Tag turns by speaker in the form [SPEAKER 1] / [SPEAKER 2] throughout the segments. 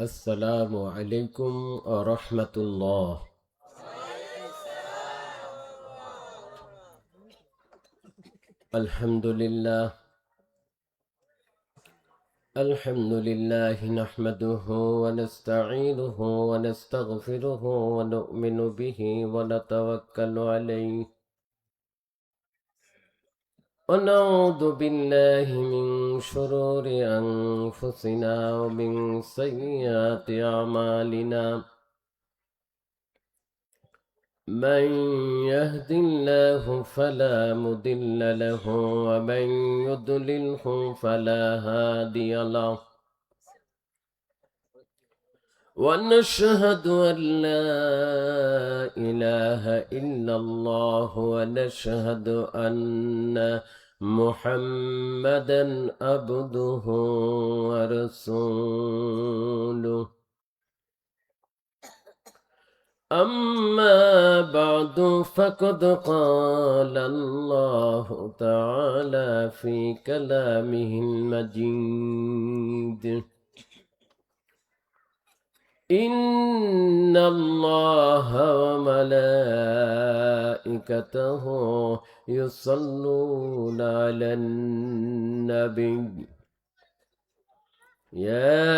[SPEAKER 1] আসসালামু আলাইকুম ওয়া রাহমাতুল্লাহ। আলহামদুলিল্লাহ নাহমাদুহু ওয়া নাস্তাঈনুহু ওয়া নাস্তাগফিরুহু ওয়া নু'মিনু বিহি ওয়া নাতাওয়াক্কালু আলাইহি ওয়া নাউযু বিল্লাহি মিন শুরুরি আনফুসিনা ওয়া মিন সাইয়্যাতি আমালিনা। من يهد الله فلا مضل له ومن يضلله فلا هادي له، ونشهد أن لا إله إلا الله ونشهد أن محمدا عبده ورسوله. أما بعد فقد قال الله تعالى في كلامه المجيد: إن الله وملائكته يصلون على النبي يا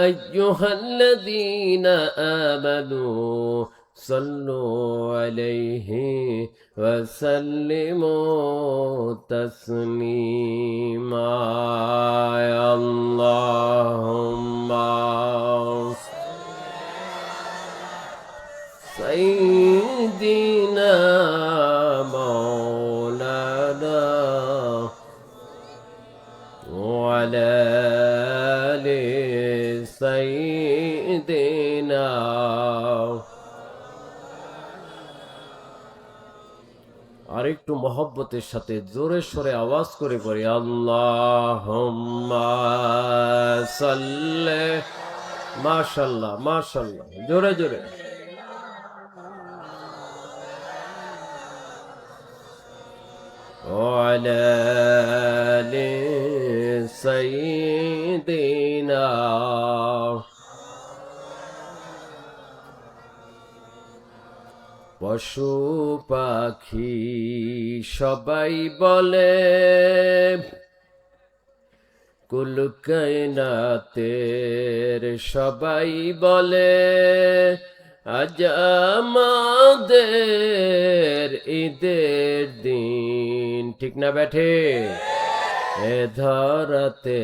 [SPEAKER 1] أيها الذين آمنوا صلوا عليه وسلموا تسليما. اللهم سيدنا مولانا وعلى آل سيدنا। আরেকটু মহব্বতের সাথে জোরে সরে আওয়াজ করে পড়ি আল্লাহুম্মা সাল্লি। মাশাআল্লাহ মাশাআল্লাহ, জোরে জোরে। وعلى آل سيدنا। পশু পাখি সবাই বলে, কুল কায়নাতের সবাই বলে, আজ আমাদের ঈদের দিন। ঠিক না ব্যাঠে? এ ধরাতে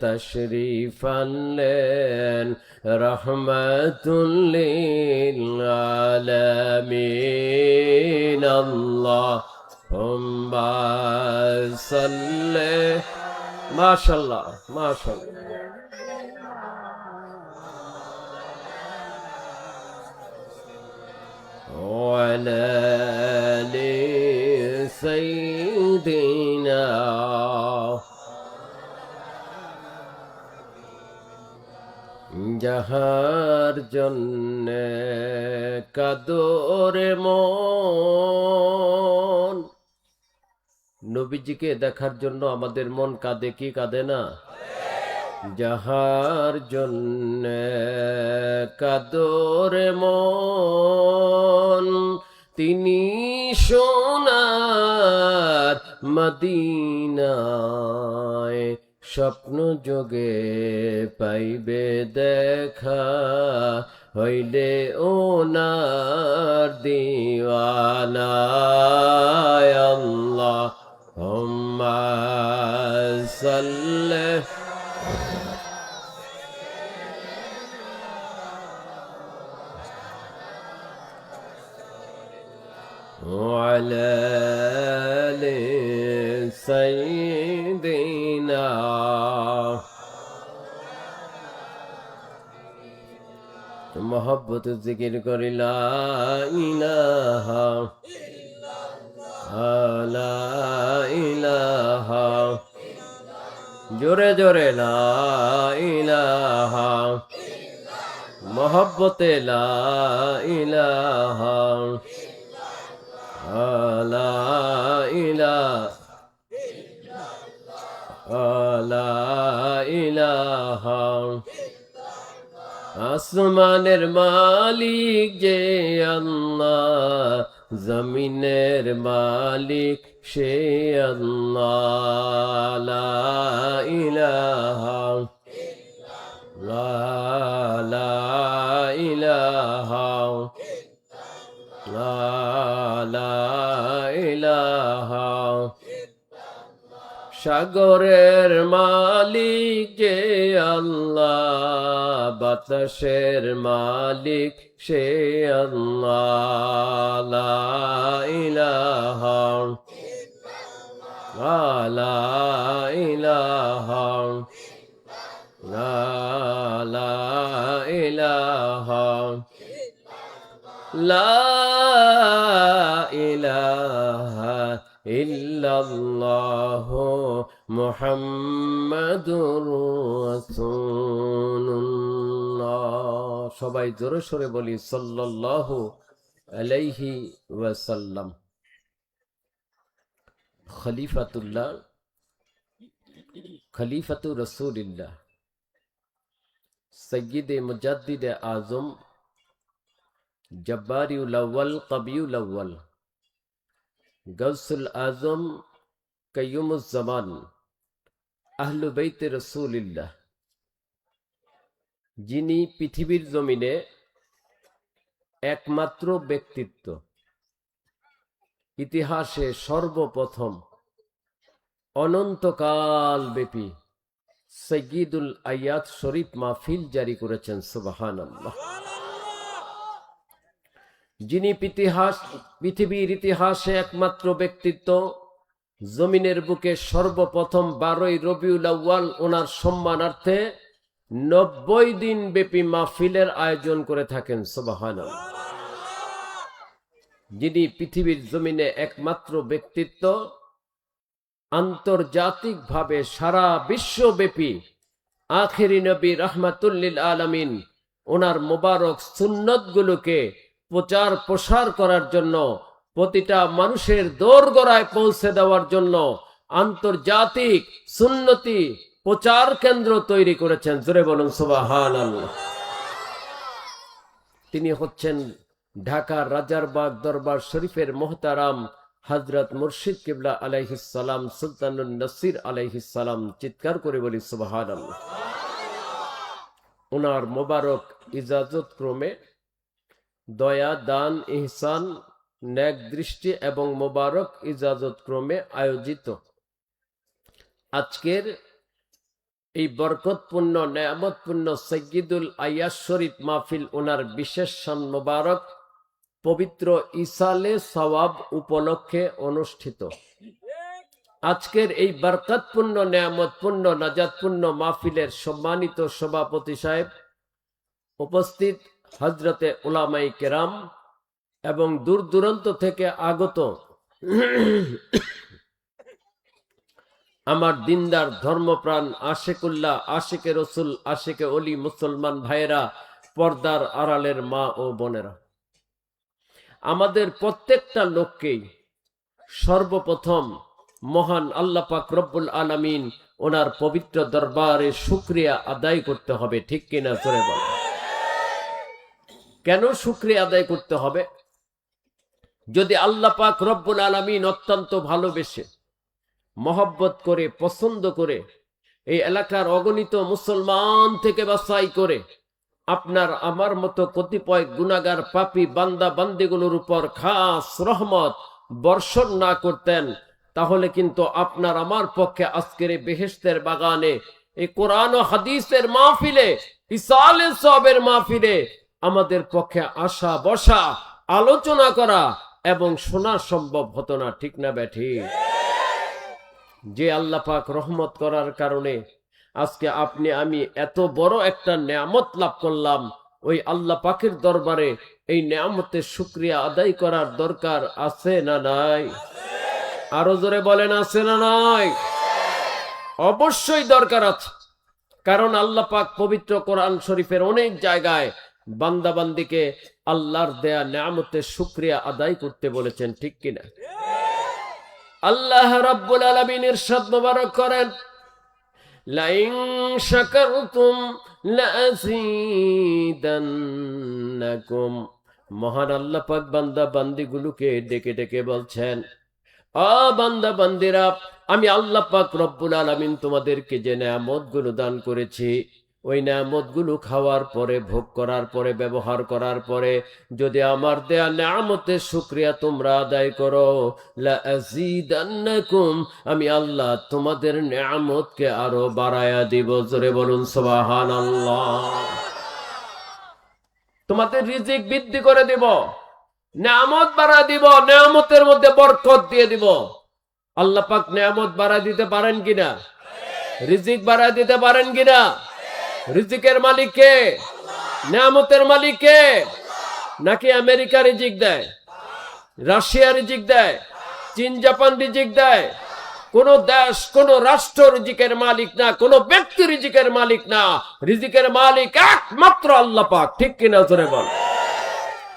[SPEAKER 1] তশরিফ আনলেন রহমাতুল লিল আলামিন। আল্লাহুম্মা সাল্লি। মাশাআল্লাহ মাশাআল্লাহ। وعلى آل سيدنا। যাহার জন্যে কাদরে মন, নবীজিকে দেখার জন্য আমাদের মন কাঁদে কি কাঁদে না? যাহার জন্যে কাদরে মন, তিনি সোনার মদিনায় স্বপ্ন যোগে পাইবে দেখা, হইলে ওনার দিওয়ানা। আল্লাহুম্মা সাল্লি। وعلى آل سيدنا। मोहब्बत जिक्र करी ला इलाहा ला इलाहा, जोरे जोरे ला इलाहा, मोहब्बत ला इलाहा ला इलाहा লা ইলাহা। আসমানের মালিক যে আল্লাহ, জমিনের মালিক সে আল্লাহ। লা ইলাহা, লা ইলাহা, লা ইলাহা। সাগরের মালিক যে আল্লাহ, বাতাসের মালিক সে আল্লাহ। লা ইলাহা, লা ইলাহা, লা ইলাহা, লা ইলাহা ইল্লাল্লাহু মুহাম্মাদুর রাসূলুল্লাহ। সবাই জোরে সোরে বলি সাল্লাল্লাহু আলাইহি ওয়াসাল্লাম। খলিফাতুল্লাহ, খলিফাতু রাসূলিল্লাহ, সৈয়দে মুজাদ্দিদে আজম, জব্বারিউল আউয়াল, কবিউল আউয়াল, গৌসুল আজম, কাইয়ুমুজ জামান, আহলু বাইতে রাসূলিল্লাহ, যিনি পৃথিবীর জমিনে একমাত্র ব্যক্তিত্ব, ইতিহাসে সর্বপ্রথম অনন্তকাল ব্যাপী সৈয়দুল আয়াত শরীফ মাহফিল জারি করেছেন। সুবহানাল্লাহ। যিনি পৃথিবীর ইতিহাসে একমাত্র ব্যক্তিত্ব, জমিনের বুকে সর্বপ্রথম 12ই রবিউল আউয়াল ওনার সম্মানার্থে 90 দিন ব্যাপী মাহফিলের আয়োজন করে থাকেন। সুবহানাল্লাহ। যিনি পৃথিবীর জমিনে একমাত্র ব্যক্তিত্ব, আন্তর্জাতিকভাবে সারা বিশ্বব্যাপী আখেরি নবী রাহমাতুল লিল আলামিন ওনার মোবারক সুন্নতগুলোকে প্রচার প্রসার করার জন্য, প্রতিটা মানুষের দোরগোড়ায় পৌঁছে দেওয়ার জন্য আন্তর্জাতিক সুন্নতি প্রচার কেন্দ্র তৈরি করেছেন। জোরে বলুন সুবহানাল্লাহ। তিনি হচ্ছেন ঢাকার রাজারবাগ দরবার শরীফের মোহতারাম হযরত মুর্শিদ কিবলা আলাইহিস সালাম, সুলতানুন নসির আলাইহিস সালাম। চিৎকার করে বলি সুবহানাল্লাহ। ওনার মোবারক ইজাজত ক্রমে দয়া, দান, ইহসান, নেক দৃষ্টি এবং মোবারক ইজাজত ক্রমে আয়োজিত আজকের এই বরকতপূর্ণ নেয়ামতপূর্ণ সৈয়দুল আয়াত শরীফ মাহফিল ওনার বিশেষ শান মোবারক পবিত্র ইসালে সওয়াব উপলক্ষে অনুষ্ঠিত। আজকের এই বরকতপূর্ণ নেয়ামতপূর্ণ নাজাতপূর্ণ মাহফিলের সম্মানিত সভাপতি সাহেব, উপস্থিত হযরতে উলামায়ে কেরাম এবং দূর দূরান্ত থেকে আগত আমার দিনদার ধর্মপ্রাণ আশিকুল্লাহ, আশিকে রসুল, আশিকে অলি মুসলমান ভাইয়েরা, পর্দার আড়ালের মা ও বোনেরা, আমাদের প্রত্যেকটা লোককেই সর্বপ্রথম মহান আল্লাহ পাক রব্বুল আলামিন ওনার পবিত্র দরবারে শুকরিয়া আদায় করতে হবে। ঠিক কিনা জোরে বল। কেন শুকরিয়া আদায় করতে হবে? যদি আল্লাহ পাক রব্বুল আলামিন অত্যন্ত ভালোবেসে, মহব্বত করে, পছন্দ করে এই এলাকার অগণিত মুসলমান থেকে বাছাই করে আপনার আমার মতো কতিপয় গুনাহগার পাপী বান্দা বান্দিগুলোর উপর খাস রহমত বর্ষণ না করতেন, তাহলে কিন্তু আপনার আমার পক্ষে আজকের এই বেহেশতের বাগানে, এই কোরআন ও হাদিসের মাহফিলে, ইসালে সওয়াবের মাহফিলে আমাদের পক্ষে আসা, বসা, আলোচনা করা এবং শোনা সম্ভব হতো না। ঠিক না ব্যাঠিক? যে আল্লাহ পাক রহমত করার কারণে আজকে আপনি আমি এত বড় একটা নেয়ামত লাভ করলাম, ওই আল্লাহ পাকের দরবারে এই নেয়ামতের শুকরিয়া আদায় করার দরকার আছে না নাই? আরো জোরে বলেন, আছে না নাই? অবশ্যই দরকার আছে। কারণ আল্লাহ পাক পবিত্র কোরআন শরীফের অনেক জায়গায় বান্দা বান্দিকে আল্লাহর দেয়া নেয়ামতের শুকরিয়া আদায় করতে বলেছেন। ঠিক কিনা? আল্লাহ রাব্বুল আলামিন ইরশাদ মোবারক করেন, লাইন শাকারতুম লাযীদান্নাকুম। মহান আল্লাহ পাক বান্দা বান্দিগুলোকে ডেকে ডেকে বলছেন, ও বান্দা বান্দিরা, আমি আল্লাহ পাক রব্বুল আলামিন তোমাদেরকে যে নেয়ামতগুলো দান করেছি, ওই নেয়ামতগুলো খাওয়ার পরে, ভোগ করার পরে, ব্যবহার করার পরে যদি আমার দেয়া নেয়ামতের শুকরিয়া তোমরা আদায় করো, লাযীদান্নাকুম, আমি আল্লাহ তোমাদের নেয়ামতকে আরো বাড়ায়া দিব। জোরে বলুন সুবহানাল্লাহ। তোমাদের রিজিক বৃদ্ধি করে দিব, নেয়ামত বাড়া দিব, নেয়ামতের মধ্যে বরকত দিয়ে দিব। আল্লাহ পাক নেয়ামত বাড়া দিতে পারেন কিনা? রিজিক বাড়া দিতে পারেন কিনা? রিজিকের মালিক কে? নেয়ামতের মালিক কে? নাকি আমেরিকা রিজিক দেয়, রাশিয়া রিজিক দেয়, চীন জাপান রিজিক দেয়? কোন দেশ, কোন রাষ্ট্র রিজিকের মালিক না, কোন ব্যক্তি রিজিকের মালিক না। রিজিকের মালিক একমাত্র আল্লাহ পাক। ঠিক কিনা জোরে বল।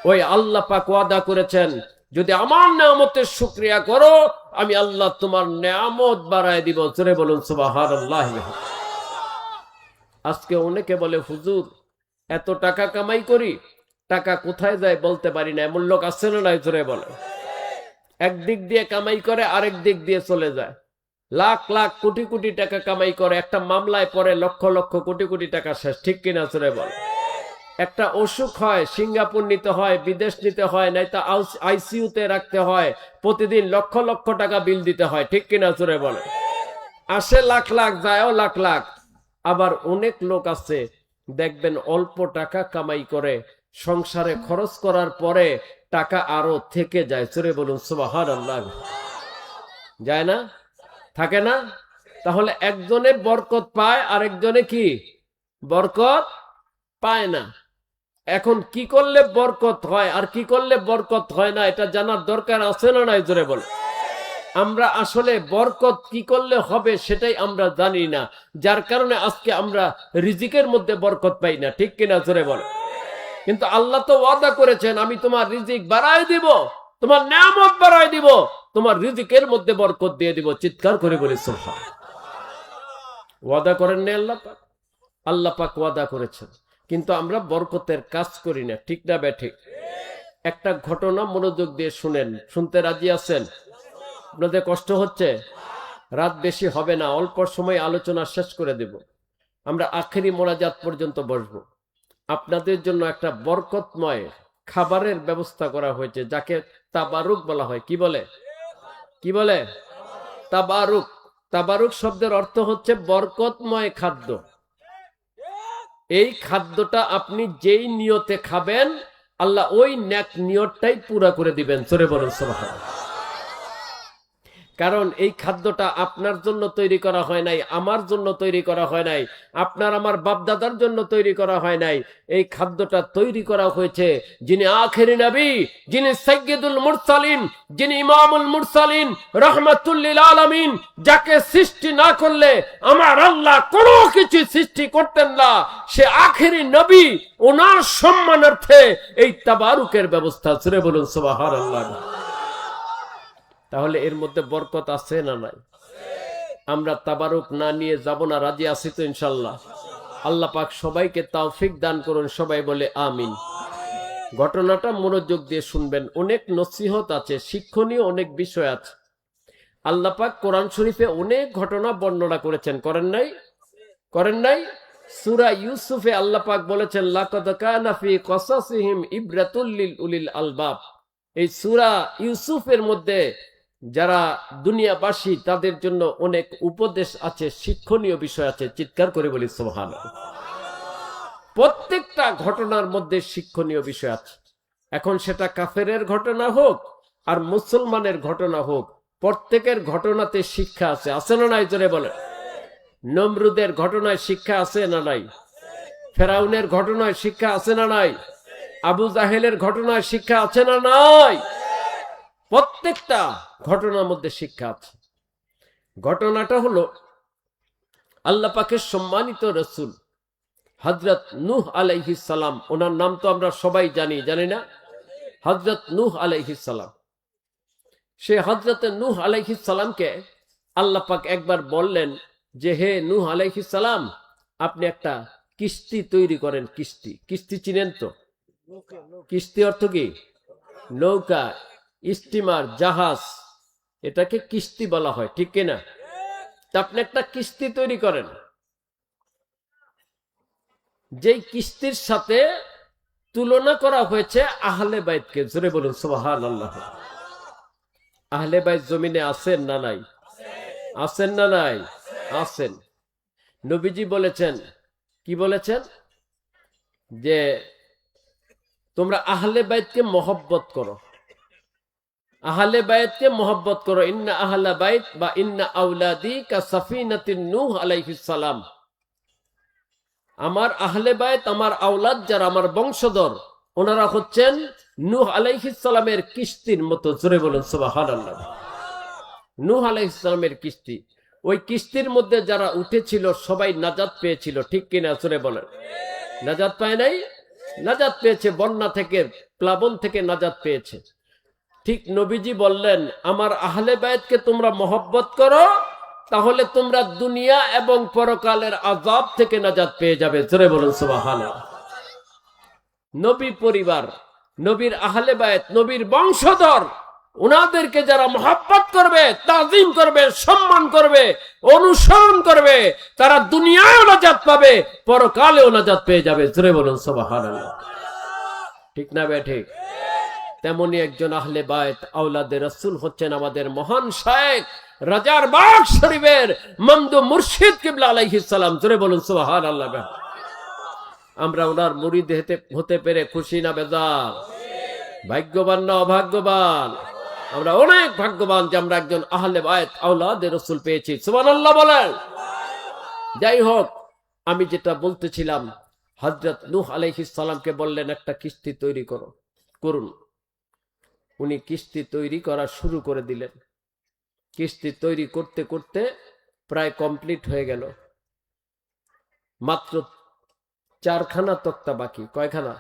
[SPEAKER 1] ওই আল্লাহ পাক ওয়াদা করেছেন, যদি আমার নেয়ামতের শুকরিয়া করো, আমি আল্লাহ তোমার নেয়ামত বাড়ায় দিব। জোরে বলুন সুবহানাল্লাহ। আজকে অনেকে বলে, হুজুর এত টাকা কামাই করি, টাকা কোথায় যায় বলতে পারি না। এমন লোক আছে না নাই? জোরে বলে। একদিক দিয়ে কামাই করে, আরেক দিক দিয়ে চলে যায়। লাখ লাখ কোটি কোটি টাকা কামাই করে, একটা মামলায় পরে লক্ষ লক্ষ কোটি কোটি টাকা শেষ। ঠিক কিনা জোরে বলে। একটা অসুখ হয়, সিঙ্গাপুর নিতে হয়, বিদেশ নিতে হয়, নাই তা আইসিইউতে রাখতে হয়, প্রতিদিন লক্ষ লক্ষ টাকা বিল দিতে হয়। ঠিক কিনা জোরে বলে। আসে লাখ লাখ, যায়ও লাখ লাখ। আবার অনেক লোক আছে দেখবেন অল্প টাকা কামাই করে, সংসারে খরচ করার পরে টাকা আরো থেকে যায়। জোরে বলুন সুবহানাল্লাহ। যায় না? থাকে না? তাহলে একজনে বরকত পায়, আরেকজনে কি বরকত পায় না। এখন কি করলে বরকত হয় আর কি করলে বরকত হয় না, এটা জানার দরকার আছে না নাই? জোরে বল। আমরা আসলে বরকত কি করলে হবে সেটাই আমরা জানি না, যার কারণে আজকে আমরা রিজিকের মধ্যে বরকত পাই না। ঠিক কিনা জোরে বল। কিন্তু আল্লাহ তো ওয়াদা করেছেন, আমি তোমার রিজিক বাড়ায় দিব, তোমার নেয়ামত বাড়ায় দিব, তোমার রিজিকের মধ্যে বরকত দিয়ে দিব। চিৎকার করে বলি সুবহানাল্লাহ। ওয়াদা করেন না আল্লাহ পাক? আল্লাহ পাক ওয়াদা করেছেন, কিন্তু আমরা বরকতের কাজ করি না। ঠিক না বেঠিক? একটা ঘটনা মনোযোগ দিয়ে শুনেন। শুনতে রাজি আছেন? আপনাদের কষ্ট হচ্ছে? রাত বেশি হবে না, অল্প সময় আলোচনা শেষ করে দেব। আমরা আখেরি মোনাজাত পর্যন্ত বসবো। আপনাদের জন্য একটা বরকতময় খাবারের ব্যবস্থা করা হয়েছে, যাকে তাবারুক বলা হয়। কি বলে? কি বলে? তাবারুক। তাবারুক শব্দের অর্থ হচ্ছে বরকতময় খাদ্য। এই খাদ্যটা আপনি যেই নিয়তে খাবেন, আল্লাহ ওই নেক নিয়তটাই পুরা করে দিবেন। জোরে বলুন সুবহানাল্লাহ। কারণ এই খাদ্যটা আপনার জন্য তৈরি করা হয় নাই, আমার জন্য তৈরি করা হয় নাই, আপনার আমার বাপদাদার জন্য তৈরি করা হয় নাই। এই খাদ্যটা তৈরি করা হয়েছে যিনি আখেরি নবী, যিনি সাইয়্যিদুল মুরসালিন, যিনি ইমামুল মুরসালিন, রাহমাতুল লিল আলামিন, যাকে সৃষ্টি না করলে আমার আল্লাহ কোনো কিছু সৃষ্টি করতেন না। সে আখেরি নবী, ওনার সম্মানার্থে এই তাবারুকের ব্যবস্থা। জোরে বলুন সুবহানাল্লাহ। তাহলে এর মধ্যে বরকত আছে না নাই? আমরা তাবারুক না নিয়ে যাব না? রাজি আছি তো ইনশাল্লাহ? আল্লাহ পাক সবাইকে তৌফিক দান করুন। সবাই বলে আমিন। ঘটনাটা মনোযোগ দিয়ে শুনবেন, অনেক নসিহত আছে, শিক্ষণীয় অনেক বিষয় আছে। আল্লাহ পাক কোরআন শরীফে অনেক ঘটনা বর্ণনা করেছেন, করেন নাই? করেন নাই? সূরা ইউসুফে আল্লাহ পাক বলেছেন, লাকাদ কানা ফি কসাসিহিম ইবরাতুল লিল উলিল আলবাব। এই সূরা ইউসুফের মধ্যে যারা দুনিয়াবাসী, তাদের জন্য অনেক উপদেশ আছে, শিক্ষণীয় বিষয় আছে। চিৎকার করে বলি সুবহানাল্লাহ। প্রত্যেকটা ঘটনার মধ্যে শিক্ষণীয় বিষয় আছে। এখন সেটা কাফেরের ঘটনা হোক আর মুসলমানের ঘটনা হোক, প্রত্যেকের ঘটনাতে শিক্ষা আছে। আছে না নাই? জোরে বলে। নমরুদের ঘটনায় শিক্ষা আছে না নাই? ফেরাউনের ঘটনায় শিক্ষা আছে না নাই? আবু জাহেলের ঘটনায় শিক্ষা আছে না নাই? প্রত্যেকটা ঘটনার মধ্যে শিক্ষা আছে। ঘটনাটা হলো আল্লাহ পাকের সম্মানিত রাসূল হযরত নূহ আলাইহিস সালাম, ওনার নাম তো আমরা সবাই জানি, জানি না? হযরত নূহ আলাইহিস সালাম। সে হযরত নূহ আলাইহিস সালামকে আল্লাহ পাক একবার বললেন যে হে নূহ আলাইহিস সালাম, আপনি একটা কিস্তি তৈরি করেন। কিস্তি, কিস্তি চিনেন তো? কিস্তি অর্থ কি? নৌকা, স্টিমার, জাহাজ, এটাকে কিস্তি বলা হয়, ঠিক কিনা? তা আপনি একটা কিস্তি তৈরি করেন, যেই কিস্তির সাথে তুলনা করা হয়েছে আহলে বাইতকে। জোরে বলুন সুবহানাল্লাহ। আহলে বাইত জমিনে আছেন না নাই? আছেন না নাই? আছেন। নবীজি বলেছেন, কি বলেছেন? যে তোমরা আহলে বাইতকে মহব্বত করো, আহলে বাইতকে মহব্বত করো। ইন্না আহলা বাইত বা ইন্না আওলাদি কা সাফিনাতিন নূহ আলাইহিস সালাম। আমার আহলে বাইত, আমার আওলাদ যারা, আমার বংশধর, ওনারা হচ্ছেন নূহ আলাইহিস সালামের কিস্তির মতো। জোরে বলুন সুবহানাল্লাহ। নূহ আলাইহিস সালামের কিস্তি, ওই কিস্তির মধ্যে যারা উঠেছিল সবাই নাজাত পেয়েছিল, ঠিক কিনা? জোরে বলেন। নাজাত পায় নাই? নাজাত পেয়েছে, বন্যা থেকে, প্লাবন থেকে নাজাত পেয়েছে। ঠিক নবীজি বললেন, আমার আহলে বাইতকে তোমরা মহব্বত করো, তাহলে তোমরা দুনিয়া এবং পরকালের আযাব থেকে নাজাত পেয়ে যাবে। জোরে বলুন সুবহানাল্লাহ। নবী পরিবার, নবীর আহলে বাইত, নবীর বংশধর, ওনাদেরকে যারা মহব্বত করবে, তাজিম করবে, সম্মান করবে, অনুসরণ করবে, তারা দুনিয়ায়ও নাজাত পাবে, পরকালেও নাজাত পেয়ে যাবে। জোরে বলুন সুবহানাল্লাহ। ঠিক না বে ঠিক? তেমনি একজন আহলে বাইত আওলাদে রাসূল হচ্ছেন আমাদের মহান শায়েখ রাজার বাগ শরীফের মমদু মুর্শিদ কিবলা আলাইহিস সালাম। জোরে বলুন সুবহানাল্লাহ। আমরা ওনার মুরিদ হতে পেরে খুশি না বেজার? ভাগ্যবান না অভাগ্যবান? আমরা অনেক ভাগ্যবান যে আমরা একজন আহলে বাইত আওলাদে রাসূল পেয়েছি। সুবহানাল্লাহ বলেন। যাই হোক, আমি যেটা বলতেছিলাম, হযরত নূহ আলাইহিস সালামকে বললেন একটা কিস্তি তৈরি করুন। উনি কিস্তি তৈরি করা শুরু করে দিলেন। কিস্তি তৈরি করতে করতে প্রায় কমপ্লিট হয়ে গেল। মাত্র 4খানা তক্তা বাকি। কয়খানা?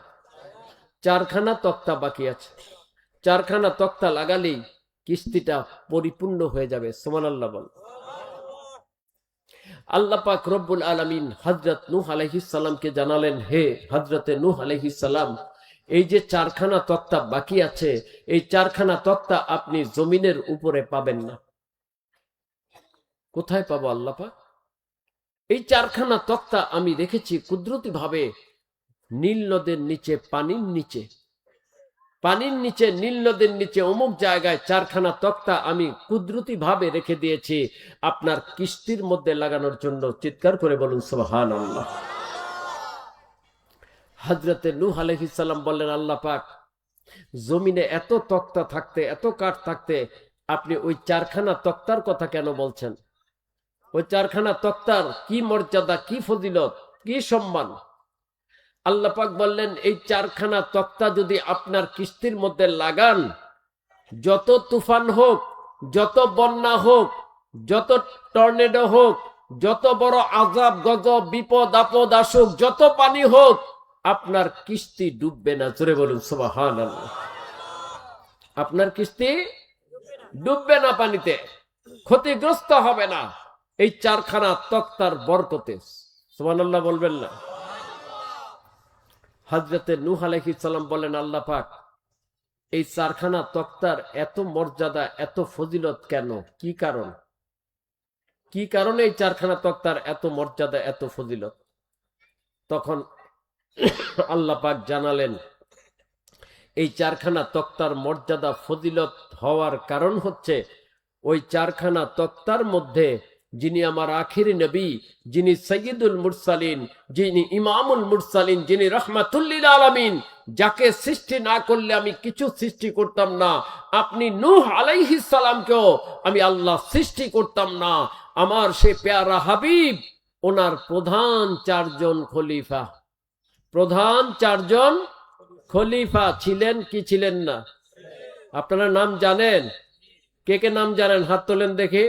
[SPEAKER 1] 4খানা তক্তা বাকি আছে। 4খানা তক্তা লাগালেই কিস্তিটা পরিপূর্ণ হয়ে যাবে। সুবহানাল্লাহ বল। আল্লাহ পাক রব্বুল আলামিন হযরত নূহ আলাইহিস সালামকে জানালেন, হে হযরতে নূহ আলাইহিস সালাম, এই যে 4খানা তক্তা বাকি আছে, এই 4খানা তক্তা আপনি জমিনের উপরে পাবেন না। কোথায় পাবো আল্লাহ পাক? এই 4খানা তক্তা আমি রেখেছি কুদরতি ভাবে নীল নদের নিচে, পানির নিচে, পানির নিচে, নীল নদের নিচে অমুক জায়গায় 4খানা তক্তা আমি কুদরতি ভাবে রেখে দিয়েছি আপনার কিস্তির মধ্যে লাগানোর জন্য। চিৎকার করে বলুন সুবহানাল্লাহ। হযরতে নূহ আলাইহিস সালাম বললেন, আল্লাহ পাক, জমিনে এত তক্তা থাকতে, এত কাঠ থাকতে আপনি ওই 4খানা তক্তার কথা কেন বলছেন? ওই 4খানা তক্তার কি মর্যাদা, কি ফজিলত, কি সম্মান? আল্লাহ পাক বললেন, এই 4খানা তক্তা যদি আপনার কিস্তির মধ্যে লাগান, যত তুফান হোক, যত বন্যা হোক, যত টর্নেডো হোক, যত বড় আযাব গজব বিপদ আপদ আসুক, যত পানি হোক, আপনার কিস্তি ডুববে না। জোরে বলুন সুবহানাল্লাহ। আপনার কিস্তি ডুববে না, পানিতে ক্ষতিগ্রস্ত হবে না, এই 4খানা তক্তার বরকতে। সুবহানাল্লাহ বলবেন না? হযরতে নূহ আলাইহিস সালাম বলেন, আল্লাহ পাক, এই 4খানা তক্তার এত মর্যাদা, এত ফজিলত কেন? কি কারণ? কি কারণে এই 4খানা তক্তার এত মর্যাদা, এত ফজিলত? তখন আল্লাহ পাক জানালেন, এই 4খানা তক্তার মর্যাদা ফজিলত হওয়ার কারণ হচ্ছে ওই 4খানা তক্তার মধ্যে যিনি আমার আখিরি নবী, যিনি সাইয়্যিদুল মুরসালিন, যিনি ইমামুল মুরসালিন, যিনি রাহমাতুল আলামিন, যাকে সৃষ্টি না করলে আমি কিছু সৃষ্টি করতাম না, আপনি নূহ আলাইহিস সালামকেও আমি আল্লাহ সৃষ্টি করতাম না, আমার সে পেয়ারা হাবিব, ওনার প্রধান 4জন খলিফা, প্রধান 4জন খলিফা ছিলেন কি ছিলেন না? আপনারা নাম জানেন? কে কে নাম জানেন? হাত তোলেন দেখি।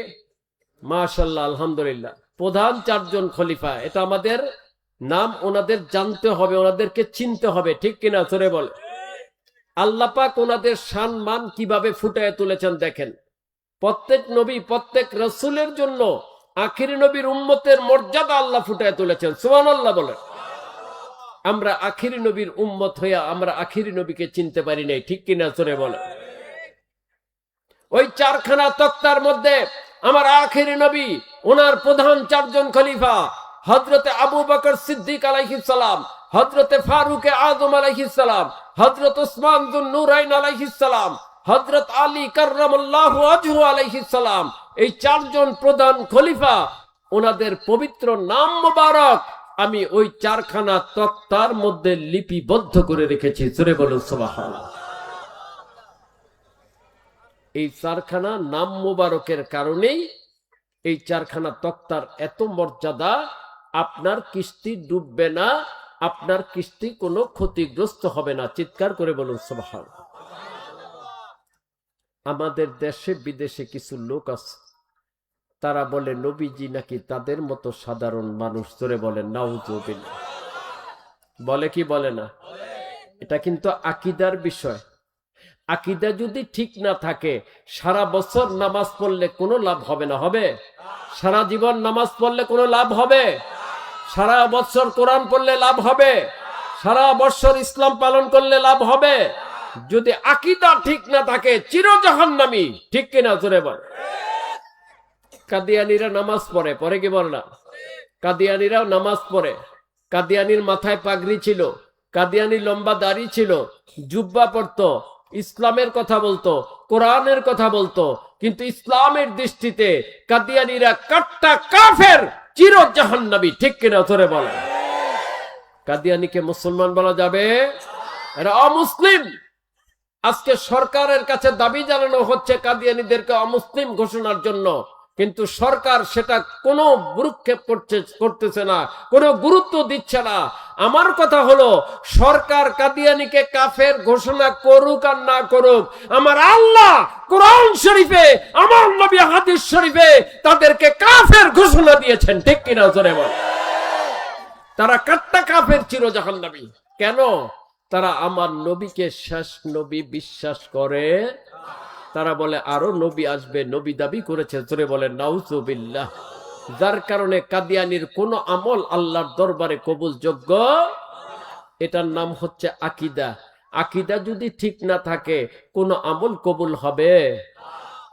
[SPEAKER 1] মাশাআল্লাহ, আলহামদুলিল্লাহ। প্রধান 4জন খলিফা, এটা আমাদের নাম, ওনাদের জানতে হবে, ওনাদেরকে চিনতে হবে, ঠিক কিনা? জোরে বলে। আল্লাহ পাক ওনাদের সম্মান কিভাবে ফুটিয়ে তুলেছেন দেখেন। প্রত্যেক নবী, প্রত্যেক রাসূলের জন্য আখিরি নবীর উম্মতের মর্যাদা আল্লাহ ফুটায় তুলেছেন। সুবহানাল্লাহ বলেন। আমরা আখিরি নবীর উম্মত হইয়া আমরা আখিরি নবীকে চিনতে পারি নাই, ঠিক কিনা জোরে বলেন। ওই চারখানা তক্তার মধ্যে আমার আখিরি নবী, ওনার প্রধান চারজন খলিফা, হযরতে আবু বকর সিদ্দিক আলাইহিস সালাম, হযরতে ফারুক আযম আলাইহিস সালাম, হযরত উসমান যুন নূরাইন আলাইহিস সালাম, হযরত আলী কাররামাল্লাহু ওয়াজহু আলাইহিস সালাম, এই চারজন প্রধান খলিফা, ওনাদের পবিত্র নাম মোবারক আমি ওই চারখানা তক্তার মধ্যে লিপিবদ্ধ করে রেখেছি। জোরে বলুন সুবহানাল্লাহ। এই চারখানা নাম মোবারকের কারণেই এই চারখানা তক্তার এত মর্যাদা। আপনার কিস্তি ডুববে না, আপনার কিস্তি কোনো ক্ষতিগ্রস্ত হবে না। চিৎকার করে বলুন সুবহানাল্লাহ। আমাদের দেশে বিদেশে কিছু লোক আছে, তারা বলে নবীজি নাকি তাদের মতো সাধারণ মানুষ। ধরে বলেন নাউজুবিল্লাহ। বলে কি বলে না? এটা কিন্তু আকীদার বিষয়। আকীদা যদি ঠিক না থাকে, সারা বছর নামাজ পড়লে কোনো লাভ হবে না। হবে? সারা জীবন নামাজ পড়লে কোনো লাভ হবে? সারা বছর কোরআন পড়লে লাভ হবে? সারা বছর ইসলাম পালন করলে লাভ হবে? যদি আকীদা ঠিক না থাকে চির জাহান্নামী। ঠিক কিনা জোরে বল। কাদিয়ানীরা নামাজ পড়ে, পড়ে কি বল না? কাদিয়ানীরাও নামাজ পড়ে। কাদিয়ানীর মাথায় পাগড়ি ছিল, কাদিয়ানীর লম্বা দাড়ি ছিল, জুব্বা পরতো, ইসলামের কথা বলতো, কোরআনের কথা বলতো, কিন্তু ইসলামের দৃষ্টিতে কাদিয়ানীরা কাট্টা কাফের, চির জাহান্নামী। ঠিক কিনা জোরে বল। কাদিয়ানীকে মুসলমান বলা যাবে? এরা অমুসলিম। আজকে সরকারের কাছে দাবি জানানো হচ্ছে কাদিয়ানীদেরকে অমুসলিম ঘোষণার জন্য, কিন্তু সরকার সেটা কোনো ভ্রুক্ষেপ করতেছে না, কোনো গুরুত্ব দিচ্ছে না। আমার কথা হলো, সরকার কাদিয়ানীকে কাফের ঘোষণা করুক আর না করুক, আমার আল্লাহ কোরআন শরীফে, আমার নবী হাদিস শরীফে তাদেরকে কাফের ঘোষণা দিয়েছেন। ঠিক কিনা জোরে বল। তারা কাট্টা কাফের, চির জাহান্নামী। কেন? তারা আমার নবীকে শেষ নবী বিশ্বাস করে। তারা বলে আরো নবী আসবে, নবী দাবি করেছে। জোরে বলেন নাউজুবিল্লাহ। যার কারণে কাদিয়ানীর কোন আমল আল্লাহর দরবারে কবুলযোগ্য। এটার নাম হচ্ছে আকীদা। আকীদা যদি ঠিক না থাকে কোন আমল কবুল হবে?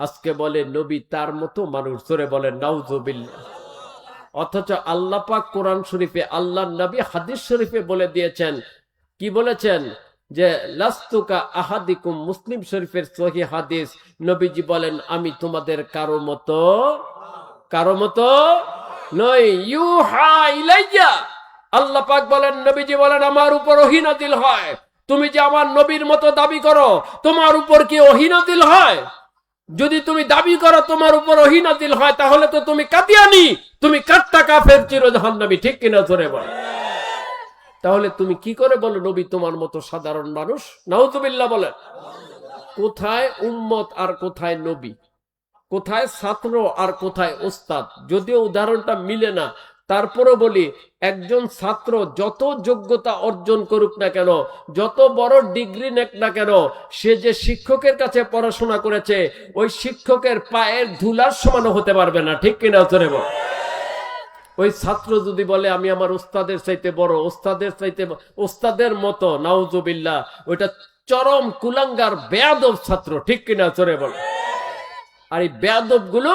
[SPEAKER 1] আজকে বলে নবী তার মতো মানুষ। জোরে বলেন নাউজুবিল্লাহ। অথচ আল্লাহ পাক কোরআন শরীফে, আল্লাহর নবী হাদিস শরীফে বলে দিয়েছেন। কি বলেছেন? যে লাস্তুকা আহাদিকুম, মুসলিম শরীফের সহিহ হাদিস। নবীজি বলেন আমি তোমাদের কারো মতো নই। ইউহা ইলাইয়া, আল্লাহ পাক বলেন, নবীজি বলেন আমার উপর ওহী নাযিল হয়। তুমি যে আমার নবীর মতো দাবি করো, তোমার উপর কি ওহী নাযিল হয়? যদি তুমি দাবি করো তোমার উপর ওহী নাযিল হয়, তাহলে তো তুমি কাদিয়ানী, তুমি কাট্টা কাফের, চির জাহান্নামী। ঠিক কিনা জোরে বল। তাহলে তুমি কি করে বলো নবী তোমার মতো সাধারণ মানুষ? নাউজুবিল্লাহ বলেন। কোথায় উম্মত আর কোথায় নবী? কোথায় ছাত্র আর কোথায় ওস্তাদ? যদিও উদাহরণটা মিলে না, তারপরে বলি, একজন ছাত্র যত যোগ্যতা অর্জন করুক না কেন, যত বড় ডিগ্রি নেক না কেন, সে যে শিক্ষকের কাছে পড়াশোনা করেছে ওই শিক্ষকের পায়ের ধুলার সমান হতে পারবে না। ঠিক কিনা জোরে বল। ওই ছাত্র যদি বলে আমি আমার ওস্তাদের চাইতে বড়, ওস্তাদের মতো, নাউজুবিল্লাহ, ওইটা চরম কুলাঙ্গার বেয়াদব ছাত্র। ঠিক কিনা জোরে বল। আর এই বেয়াদব গুলো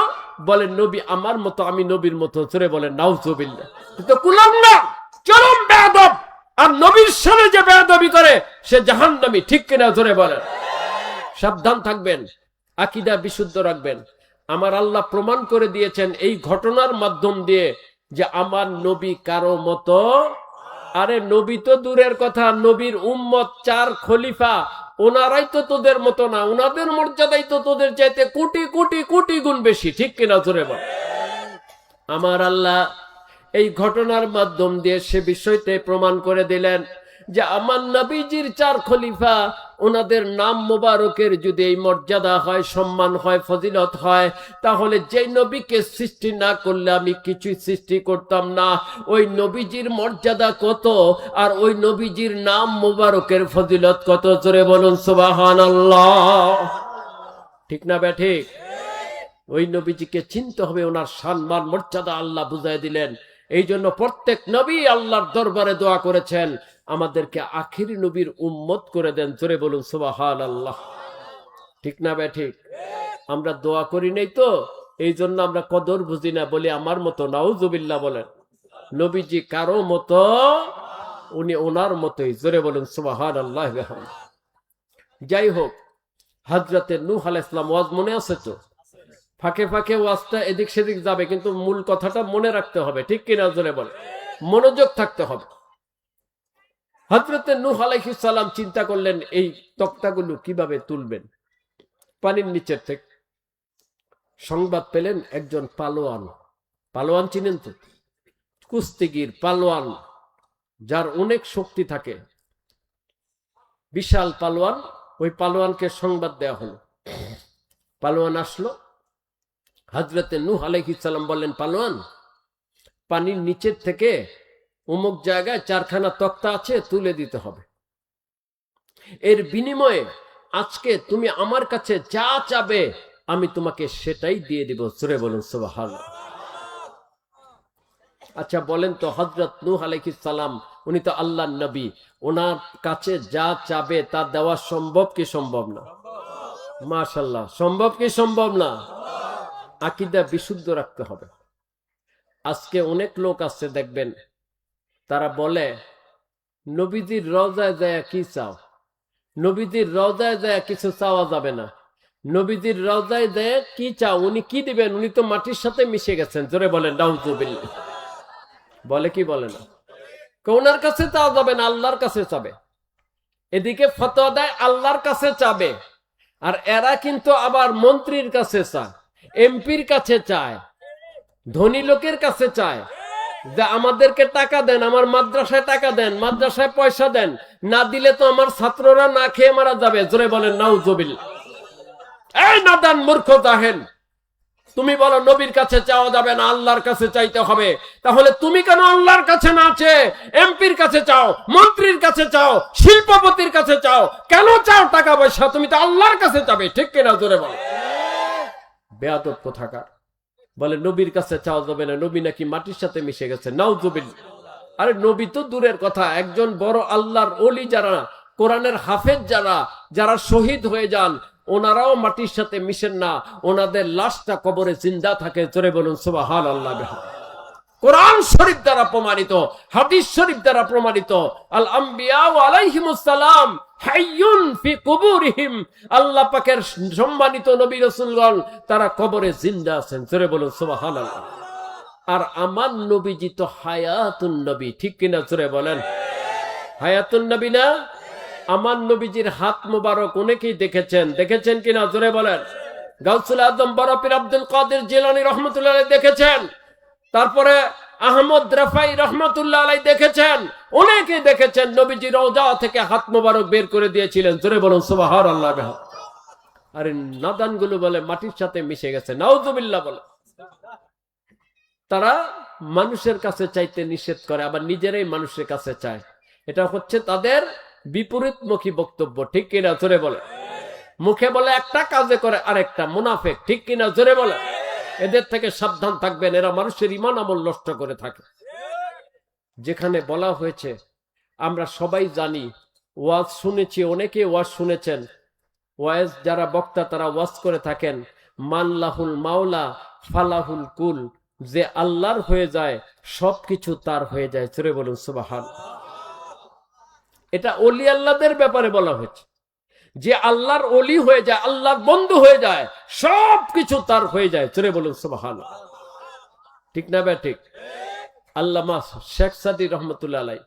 [SPEAKER 1] বলে নবী আমার মতো, আমি নবীর মতো। জোরে বলেন নাউজুবিল্লাহ। কিন্তু কুলাঙ্গার, চরম বেয়াদব, আর নবীর সামনে যে বেয়াদবি করে সে জাহান্নামী। ঠিক কিনা জোরে বলেন। সাবধান থাকবেন, আকীদা বিশুদ্ধ রাখবেন। আমার আল্লাহ প্রমাণ করে দিয়েছেন এই ঘটনার মাধ্যম দিয়ে যে আমার নবী কারো মতো। আরে নবী তো দূরের কথা, নবীর উম্মত চার খলিফা, ওনারাই তো তোদের মতো না। ওনাদের মর্যাদাই তো তোদের চাইতে কোটি কোটি কোটি গুণ বেশি। ঠিক কিনা জোরে বল। আমার আল্লাহ এই ঘটনার মাধ্যম দিয়ে সে বিষয়তে প্রমাণ করে দিলেন যে আমার নবীজির চার খলিফা, ওনাদের নাম মোবারকের যদি এই মর্যাদা হয়, সম্মান হয়, ফজিলত হয়, তাহলে যে নবীকে সৃষ্টি না করলে আমি কিছুই সৃষ্টি করতাম না। ওই নবীজির মর্যাদা কত, আর ওই নবীজির নাম মোবারকের ফজিলত কত। জোরে বলুন সুবহানাল্লাহ। ঠিক না বে ঠিক? ওই নবীজিকে চিনতে হবে, ওনার সম্মান মর্যাদা আল্লাহ বুঝাই দিলেন। এই জন্য প্রত্যেক নবী আল্লাহর দরবারে দোয়া করেছেন, আমাদেরকে আখিরি নবীর উম্মত করে দেন। জোরে বলুন সুবহানাল্লাহ। ঠিক না বে ঠিক? আমরা দোয়া করি নাই তো, এই জন্য আমরা কদর বুঝি না, বলি আমার মতো। নাউজুবিল্লাহ বলেন। নবীজি কারো মতো, উনি ওনার মতোই। জোরে বলুন সুবহানাল্লাহ। যাই হোক, হযরতে নূহ আলাইহিস সালাম ওয়াজ মনে আছে তো? ফাঁকে ফাঁকে ওয়াজটা এদিক সেদিক যাবে, কিন্তু মূল কথাটা মনে রাখতে হবে। ঠিক কিনা? জোরে বলেন। মনোযোগ থাকতে হবে। হযরতে নূহ আলাইহিস সালাম চিন্তা করলেন এই তক্তাগুলো কিভাবে তুলবেন পানির নিচের থেকে। সংবাদ পেলেন একজন পালোয়ান। পালোয়ান চিনেন তো? কুস্তিগির পালোয়ান, যার অনেক শক্তি থাকে, বিশাল পালোয়ান। ওই পালোয়ানকে সংবাদ দেওয়া হলো। পালোয়ান আসলো, হযরতে নূহ আলাইহিস সালাম বললেন, পালোয়ান, পানির নিচের থেকে অমুক জায়গায় 4খানা তক্তা আছে, তুলে দিতে হবে। এর বিনিময়ে আজকে তুমি আমার কাছে যা চাবে আমি তোমাকে সেটাই দিয়ে দিব। জোরে বলুন সুবহানাল্লাহ। আচ্ছা বলেন তো, হযরত নূহ আলাইহিস সালাম উনি তো আল্লাহর নবী, ওনার কাছে যা চাবে তা দেওয়া সম্ভব কি সম্ভব না? মাশাআল্লাহ, সম্ভব কি সম্ভব না? আকীদা বিশুদ্ধ রাখতে হবে। আজকে অনেক লোক আছে দেখবেন, তারা বলে নবীজির রওজায় যায় কি চাও? নবীজির রওজায় যায় কিছু চাওয়া যাবে না। নবীজির রওজায় যায় কি চাও? উনি কি দিবেন? উনি তো মাটির সাথে মিশে গেছেন। জোরে বলেন নাউজুবিল্লাহ। বলে কি বলে না? ওনার কাছে চাওয়া যাবে না, আল্লাহর কাছে চাবে। এদিকে ফতোয়া দেয় আল্লাহর কাছে চাবে, আর এরা কিন্তু আবার মন্ত্রীর কাছে চায়, এমপির কাছে চায়, ধনী লোকের কাছে চায় যে আমাদেরকে টাকা দেন, আমার মাদ্রাসায় টাকা দেন, মাদ্রাসায় পয়সা দেন, না দিলে তো আমার ছাত্ররা না খেয়ে মারা যাবে। জোরে বলেন নাউজুবিল্লাহ। এই নাদান মূর্খ জাহেল, তুমি বলো নবীর কাছে চাওয়া যাবে না, আল্লাহর কাছে চাইতে হবে। তাহলে তুমি কেন আল্লাহর কাছে না চেয়ে এমপির কাছে চাও, মন্ত্রীর কাছে চাও, শিল্পপতির কাছে চাও? কেন চাও টাকা পয়সা? তুমি তো আল্লাহর কাছে চাবে। ঠিক কিনা? জোরে বলো। বেয়াদব কোথাকার। বলে নবীর কাছে চাওয়া যাবে না, নবী নাকি মাটির সাথে মিশে গেছে। নাউজুবিল্লাহ। আরে নবী তো দূরের কথা, একজন বড় আল্লাহর ওলি যারা, কোরআনের হাফেজ যারা, যারা শহীদ হয়ে যান, ওনারাও মাটির সাথে মিশেন না, ওনাদের লাশটা কবরে জিন্দা থাকে। জোরে বলুন সুবহানাল্লাহ। কোরআন শরীফ দ্বারা প্রমাণিত, হাদিস শরীফ দ্বারা প্রমাণিত। আল আম্বিয়া আলাইহিমুস সালাম হাইয়ুন ফি কুবুরিহিম, আল্লাহ পাকের সম্মানিত নবী রাসূলগণ তারা কবরে জিন্দা আছেন। জোরে বলুন সুবহানাল্লাহ। আর আমার নবীজি তো হায়াতুন নবী। ঠিক কিনা? জোরে বলেন। হায়াতুন নবী না? আমার নবীজির হাত মোবারক অনেকেই দেখেছেন। দেখেছেন কিনা? জোরে বলেন। গাউসুল আজম বড় পীর আব্দুল কাদের জিলানী রহমাতুল্লাহ আলাইহি দেখেছেন। তারপরে আহমদ রাফাই রহমাতুল্লাহ আলাইহি দেখেছেন। অনেকেই দেখেছেন নবীজি রওজা থেকে হাত মোবারক বের করে দিয়েছিলেন। জোরে বলুন সুবহানাল্লাহ। আরে নাদান গুলো বলে মাটির সাথে মিশে গেছে। নাউজুবিল্লাহ বলে। তারা মানুষের কাছে চাইতে নিষেধ করে, আবার নিজেরাই মানুষের কাছে চায়। এটা হচ্ছে তাদের বিপরীতমুখী বক্তব্য। ঠিক কিনা? জোরে বলে। মুখে বলে একটা, কাজে করে আরেকটা। মুনাফিক। ঠিক কিনা? জোরে বলে। এদের থেকে সাবধান থাকবেন, এরা মানুষের ঈমান আমল নষ্ট করে থাকে। যেখানে বলা হয়েছে, আমরা সবাই জানি, ওয়াজ শুনেছি, অনেকে ওয়াজ শুনেছেন, ওয়াজ যারা বক্তা তারা ওয়াজ করে থাকেন, মানলাহুল মাওলা ফালাহুল কুল, যে আল্লাহর হয়ে যায় সবকিছু তার হয়ে যায়। জোরে বলুন সুবহানাল্লাহ। এটা ওলি আল্লাহদের ব্যাপারে বলা হয়েছে, যে আল্লাহর ওলি হয়ে যায়, আল্লাহর বন্ধু হয়ে যায়, সবকিছু তার হয়ে যায়। জোরে বলুন সুবহানাল্লাহ। ঠিক না ভাই? ঠিক। আল্লামা শেখ সাদী রহমতুল্লাহ আলাইহি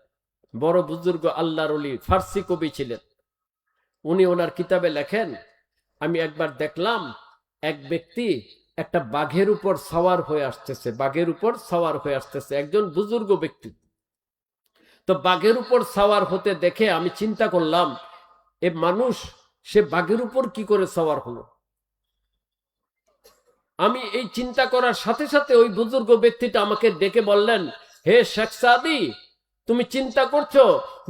[SPEAKER 1] বড় বুজুর্গ আল্লাহর ওলি, ফার্সি কবি ছিলেন। উনি ওনার কিতাবে লেখেন, আমি একবার দেখলাম এক ব্যক্তি একটা বাঘের উপর সওয়ার হয়ে আসতেছে। বাঘের উপর সওয়ার হয়ে আসতেছে একজন বুজুর্গ ব্যক্তি। তো বাঘের উপর সওয়ার হতে দেখে আমি চিন্তা করলাম, এ মানুষ, সে বাঘের উপর কি করে সওয়ার হলো? আমি এই চিন্তা করার সাথে সাথে ওই বুজুর্গ ব্যক্তিটা আমাকে ডেকে বললেন, হে শেখ সাদী, তুমি চিন্তা করছো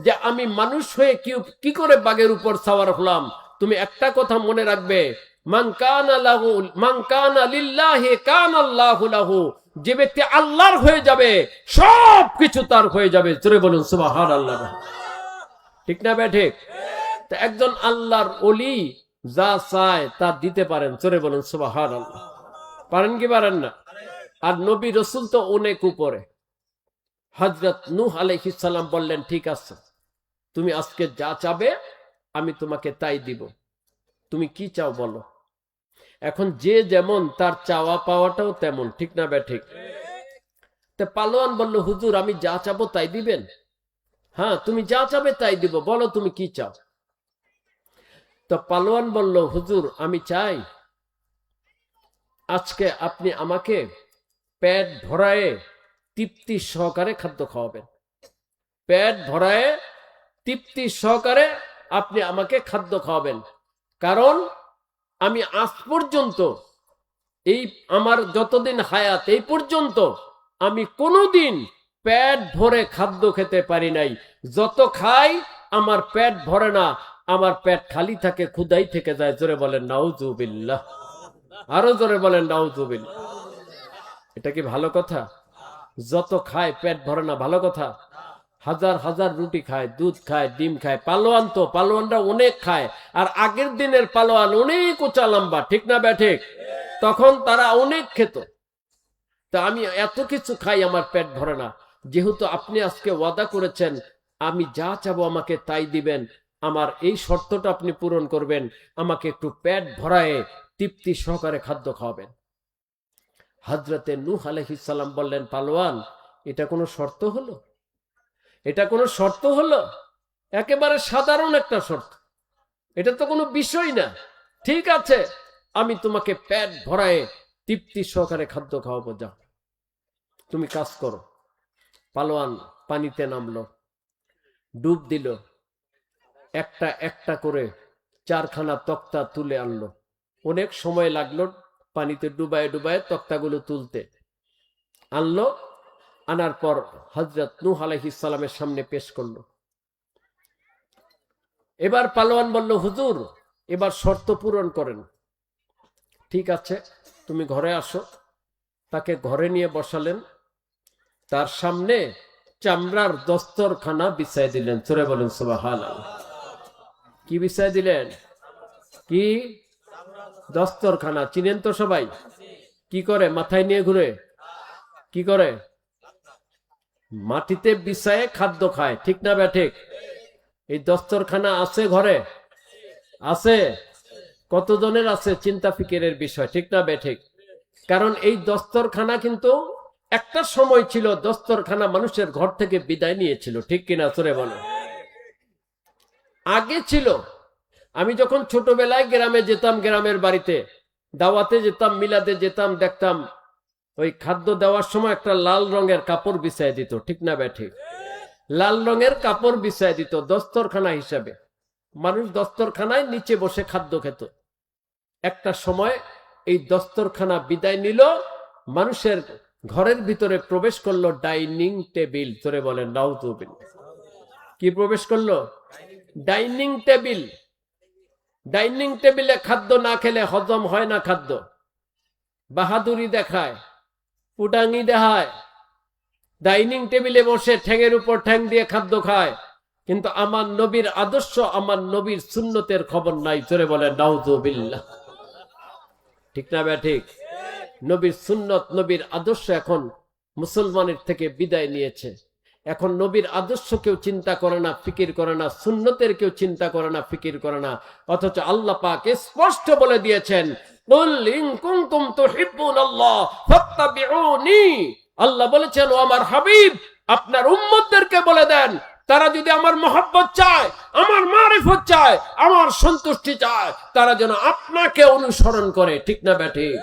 [SPEAKER 1] যে আমি মানুষ হয়ে কি করে বাঘের উপর সওয়ার হলাম? তুমি একটা কথা মনে রাখবে, মান কানা লিল্লাহি কানা আল্লাহু লাহু, যে ব্যক্তি আল্লাহর হয়ে যাবে সব কিছু তার হয়ে যাবে। জোরে বলুন সুবহানাল্লাহ। ঠিক না বে ঠিক? তো একজন আল্লাহর ওলি যা চায় তা দিতে পারেন। জোরে বলুন সুবহানাল্লাহ। পারেন কি পারেন না? আর নবী রাসূল তো অনেক উপরে। হযরত নূহ আলাইহিস সালাম বললেন, ঠিক আছে, তুমি আজকে যা চাবে আমি তোমাকে তাই দিব। তুমি কি চাও বলো। এখন যে যেমন তার চাওয়া পাওয়াটাও তেমন। ঠিক না বে ঠিক? তা পালোয়ান বলল, হুজুর আমি যা চাবো তাই দিবেন? হ্যাঁ, তুমি যা চাবে তাই দিব, বলো তুমি কি চাও। তো পালোয়ান বলল, হুজুর আমি চাই আজকে আপনি আমাকে পেট ভরায়ে তৃপ্তি সহকারে খাদ্য খাওয়াবেন। পেট ভরায়ে তৃপ্তি সহকারে আপনি আমাকে খাদ্য খাওয়াবেন। কারণ আমি আজ পর্যন্ত, এই আমার যতদিন হায়াত, এই পর্যন্ত আমি কোনোদিন পেট ভরে খাদ্য খেতে পারি নাই। যত খাই আমার পেট ভরে না, আমার পেট খালি থাকে, ক্ষুধাই থেকে যায়। জোরে বলেন নাউজুবিল্লাহ। আরো জোরে বলেন নাউজুবিল্লাহ। এটা কি ভালো কথা? যত খায় পেট ভরে না, ভালো কথা? হাজার হাজার রুটি খায়, দুধ খায়, ডিম খায়। পালোয়ান তো, পালোয়ানরা অনেক খায়। আর আগের দিনের পালোয়ান অনেক উঁচা লম্বা। ঠিক না বে ঠিক? তখন তারা অনেক খেত। তা আমি এত কিছু খাই, আমার পেট ভরে না। যেহেতু আপনি আজকে ওয়াদা করেছেন আমি যা চাবো আমাকে তাই দিবেন, আমার এই শর্তটা আপনি পূরণ করবেন, আমাকে একটু পেট ভরায়ে তৃপ্তি সহকারে খাদ্য খাওয়াবেন। হযরতে নূহ আলাইহিস সালাম বললেন, পালোয়ান এটা কোনো শর্ত হলো? এটা কোনো শর্ত হলো? একেবারে সাধারণ একটা শর্ত, এটা তো কোনো বিষয় না। ঠিক আছে, আমি তোমাকে পেট ভরায়ে তৃপ্তি সহকারে খাদ্য খাওয়াবো, যাও তুমি কাজ করো। পালোয়ান পানিতে নামলো, ডুব দিল, একটা একটা করে 4খানা তক্তা তুলে আনলো। অনেক সময় লাগলো পানিতে ডুবায় ডুবায় তক্তাগুলো তুলতে। আনলো, আনার পর হযরত নূহ আলাইহিস সালামের সামনে পেশ করলো। এবার পালোয়ান বলল, হুজুর এবার শর্ত পূরণ করেন। ঠিক আছে, তুমি ঘরে আসো। তাকে ঘরে নিয়ে বসালেন, তার সামনে চামড়ার দস্তরখানা বিছাই দিলেন। জোরে বলেন সুবহানাল্লাহ। কি বিছাই দিলেন? কি? দস্তরখানা। চিনেন তো সবাই? কি করে? মাথায় নিয়ে ঘুরে। কি করে? মাটিতে বিছায়ে খাদ্য খায়। ঠিক না বে ঠিক? এই দস্তরখানা আছে ঘরে? আছে? কতজনের আছে? চিন্তা ফিকিরের বিষয়। ঠিক না বে ঠিক? কারণ এই দস্তরখানা কিন্তু একটা সময় ছিল, দস্তরখানা মানুষের ঘর থেকে বিদায় নিয়েছিল। ঠিক কিনা জোরে বলো। আগে ছিল, আমি যখন ছোটবেলায় গ্রামে যেতাম, গ্রামের বাড়িতে দাওয়াতে যেতাম, মিলাদে যেতাম, দেখতাম ওই খাদ্য দেওয়ার সময় একটা লাল রঙের কাপড় বিছাই দিত। ঠিক না বে ঠিক? লাল রঙের কাপড় বিছাই দিত দস্তরখানা হিসাবে। মানুষ দস্তরখানায় নিচে বসে খাদ্য খেত। একটা সময় এই দস্তরখানা বিদায় নিল, মানুষের ঘরের ভিতরে প্রবেশ করলো ডাইনিং টেবিল। জোরে বলেন নাউজুবিল্লাহ। কি প্রবেশ করলো? Dining table. ডাইনিং টেবিলে খাদ্য না খেলে হজম হয় না খাদ্য। বাহাদুরি দেখায়, পুটাঙ্গি দেখায়, ডাইনিং টেবিলে বসে ঠ্যাঙের উপর ঠ্যাং দিয়ে খাদ্য খায়। কিন্তু আমার নবীর আদর্শ, আমার নবীর সুন্নতের খবর নাই। জোরে বলেন নাউজুবিল্লাহ। ঠিক না বে ঠিক? নবীর সুন্নত, নবীর আদর্শ এখন মুসলমানের থেকে বিদায় নিয়েছে। এখন নবীর আদর্শ কেউ চিন্তা করে না, ফিকির করে না, সুন্নতের কেউ চিন্তা করে না, ফিকির করে না। অথচ আল্লাহ পাক স্পষ্ট বলে দিয়েছেন, কুল ইন কুনতুম তুহিব্বুনাল্লাহ ফাত্তাবিউনি। আল্লাহ বলেছেন, ও আমার হাবিব আপনার উম্মতদেরকে বলে দেন, তারা যদি আমার মহব্বত চায়, আমার মারিফত চায়, আমার সন্তুষ্টি চায়, তারা যেন আপনাকে অনুসরণ করে। ঠিক না বে ঠিক?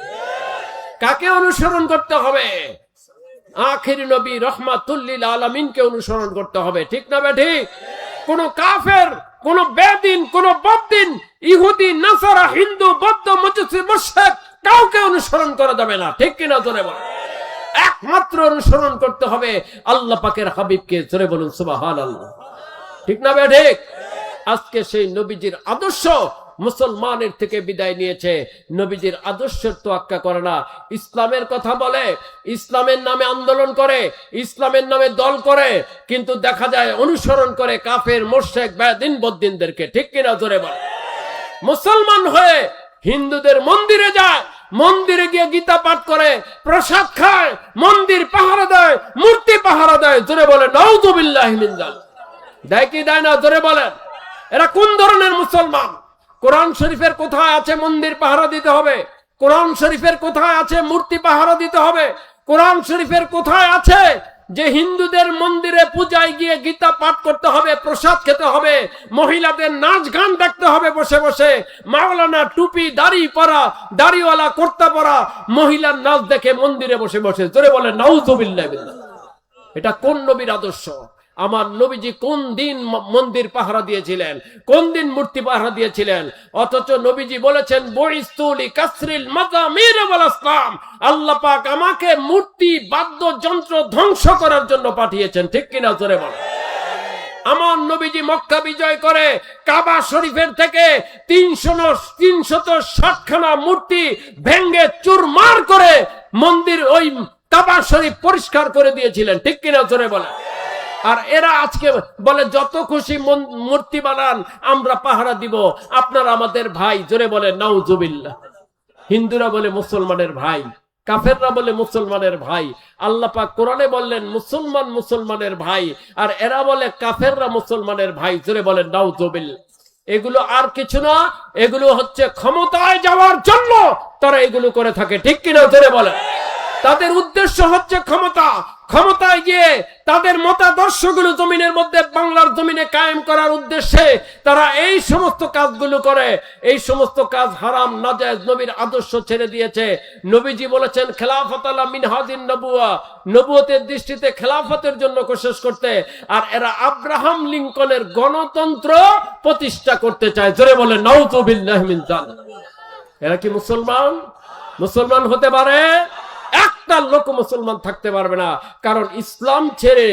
[SPEAKER 1] কাকে অনুসরণ করতে হবে? আখিরি নবী রহমাতুল লিল আলামিনকে অনুসরণ করতে হবে। ঠিক না বে ঠিক? কোন কাফের, কোন বেদিন, কোন বদ্দিন, ইহুদি, নাসারা, হিন্দু, বৌদ্ধ, মজুসি, মুশরিক কাউকে অনুসরণ করা যাবে না। ঠিক কিনা জোরে বলেন? একমাত্র অনুসরণ করতে হবে আল্লাহ পাকের হাবিবকে। জোরে বলুন সুবহানাল্লাহ। ঠিক না বে ঠিক? আজকে সেই নবীজির আদর্শ মুসলমানের থেকে বিদায় নিয়েছে, নবীজির আদর্শের তোয়াক্কা করে না, ইসলামের কথা বলে, ইসলামের নামে আন্দোলন করে, ইসলামের নামে দল করে, কিন্তু দেখা যায় অনুসরণ করে কাফের, মুশরিক, বেদিন, বদ্দিনদেরকে। ঠিক কিনা জোরে বলে? মুসলমান হয়ে হিন্দুদের মন্দিরে যায়, মন্দিরে গিয়ে গীতা পাঠ করে, প্রসাদ খায়, মন্দির পাহারা দেয়, মূর্তি পাহারা দেয়। জোরে বলে নাউযুবিল্লাহি মিন যালিক। দেয় কি দেয় না? জোরে বলেন। এরা কোন ধরনের মুসলমান? কোরআন শরীফের কোথায় আছে মন্দির পাহারা দিতে হবে? কোরআন শরীফের কোথায় আছে মূর্তি পাহারা দিতে হবে? কোরআন শরীফের কোথায় আছে যে হিন্দুদের মন্দিরে পূজায় গিয়ে গীতা পাঠ করতে হবে, প্রসাদ খেতে হবে, মহিলাদের নাচ গান দেখতে হবে বসে বসে, মাওলানা টুপি দাড়ি পরা, দাড়িওয়ালা কুর্তা পরা মহিলার নাচ দেখে মন্দিরে বসে বসে? জোরে বলে নাউযুবিল্লাহ। এটা কোন নবীর আদর্শ? আমার নবীজি কোন দিন মন্দির পাহারা দিয়েছিলেন? কোন দিন মূর্তি পাহারা দিয়েছিলেন? অথচ নবীজি বলেছেন বুইস্তুলি কাসরিল মাজামির ওয়াল আসনাম, আল্লাহ পাক আমাকে মূর্তি বাদ্যযন্ত্র ধ্বংস করার জন্য পাঠিয়েছেন। ঠিক কিনা জোরে বল? আমার নবীজি মক্কা বিজয় করে কাবা শরীফের থেকে 360 খানা মূর্তি ভেঙ্গে চুরমার করে মন্দির ওই কাবা শরীফ পরিষ্কার করে দিয়েছিলেন। ঠিক কিনা জোরে বলে? আর এরা আজকে বলে যত খুশি মূর্তি বানান, আমরা পাহারা দিব, আপনারা আমাদের ভাই। জোরে বলে নাউযুবিল্লাহ। হিন্দুরা বলে মুসলমানের ভাই, কাফেররা বলে মুসলমানের ভাই। আল্লাহ পাক কোরআনে বললেন মুসলমান মুসলমানের ভাই, আর এরা বলে কাফেররা মুসলমানের ভাই। জোরে বলে নাউযুবিল্লাহ। এগুলো আর কিছু না, এগুলো হচ্ছে ক্ষমতায় যাওয়ার জন্য তারা এগুলো করে থাকে। ঠিক কিনা জোরে বলে? তাদের উদ্দেশ্য হচ্ছে ক্ষমতা। ক্ষমতায় গিয়ে তাদের মতাদর্শগুলো জমিনের মধ্যে, বাংলার জমিনে কায়েম করার উদ্দেশ্যে তারা এই সমস্ত কাজগুলো করে। এই সমস্ত কাজ হারাম, নাজায়েজ, নবীর আদর্শ ছেড়ে দিয়েছে। নবীজি বলেছেন খেলাফত আলা মিনহাজিন নবুয়া, নবুয়তের দৃষ্টিতে খেলাফতের জন্য কোশিশ করতে। আর এরা আব্রাহাম লিঙ্কনের গণতন্ত্র প্রতিষ্ঠা করতে চায়। জোরে বলে নাউযুবিল্লাহি মিন যালিক। এরা কি মুসলমান? মুসলমান হতে পারে? একটা লোক মুসলমান থাকতে পারবে না। কারণ ইসলাম ছেড়ে,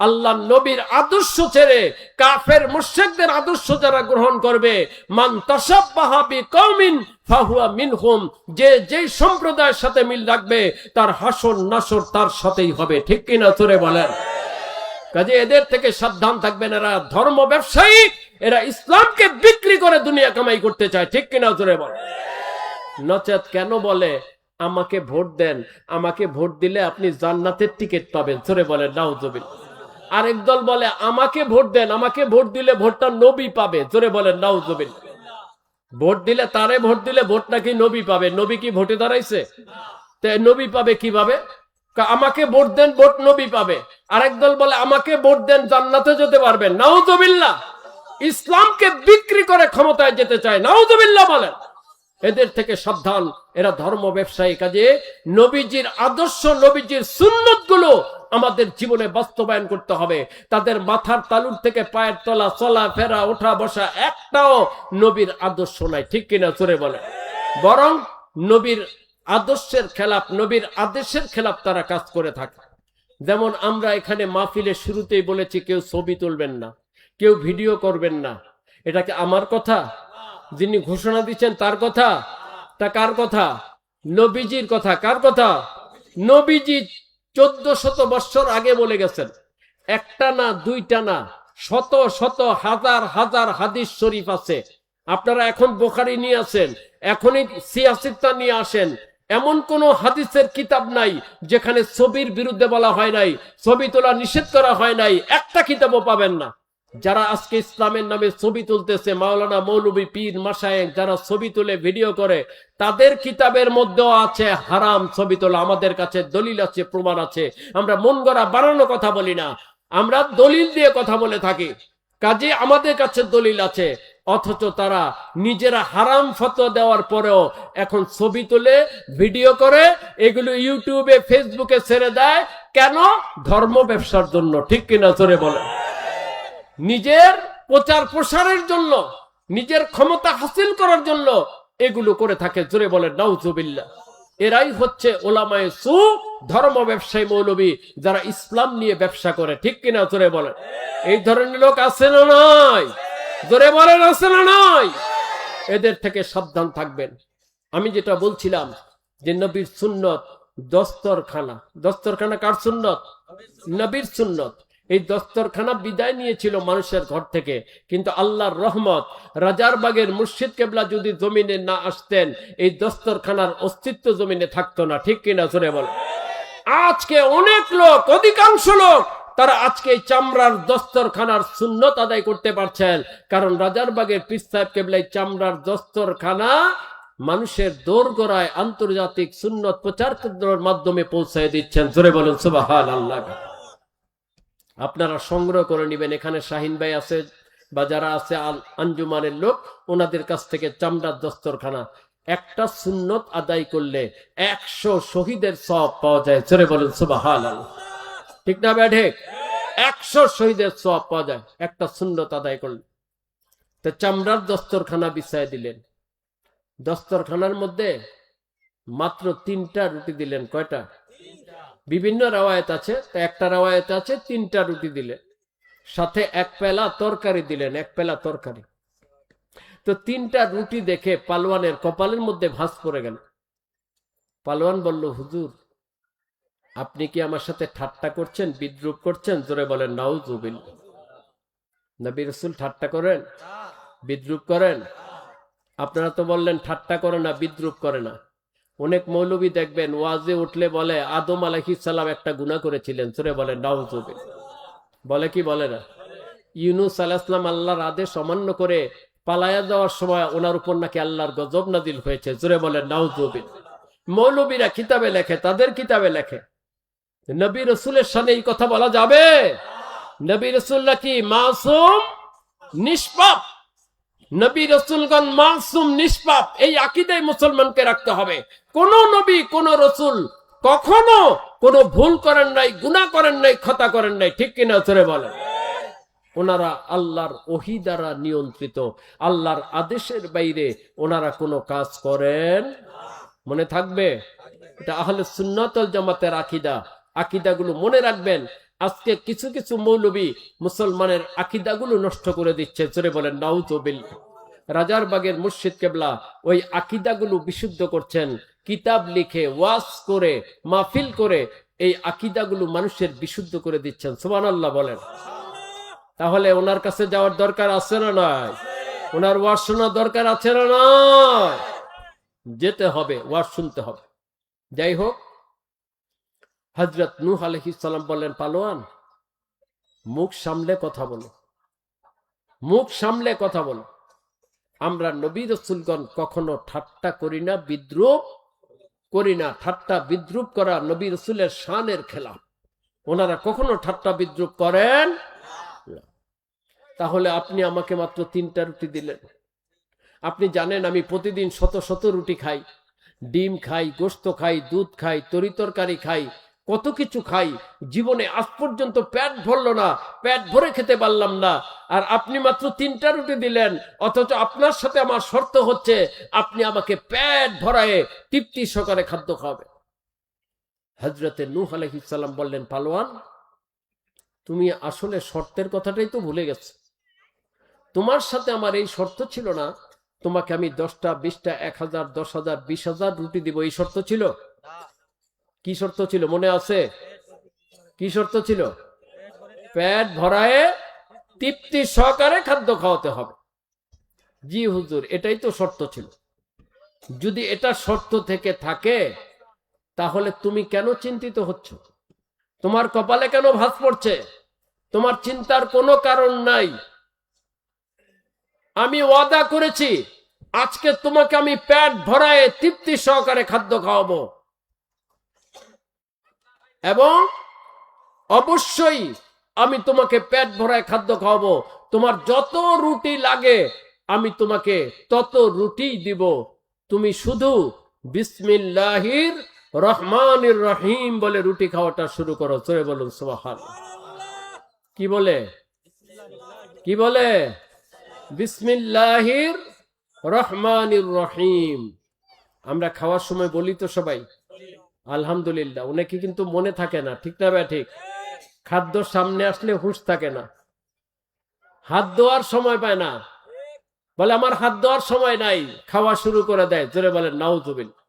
[SPEAKER 1] আল্লাহ নবীর আদর্শ ছেড়ে কাফের মুশরিকদের আদর্শ যারা গ্রহণ করবে, মান তাশাব্বাহা বিকওমিন ফাহুয়া মিনহুম, যে যেই সম্প্রদায়ের সাথে মিল রাখবে তার হাসর নাসর তার সাথেই হবে। ঠিক কিনা জোরে বলেন? কাজে এদের থেকে সাবধান থাকবেন। এরা ধর্ম ব্যবসায়ী, এরা ইসলামকে বিক্রি করে দুনিয়া কামাই করতে চায়। ঠিক কিনা জোরে বলেন? নচেত কেন বলে আমাকে ভোট দেন, আমাকে ভোট দিলে আপনি জান্নাতের টিকিট পাবেন? জোরে বলেন নাউযুবিল্লাহ। আরেক দল বলে আমাকে ভোট দেন, আমাকে ভোট দিলে ভোটটা নবী পাবে। জোরে বলেন নাউযুবিল্লাহ। ভোট দিলে, তারে ভোট দিলে ভোট নাকি নবী পাবে? নবী কি ভোটে দাঁড়াইছে? তাই নবী পাবে কিভাবে? আমাকে ভোট দেন, ভোট নবী পাবে। আরেক দল বলে আমাকে ভোট দেন, জান্নাতে যেতে পারবেন। নাউযুবিল্লাহ। ইসলামকে বিক্রি করে ক্ষমতায় যেতে চায়। নাউযুবিল্লাহ বলেন। এদের থেকে সাবধান, এরা ধর্ম ব্যবসায়ী। কাজে নবীজির আদর্শ, নবীজির সুন্নত গুলো আমাদের জীবনে বাস্তবায়ন করতে হবে। তাদের মাথার তালুর থেকে পায়ের তলা, চলা ফেরা, ওঠা বসা একটাও নবীর আদর্শ নাই। ঠিক কিনা জোরে বলে? বরং নবীর আদর্শের খেলাফ, নবীর আদেশের খেলাফ তারা কাজ করে থাকে। যেমন আমরা এখানে মাহফিলের শুরুতেই বলেছি কেউ ছবি তুলবেন না, কেউ ভিডিও করবেন না। এটা কি আমার কথা? যিনি ঘোষণা দিচ্ছেন তার কথা? তা কার কথা? নবীজির কথা। কার কথা? নবীজি 1400 বছর আগে বলে গেছেন। একটা না, দুইটা না, শত শত হাজার হাজার হাদিস শরীফ আছে। আপনারা এখন বুখারী নিয়ে আসেন, এখনই সিয়াসিত্তা নিয়ে আসেন। এমন কোন হাদিসের কিতাব নাই যেখানে ছবির বিরুদ্ধে বলা হয় নাই, ছবি তোলা নিষেধ করা হয় নাই। একটা কিতাবও পাবেন না। যারা আজকে ইসলামের নামে ছবি তুলতেছে, মাওলানা, মৌলবী, পীর, মাশায়েখ যারা ছবি তুলে ভিডিও করে, তাদের কিতাবের মধ্যেও আছে হারাম ছবি তোলা। আমাদের কাছে দলিল আছে, প্রমাণ আছে। আমরা মন গড়া বানানো কথা বলি না, আমরা দলিল দিয়ে কথা বলে থাকি। কাজে আমাদের কাছে দলিল আছে। অথচ তারা নিজেরা হারাম ফতোয়া দেওয়ার পরেও এখন ছবি তুলে ভিডিও করে এগুলো ইউটিউবে, ফেসবুকে ছেড়ে দেয়। কেন? ধর্ম ব্যবসার জন্য। ঠিক কিনা জোরে বলে? নিজের প্রচার প্রসারের জন্য, নিজের ক্ষমতা হাসিল করার জন্য এগুলো করে থাকে। জোরে বলে নাউযুবিল্লাহ। এরাই হচ্ছে ওলামায়ে সু, ধর্ম ব্যবসায়ী মৌলবী, যারা ইসলাম নিয়ে ব্যবসা করে। ঠিক কিনা জোরে বলে? এই ধরনের লোক আছে না নাই? জোরে বলেন আছে না নাই? এদের থেকে সাবধান থাকবেন। আমি যেটা বলছিলাম যে নবীর সুন্নত দস্তরখানা। দস্তরখানা কার সুন্নত? নবীর সুন্নত। এই দস্তরখানা বিদায় নিয়েছিল মানুষের ঘর থেকে, কিন্তু আল্লাহর রহমত, রাজারবাগের মুর্শিদ কেবলা যদি জমিনে না আসতেন, এই দস্তরখানার অস্তিত্ব জমিনে থাকতো না। ঠিক কিনা জোরে বল। আজকে অনেক লোক, অধিকাংশ লোক, তারা আজকে এই চামড়ার দস্তরখানার সুন্নত আদায় করতে পারছেন, কারণ রাজারবাগের পীর সাহেব কেবলা এই চামড়ার দস্তরখানা মানুষের দোরগোড়ায় আন্তর্জাতিক সুন্নত প্রচার কেন্দ্রের মাধ্যমে পৌঁছায় দিচ্ছেন। জোরে বলেন সুবহানাল্লাহ। আপনারা সংগ্রহ করে নেবেন। এখানে শাহিন ভাই আছে বা যারা আছে আঞ্জুমানের লোক, ওনাদের কাছ থেকে চামড়ার দস্তরখানা একটা সুন্নত আদায় করলে 100 শহীদের সওয়াব পাওয়া যায়। জোরে বলেন সুবহানাল্লাহ। ঠিক না ব্যাঠে? 100 শহীদের সওয়াব পাওয়া যায় একটা সুন্নত আদায় করলে। তো চামড়ার দস্তরখানা বিছায় দিলেন। দস্তরখানার মধ্যে মাত্র 3টা রুটি দিলেন। কয়টা? বিভিন্ন রাওয়ায়াত আছে, তো একটা রাওয়ায়াত আছে 3টা রুটি দিলেন, সাথে 1 পেলা তরকারি দিলেন। 1 পেলা তরকারি। তো 3টা রুটি দেখে পালোয়ানের কপালের মধ্যে ভাঁজ পড়ে গেল। পালোয়ান বলল, হুজুর আপনি কি আমার সাথে ঠাট্টা করছেন, বিদ্রুপ করছেন? জোরে বলেন নাউজুবিল্লাহ। নবী রাসূল ঠাট্টা করেন, বিদ্রুপ করেন? আপনারা তো বললেন ঠাট্টা করে না, বিদ্রুপ করে না। অনেক মৌলবী দেখবেন ওয়াজে উঠলে বলে আদম আলাইহিস সালাম একটা গুনাহ করেছিলেন। জোরে বলেন নাউজুবিল্লাহ। বলে কি বলে না? ইউনূস আলাইহিস সালাম আল্লাহর আদেশ অমান্য করে পালায়া যাওয়ার সময় ওনার উপর নাকি আল্লাহর গজব নাজিল হয়েছে। জোরে বলেন নাউজুবিল্লাহ। মৌলবীরা কিতাবে লেখে, তাদের কিতাবে লেখে। নবী রাসূলের সামনে এই কথা বলা যাবে? নবী রাসূল নাকি মাসুম, নিষ্পাপ। নবী রাসূলগণ মাসুম, নিষ্পাপ। এই আকীদায় মুসলমানকে রাখতে হবে। কোন নবী, কোন রাসূল কখনো কোনো ভুল করেন নাই, গুনাহ করেন নাই, খতা করেন নাই। ঠিক কিনা জোরে বলেন। ওনারা আল্লাহর ওহী দ্বারা নিয়ন্ত্রিত, আল্লাহর আদেশের বাইরে ওনারা কোনো কাজ করেন। মনে থাকবে, এটা আহলে সুন্নাত ওয়াল জামাতের আকীদা। আকীদাগুলো মনে রাখবেন। আজকে কিছু কিছু মৌলবী মুসলমানের আকীদাগুলো নষ্ট করে দিচ্ছে। জোরে বলেন নাউজুবিল্লাহ। রাজারবাগের মুর্শিদ কেবলা ওই আকীদাগুলো বিশুদ্ধ করছেন, কিতাব লিখে, ওয়াজ করে, মাহফিল করে এই আকীদাগুলো মানুষের বিশুদ্ধ করে দিচ্ছেন। সুবহানাল্লাহ বলেন। তাহলে ওনার কাছে যাওয়ার দরকার আছে না নাই? ওনার ওয়াজ শোনার দরকার আছে না নাই? যেতে হবে, ওয়াজ শুনতে হবে। যাই হোক, হযরত নূহ আলাইহিস সালাম বললেন, পালোয়ান মুখ সামলে কথা বলো, মুখ সামলে কথা বলো। আমরা নবী রাসূলগণ কখনো ঠাট্টা করি না, বিদ্রুপ করি না। ঠাট্টা বিদ্রুপ করা নবী রাসূলের শানের খেলাফ। ওনারা কখনো ঠাট্টা বিদ্রুপ করেন না। তাহলে আপনি আমাকে মাত্র 3টা রুটি দিলেন। আপনি জানেন আমি প্রতিদিন শত শত রুটি খাই, ডিম খাই, গোশত খাই, দুধ খাই, তরিতরকারি খাই, কত কিছু খাই। জীবনে আজ পর্যন্ত পেট ভরল না, পেট ভরে খেতে পারলাম না। আর আপনি মাত্র 3টা রুটি দিলেন, অথচ আপনার সাথে আমার শর্ত হচ্ছে আপনি আমাকে পেট ভরায়ে তৃপ্তি সহকারে খাদ্য খাওয়াবেন। হযরতে নূহ আলাইহিস সালাম বললেন, পালোয়ান তুমি আসলে শর্তের কথাটাই তো ভুলে গেছো। তোমার সাথে আমার এই শর্ত ছিল না তোমাকে আমি 10টা, 20টা, 1000, 10,000, 20,000 রুটি দিব। এই শর্ত ছিল? কি শর্ত ছিল মনে আছে? কি শর্ত ছিল? পেট ভরায়ে তৃপ্তি সহকারে খাদ্য খাওয়াতে হবে। জি হুজুর, এটাই তো শর্ত ছিল। যদি এটা শর্ত থেকে থাকে তাহলে তুমি কেন চিন্তিত হচ্ছ? তোমার কপালে কেন ভাঁজ পড়ছে? তোমার চিন্তার কোনো কারণ নাই। আমি ওয়াদা করেছি আজকে তোমাকে আমি পেট ভরায়ে তৃপ্তি সহকারে খাদ্য খাওয়াবো, এবং অবশ্যই আমি তোমাকে পেট ভরায় খাদ্য খাওয়াবো। তোমার যত রুটি লাগে আমি তোমাকে তত রুটি দিব। তুমি শুধু বিসমিল্লাহির রহমানির রহিম বলে রুটি খাওয়াটা শুরু করো। জোরে বলুন সুবহানাল্লাহ। কি বলে? কি বলে? বিসমিল্লাহির রহমানির রহিম। আমরা খাওয়ার সময় বলি তো সবাই আলহামদুলিল্লাহ। অনেকে কিন্তু মনে থাকে না। ঠিক না ভাই? ঠিক। খাদ্য সামনে আসলে হুঁশ থাকে না, হাত ধোয়ার সময় পায় না, বলে আমার হাত দেওয়ার সময় নাই, খাওয়া শুরু করে দেয়, জোরে বলে নাউজুবিল্লাহ।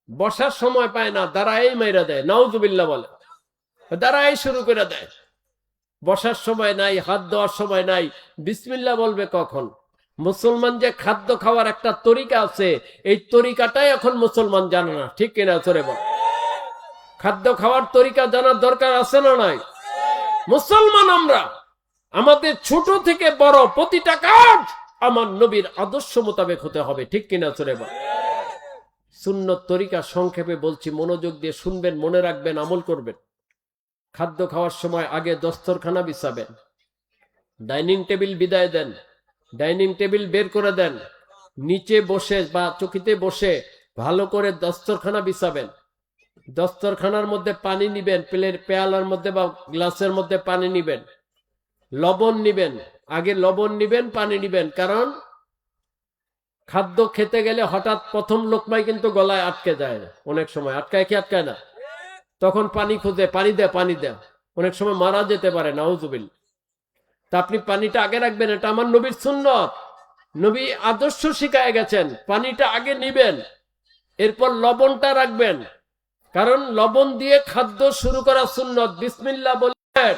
[SPEAKER 1] বসার সময় পায় না, দাঁড়াই মাইরা দেয়, নাউজুবিল্লাহ বলে, দাঁড়াই শুরু করে দেয়। বসার সময় নাই, হাত দেওয়ার সময় নাই, বিসমিল্লাহ বলবে কখন? মুসলমান যে খাদ্য খাওয়ার একটা তরিকা আছে, এই তরিকাটাই এখন মুসলমান জানে না, ঠিক কিনা জোরে বল? খাদ্য খাওয়ার তরিকা জানার দরকার আছে না নাই? মুসলমান আমরা, আমাদের ছোট থেকে বড় প্রতিটা কাজ আমার নবীর আদর্শ মোতাবেক হতে হবে, ঠিক কিনা জোরে বল? সুন্নত তরিকা সংক্ষেপে বলছি, মনোযোগ দিয়ে শুনবেন, মনে রাখবেন, আমল করবেন। খাদ্য খাওয়ার সময় আগে দস্তরখানা বিছাবেন, ডাইনিং টেবিল বিদায় দেন, ডাইনিং টেবিল বের করে দেন, নিচে বসে বা চকিতে বসে ভালো করে দস্তরখানা বিছাবেন। দস্তরখানার মধ্যে পানি নিবেন, পেয়ালার মধ্যে বা গ্লাসের মধ্যে পানি নিবেন, লবণ নিবেন, আগে লবণ নিবেন, পানি নিবেন। কারণ খাদ্য খেতে গেলে হঠাৎ প্রথম লোকমায় কিন্তু গলায় আটকে যায়, অনেক সময় আটকায় কি আটকায় না? তখন পানি খুঁজে, পানি দে, পানি দে, অনেক সময় মারা যেতে পারে, নাউজুবিল্লাহ। তা আপনি পানিটা আগে রাখবেন, এটা আমার নবীর সুন্নত, নবী আদর্শ শিখায় গেছেন। পানিটা আগে নিবেন, এরপর লবণটা রাখবেন, কারণ লবণ দিয়ে খাদ্য শুরু করা সুন্নত। বিসমিল্লাহ বললেন,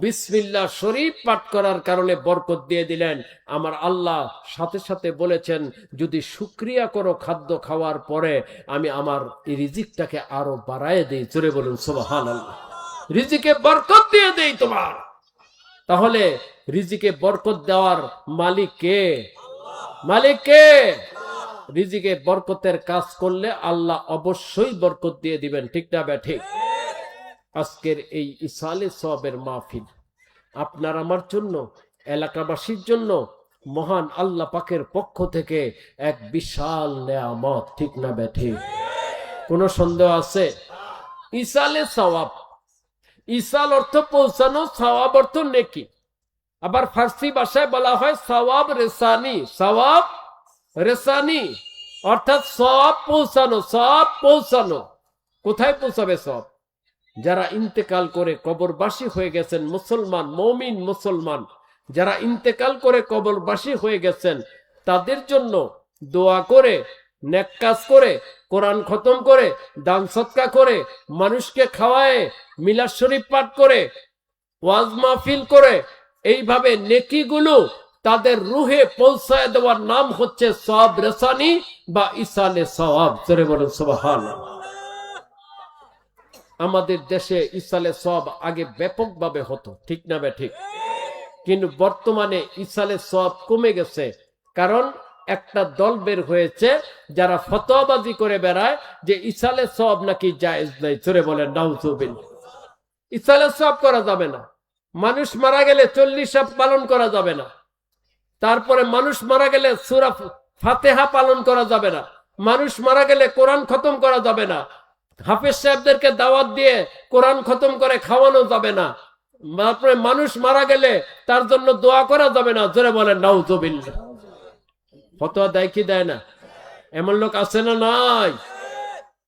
[SPEAKER 1] বিসমিল্লাহ শরীফ পাঠ করার কারণে বরকত দিয়ে দিলেন আমার আল্লাহ। সাথে সাথে বলেছেন, যদি শুকরিয়া করো খাদ্য খাওয়ার পরে, আমি আমার এই রিজিকটাকে আরো বাড়ায় দেই। জোরে বলুন সুবহানাল্লাহ। রিজিকে বরকত দিয়ে দেই তোমার। তাহলে রিজিকে বরকত দেওয়ার মালিক কে? মালিক কে? রিজিকে বরকতের কাজ করলে আল্লাহ অবশ্যই বরকত দিয়ে দিবেন, ঠিক না বে ঠিক? আজকের এই ইসালে সওয়াবের মাহফিল আপনার আমার জন্য, এলাকাবাসীর জন্য মহান আল্লাহ পাকের পক্ষ থেকে এক বিশাল নেয়ামত, ঠিক না বে ঠিক? কোনো সন্দেহ আছে? ইসালে সওয়াব, ইসাল অর্থ পৌঁছানো, সওয়াব অর্থ নেকি। আবার ফার্সি ভাষায় বলা হয় সওয়াব রেসানি, সওয়াব রেসানি, অর্থাৎ সওয়াব পৌঁছানো, সওয়াব পৌঁছানো। কোথায় পৌঁছাবে সওয়াব? যারা ইন্তেকাল করে কবরবাসী হয়ে গেছেন, মুসলমান মুমিন মুসলমান যারা ইন্তেকাল করে কবরবাসী হয়ে গেছেন, তাদের জন্য দোয়া করে, নেক কাজ করে, কোরআন খতম করে, দান সদকা করে, মানুষকে খাওয়ায়, মিলাদ শরীফ পাঠ করে, ওয়াজ মাহফিল করে, এইভাবে নেকিগুলো তাদের রুহে পৌঁছায় দেওয়ার নাম হচ্ছে সওয়াব রেসানি বা ইসালে সওয়াব। জোরে বলুন সুবহানাল্লাহ। আমাদের দেশে ইসালে সওয়াব আগে ব্যাপকভাবে হতো, ঠিক না বে ঠিক? কিন্তু বর্তমানে ইসালে সওয়াব কমে গেছে, কারণ একটা দল বের হয়েছে যারা ফতোয়াবাজি করে বেড়ায় যে ইসালে সওয়াব নাকি জায়েজ নাই। জোরে বলেন নাউজুবিল্লাহ। ইসালে সওয়াব করা যাবে না। মানুষ মারা গেলে 40 পালন করা যাবে না। তারপরে মানুষ মারা গেলে সূরা ফাতিহা পালন করা যাবে না। মানুষ মারা গেলে কোরআন খতম করা যাবে না। হাফেজ সাহেবদেরকে দাওয়াত দিয়ে কোরআন খতম করে খাওয়ানো যাবে না। তারপরে মানুষ মারা গেলে তার জন্য দোয়া করা যাবে না। জোরে বলেন নাউজুবিল্লাহ। ফতোয়া দেয় কি দেয় না? এমন লোক আছে না নাই?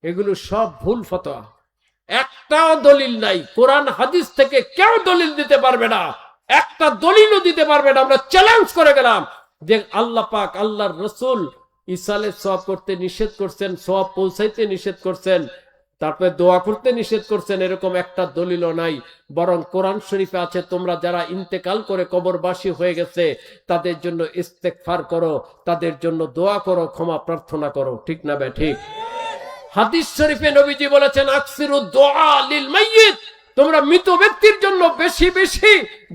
[SPEAKER 1] এগুলো সব ভুল ফতোয়া, একটাও দলিল নাই। কোরআন হাদিস থেকে কেউ দলিল দিতে পারবে না, একটা দলিলও দিতে পারবে না। আমরা চ্যালেঞ্জ করে গেলাম যে আল্লাহ পাক, আল্লাহর রাসূল ইসালে সওয়াব করতে নিষেধ করছেন, সওয়াব পৌঁছাইতে নিষেধ করছেন, তারপরে দোয়া করতে নিষেধ করছেন, এরকম একটা দলিলও নাই। বরং কোরআন শরীফে আছে, তোমরা যারা ইন্তেকাল করে কবরবাসী হয়ে গেছে তাদের জন্য ইস্তেগফার করো, তাদের জন্য দোয়া করো, ক্ষমা প্রার্থনা করো, ঠিক না বে ঠিক? হাদিস শরীফে নবীজি বলেছেন, আকসিরু দুআ লিল মাইয়িত, তোমরা মৃত ব্যক্তির জন্য বেশি বেশি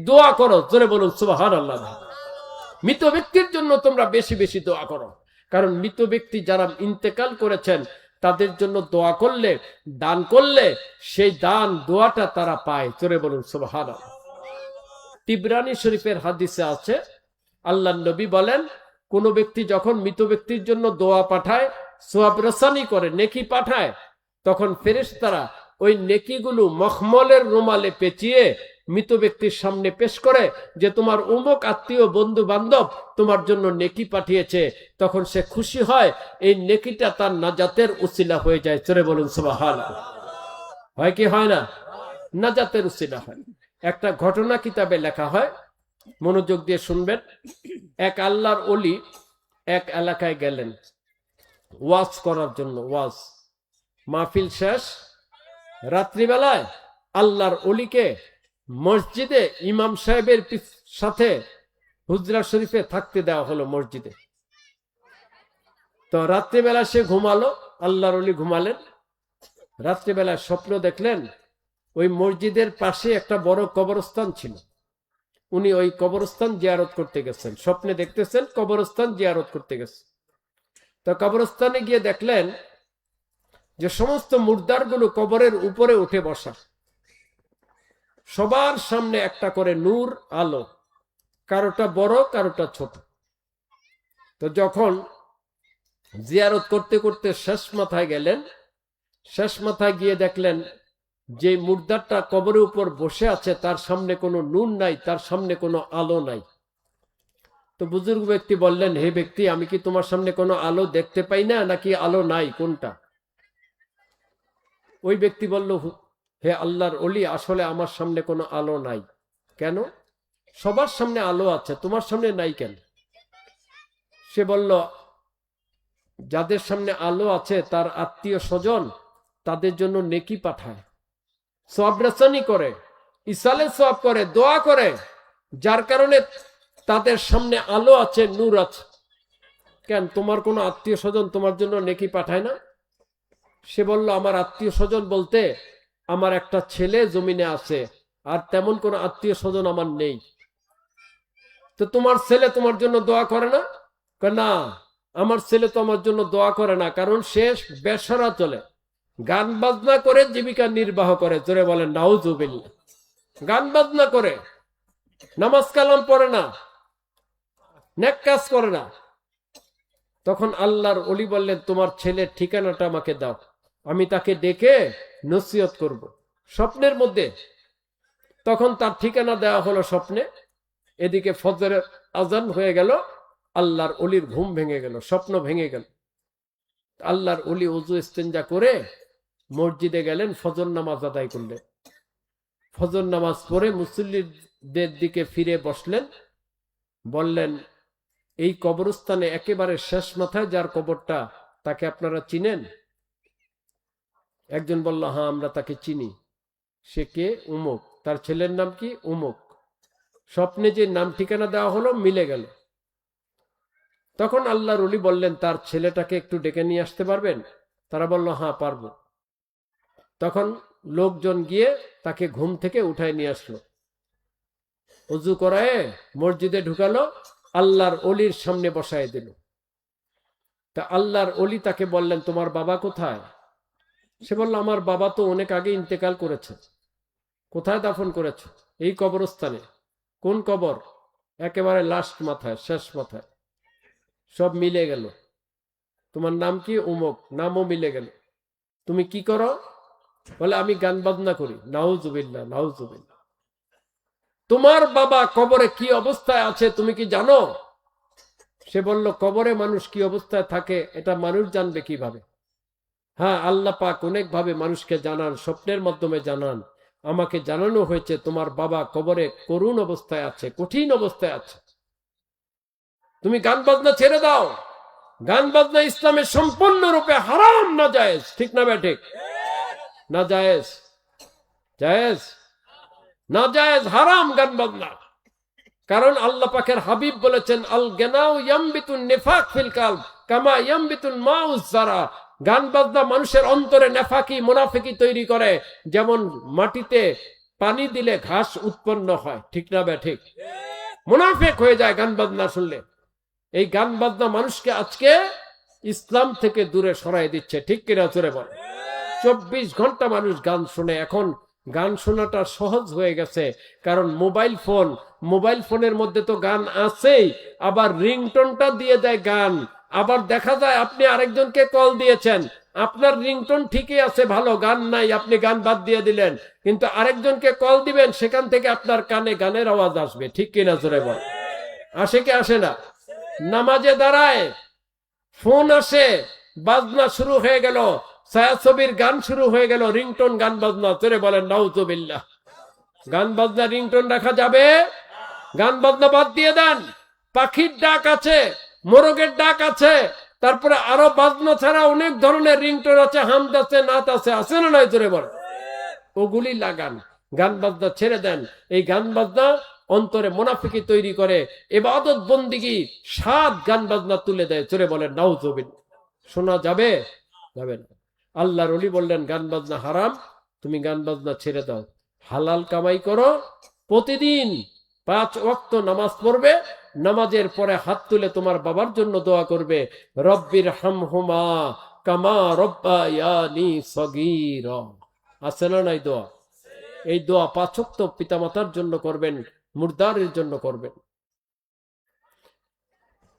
[SPEAKER 1] দোয়া করো। জোরে বলুন সুবহানাল্লাহ। মৃত ব্যক্তির জন্য তোমরা বেশি বেশি দোয়া করো, কারণ মৃত ব্যক্তি যারা ইন্তেকাল করেছেন তাদের জন্য দোয়া করলে, দান করলে, সেই দান দোয়াটা তারা পায়। জোরে বলুন সুবহানাল্লাহ। তিবরানী শরীফের হাদিসে আছে, আল্লাহর নবী বলেন, কোন ব্যক্তি যখন মৃত ব্যক্তির জন্য দোয়া পাঠায়, সওয়াব রসানি করে, নেকি পাঠায়, তখন ফেরেশতারা ওই নেকিগুলো মখমলের রুমালে পেঁচিয়ে মৃত ব্যক্তির সামনে পেশ করে যে তোমার অমুক আত্মীয় বন্ধু বান্ধব তোমার জন্য নেকি পাঠিয়েছে। তখন সে খুশি হয়, এই নেকিটা তার নাজাতের উসিলা হয়ে যায়। জোরে বলুন সুবহানাল্লাহ। হয় কি হয় না? নাজাতের উসিলা হয়। একটা ঘটনা কিতাবে লেখা হয়, মনোযোগ দিয়ে শুনবেন। এক আল্লাহর ওলি এক এলাকায় গেলেন ওয়াজ করার জন্য। ওয়াজ মাহফিল শেষ, রাত্রিবেলায় আল্লাহর ওলিকে মসজিদে ইমাম সাহেবের সাথে হুজরা শরীফে থাকতে দেওয়া হলো মসজিদে। তো রাত্রিবেলা সে ঘুমালো, আল্লাহর ওলি ঘুমালেন। রাত্রিবেলায় স্বপ্ন দেখলেন ওই মসজিদের পাশে একটা বড় কবরস্থান ছিল, উনি ওই কবরস্থান জিয়ারত করতে গেছেন। স্বপ্নে দেখতেছেন কবরস্থান জিয়ারত করতে গেছেন। তো কবরস্থানে গিয়ে দেখলেন যে সমস্ত মুর্দারগুলো কবরের উপরে উঠে বসা, সবার সামনে একটা করে নূর আলো, কারোটা বড় কারোটা ছোট। তো যখন জিয়ারত করতে করতে শেষ মাথায় গেলেন, শেষ মাথায় গিয়ে দেখলেন যে মুর্দারটা কবরের উপর বসে আছে তার সামনে কোনো নূর নাই, তার সামনে কোনো আলো নাই। তো বুজুর্গ ব্যক্তি বললেন, হে ব্যক্তি, আমি কি তোমার সামনে কোনো আলো দেখতে পাই না, নাকি আলো নাই, কোনটা? ওই ব্যক্তি বলল, হে আল্লাহর ওলি, আসলে আমার সামনে কোনো আলো নাই। কেন? সবার সামনে আলো আছে, তোমার সামনে নাই কেন? সে বলল, যাদের সামনে আলো আছে তার আত্মীয় স্বজন তাদের জন্য নেকি পাঠায়, সওয়াব রেসানি করে, ইসালে সওয়াব করে, দোয়া করে, যার কারণে তাদের সামনে আলো আছে, নূর আছে। কেন তোমার কোনো আত্মীয় স্বজন তোমার জন্য নেকি পাঠায় না? সে বলল, আমার আত্মীয় স্বজন বলতে আমার একটা ছেলে জমিনে আছে, আর তেমন কোনো আত্মীয় স্বজন আমার নেই। তো তোমার ছেলে তোমার জন্য দোয়া করে না? না, আমার ছেলে তো আমার জন্য দোয়া করে না, কারণ সে বেসরা চলে, গান বাজনা করে জীবিকা নির্বাহ করে। জোরে বলেন নাউজুবিল্লাহ। গান বাজনা করে, নামাজ কালাম পড়ে না, নেক কাজ করে না। তখন আল্লাহর ওলি বললেন, তোমার ছেলের ঠিকানাটা আমাকে দাও, আমি তাকে ডেকে নসিহত করব স্বপ্নের মধ্যে। তখন তার ঠিকানা দেওয়া হলো স্বপ্নে। এদিকে ফজরের আজান হয়ে গেল, আল্লাহর ওলির ঘুম ভেঙে গেল, স্বপ্ন ভেঙে গেল। আল্লাহর ওলি ওযু ইস্তেঞ্জা করে মসজিদে গেলেন, ফজর নামাজ আদায় করলেন। ফজর নামাজ পড়ে মুসল্লিদের দিকে ফিরে বসলেন, বললেন, এই কবরস্থানে একেবারে শেষ মাথায় যার কবরটা, তাকে আপনারা চিনেন? একজন বলল, হ্যাঁ, আমরা তাকে চিনি। সে কে? উমুক। তার ছেলের নাম কি? উমুক। স্বপ্নে যে নাম ঠিকানা দেওয়া হলো মিলে গেল। তখন আল্লাহর ওলি বললেন, তার ছেলেটাকে একটু ডেকে নিয়ে আসতে পারবেন? তারা বলল, হ্যাঁ, পারবো। তখন লোকজন গিয়ে তাকে ঘুম থেকে উঠায় নিয়ে আসলো, ওযু করায় মসজিদে ঢুকালো, আল্লাহর ওলির সামনে বসায় দিল। তা আল্লাহর ওলি তাকে বললেন, তোমার বাবা কোথায়? সে বলল, আমার বাবা তো অনেক আগে ইন্তেকাল করেছে। কোথায় দাফন করেছে? এই কবরস্থানে। কোন কবর? একেবারে লাস্ট মাথায়, শেষ মাথায়। সব মিলে গেল। তোমার নাম কি? উমুক। নামও মিলে গেল। তুমি কি করো? বলে, আমি গান বাজনা করি। নাউজুবিল্লাহ, নাউজুবিল্লাহ। তোমার বাবা কবরে কি অবস্থায় আছে তুমি কি জানো? সে বলল, কবরে মানুষ কি অবস্থায় থাকে এটা মানুষ জানবে কিভাবে? হ্যাঁ, আল্লাহ পাক অনেক ভাবে মানুষকে জানান, স্বপ্নের মাধ্যমে জানান। আমাকে জানানো হয়েছে তোমার বাবা কবরে করুণ অবস্থায় আছে, কঠিন অবস্থায় আছে। তুমি গান বাজনা ছেড়ে দাও। গান বাজনা ইসলামের সম্পূর্ণরূপে হারাম, না জায়েজ। ঠিক না ঠিক? না জায়েজ, জায়েজ না জায়েজ, হারাম গান বাজনা। কারণ আল্লাহ পাকের হাবিব বলেছেন, আল গনাউ ইয়ামবিতুন নিফাক ফিল কালব কামা ইয়ামবিতুল মাউ যারা। গান বাজনা মানুষের অন্তরে নেফাকি, মুনাফিকি তৈরি করে, যেমন মাটিতে পানি দিলে ঘাস উৎপন্ন হয়। ঠিক না ঠিক? মুনাফিক হয়ে যায় গান বাজনা শুনলে। এই গান বাজনা মানুষকে আজকে ইসলাম থেকে দূরে সরাই দিচ্ছে। ঠিক কিনা জোরে বল। 24 ঘন্টা মানুষ গান শুনে। এখন গান শোনাটা সহজ হয়ে গেছে, কারণ মোবাইল ফোনের মধ্যে তো গান আছেই, আবার রিংটোনটা দিয়ে দেয় গান। আবার দেখা যায় আপনি আরেকজনকে কল দিয়েছেন, আপনার রিংটোন ঠিকই আছে, ভালো, গান নাই, আপনি গান বাদ দিয়ে দিলেন, কিন্তু আরেকজনকে কল দিবেন, সেখান থেকে আপনার কানে গানের আওয়াজ আসবে। ঠিক কিনা জোরে বল। আসে কি আসে না? নামাজে দাঁড়ায় ফোন আসে, বাজনা শুরু হয়ে গেল, ছায়াছবির গান শুরু হয়ে গেল, রিংটোন গান বাজনা। জোরে বলেন নাউজুবিল্লাহ। গান বাজনা রিংটোন রাখা যাবে? গান বাজনা বাদ দিয়ে দেন। পাখির ডাক আছে, মোরগের ডাক আছে, তারপরে আরো বাজনা ছাড়া অনেক ধরনের রিংটোন আছে, হামদ আছে, নাত আছে, আছে না নাই জোরে বল? ওগুলি লাগান, গান বাজনা ছেড়ে দেন। এই গান বাজনা অন্তরে মুনাফিকি তৈরি করে, ইবাদত বন্দিগি সাত গান বাজনা তুলে দেয়। জোরে বলেন নাউজুবিল্লাহ। শোনা যাবে? যাবে না। আল্লাহর ওলি বললেন গান বাজনা হারাম, তুমি গান বাজনা ছেড়ে দাও, হালাল কামাই করো, প্রতিদিন 5 ওয়াক্ত নামাজ পড়বে, নামাজের পরে হাত তুলে তোমার বাবার জন্য দোয়া করবে, রব্বির হামহুমা কামা রব্বায়ানি সগীরা। আছে না নাই দোয়া? এই দোয়া 5 ওয়াক্ত পিতামাতার জন্য করবেন, মুর্দারের জন্য করবেন।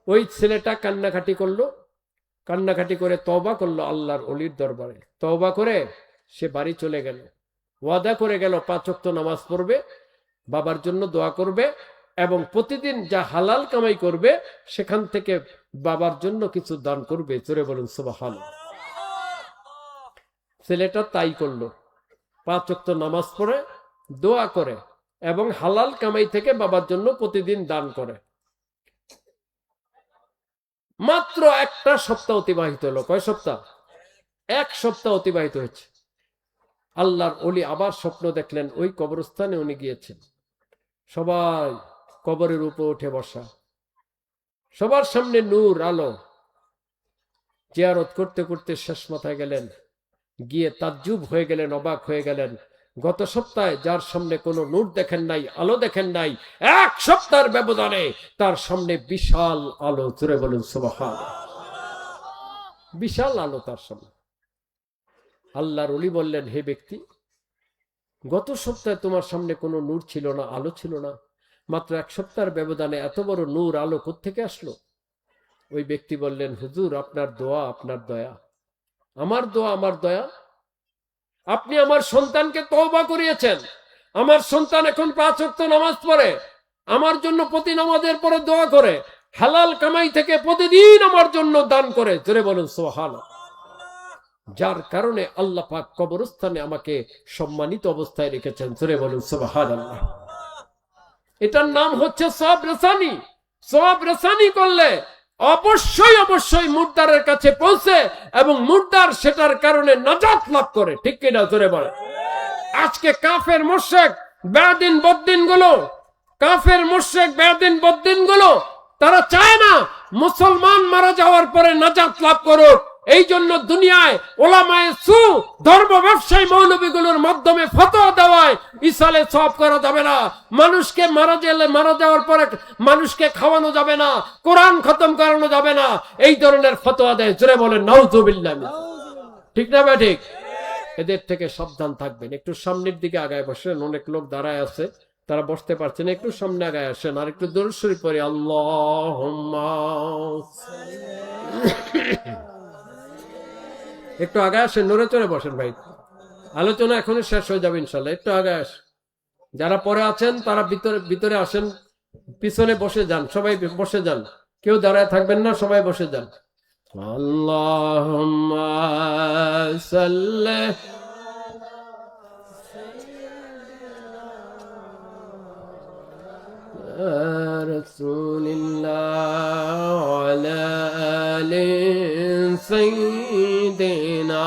[SPEAKER 1] ওই ছেলেটা কান্নাকাটি করলো, কান্নাকাটি করে তওবা করলো আল্লাহর ওলির দরবারে। তওবা করে সে বাড়ি চলে গেল, ওয়াদা করে গেল 5 ওয়াক্ত নামাজ পড়বে, বাবার জন্য দোয়া করবে, এবং প্রতিদিন যা হালাল কামাই করবে সেখান থেকে বাবার জন্য কিছু দান করবে। জোরে বলুন সুবহানাল্লাহ। ছেলেটা তাই করলো, 5 ওয়াক্ত নামাজ পড়ে, দোয়া করে, এবং হালাল কামাই থেকে বাবার জন্য প্রতিদিন দান করে। মাত্র 1টা সপ্তাহ অতিবাহিত হলো। কয় সপ্তাহ? 1 সপ্তাহ অতিবাহিত হয়েছে। আল্লাহর ওলি আবার স্বপ্ন দেখলেন, ওই কবরস্থানে উনি গিয়েছেন, সবাই কবরের উপর উঠে বসা, সবার সামনে নূর আলো। জিয়ারত করতে করতে শেষ মাথায় গেলেন, গিয়ে তাজ্জুব হয়ে গেলেন, অবাক হয়ে গেলেন। গত সপ্তাহে যার সামনে কোনো নূর দেখেন নাই, আলো দেখেন নাই, 1 সপ্তাহের ব্যবধানে তার সামনে বিশাল আলো। জোরে বলুন সুবহানাল্লাহ। বিশাল আলো তার সামনে। আল্লাহর ওলি বললেন, হে ব্যক্তি, গত সপ্তাহে তোমার সামনে কোনো নূর ছিল না, আলো ছিল না, মাত্র 1 সপ্তাহের ব্যবধানে এত বড় নূর আলো কোত্থেকে আসলো? ওই ব্যক্তি বললেন, হুজুর, আপনার দোয়া, আপনার দয়া। আমার দোয়া, আমার দয়া? আপনি আমার সন্তানকে তওবা করিয়েছেন, আমার সন্তান এখন 5 ওয়াক্ত নামাজ পড়ে, আমার জন্য প্রতি নামাজের পরে দোয়া করে, হালাল কামাই থেকে প্রতিদিন আমার জন্য দান করে। জোরে বলুন সুবহানাল্লাহ। যার কারণে আল্লাহ পাক কবরস্থানে আমাকে সম্মানিত অবস্থায় রেখেছেন। জোরে বলুন সুবহানাল্লাহ। এটার নাম হচ্ছে সওয়াব রেসানি। সওয়াব রেসানি করলে অবশ্যই অবশ্যই মুর্দারের কাছে পৌঁছে, এবং মুর্দার সেটার কারণে নাজাত লাভ করে। ঠিক কিনা? জোরে বলে। আজকে কাফের মুশরিক বেদিন বদ্দিন গুলো, কাফের মুশরিক বেদিন বদ্দিন গুলো, তারা চায় না মুসলমান মারা যাওয়ার পরে নাজাত লাভ করুক। এই জন্য দুনিয়ায় ওলামায়ে সু, ধর্ম ব্যবসায়ী মৌলবীগুলোর মাধ্যমে ফতোয়া দেওয়ায় ইসালে সওয়াব করা যাবে না, মানুষকে মারা যাওয়ার পরে মানুষকে খাওয়ানো যাবে না, কোরআন খতম করানো যাবে না, এই ধরনের ফতোয়া দেয়। জোরে বলেন নাউজুবিল্লাহ। ঠিক না ভাই? ঠিক। এদের থেকে সাবধান থাকবেন। একটু সামনের দিকে আগায় বসেন, অনেক লোক দাঁড়ায় আছে, তারা বসতে পারছেন, একটু সামনে আগায় আসেন, আর একটু দরুদ শরীফ পড়ি। আল্লাহুম্মা একটু আগে আসেন, নড়ে চড়ে বসেন ভাই, আলোচনা এখনই শেষ হয়ে যাবে ইনশাল্লাহ। একটু আগে আস, যারা পরে আছেন তারা ভিতরে আসেন, পিছনে বসে যান, সবাই বসে যান, কেউ দাঁড়ায় থাকবেন না, সবাই বসে যান। আল্লাহুম্মা সাল্লি আলা রাসূলিল্লাহ ওয়া আলি সাইয়্যিদিনা।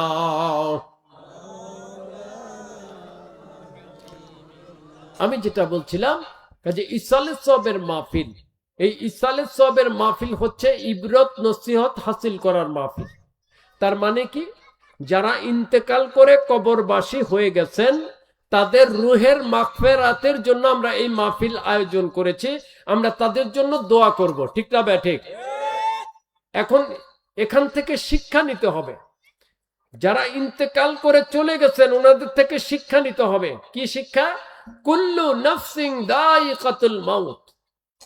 [SPEAKER 1] আমি যেটা বলছিলাম, কাজে ইসালে সওয়াবের মাহফিল, এই ইসালে সওয়াবের মাহফিল হচ্ছে ইবরত নসিহত হাসিল করার মাহফিল। তার মানে কি, যারা ইন্তেকাল করে কবরবাসী হয়ে গেছেন তাদের রুহের মাগফিরাতের জন্য আমরা এই মাহফিল আয়োজন করেছি, আমরা তাদের জন্য দোয়া করব। ঠিক না বে ঠিক? এখন এখান থেকে শিক্ষা নিতে হবে, যারা ইন্তেকাল করে চলে গেছেন ওনাদের থেকে শিক্ষা নিতে হবে। কি শিক্ষা? কুল্লু নাফসিন দায়িকাতুল মাউত,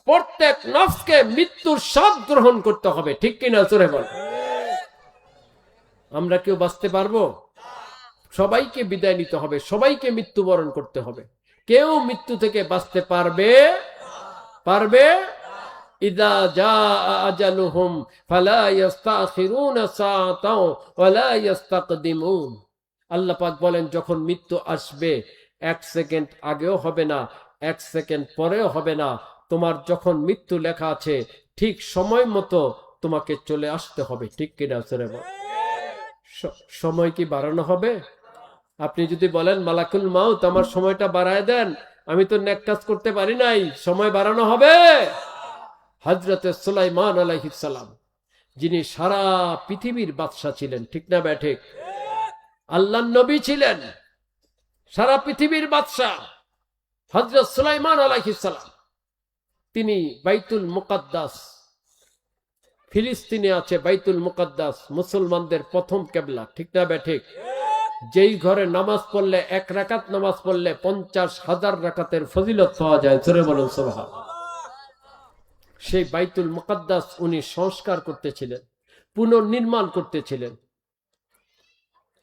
[SPEAKER 1] প্রত্যেক নফসকে মৃত্যুর স্বাদ গ্রহণ করতে হবে। ঠিক কিনা? জোরে বল। আমরা কেউ বাঁচতে পারবো? সবাইকে বিদায় নিতে হবে, সবাইকে মৃত্যুবরণ করতে হবে। কেউ মৃত্যু থেকে বাঁচতে পারবে? ইদা জাআ আজালুহুম ফালা ইস্তাখিরুনা সাআতাও ওয়ালা ইস্তাকদিমুন। আল্লাহ পাক বলেন, যখন মৃত্যু আসবে 1 সেকেন্ড আগেও হবে না, 1 সেকেন্ড পরেও হবে না, তোমার যখন মৃত্যু লেখা আছে ঠিক সময় মতো তোমাকে চলে আসতে হবে, ঠিক কিনা ছেড়ে বল? সময় কি বাড়ানো হবে? আপনি যদি বলেন মালাকুল মাউত আমার সময়টা বাড়ায় দেন, আমি তো নেক কাজ করতে পারি নাই, সময় বাড়ানো হবে? হযরতে সুলাইমান আলাইহিস সালাম, যিনি সারা পৃথিবীর বাদশা ছিলেন, ঠিক না ব্যাঠিক? আল্লাহর নবী ছিলেন, সারা পৃথিবীর বাদশা হযরত সুলাইমান আলাইহিস সালাম। তিনি বাইতুল মুকাদ্দাস, ফিলিস্তিনে আছে বাইতুল মুকাদ্দাস, মুসলমানদের প্রথম কেবলা, ঠিক না ব্যাঠিক? যেই ঘরে নামাজ পড়লে 1 রাকাত নামাজ পড়লে 50,000 রাকাতের ফজিলত পাওয়া যায়, জোরে বলুন সুবহানাল্লাহ। সেই বাইতুল মুকাদ্দাস উনি সংস্কার করতেছিলেন, পুনর্নির্মাণ করতেছিলেন।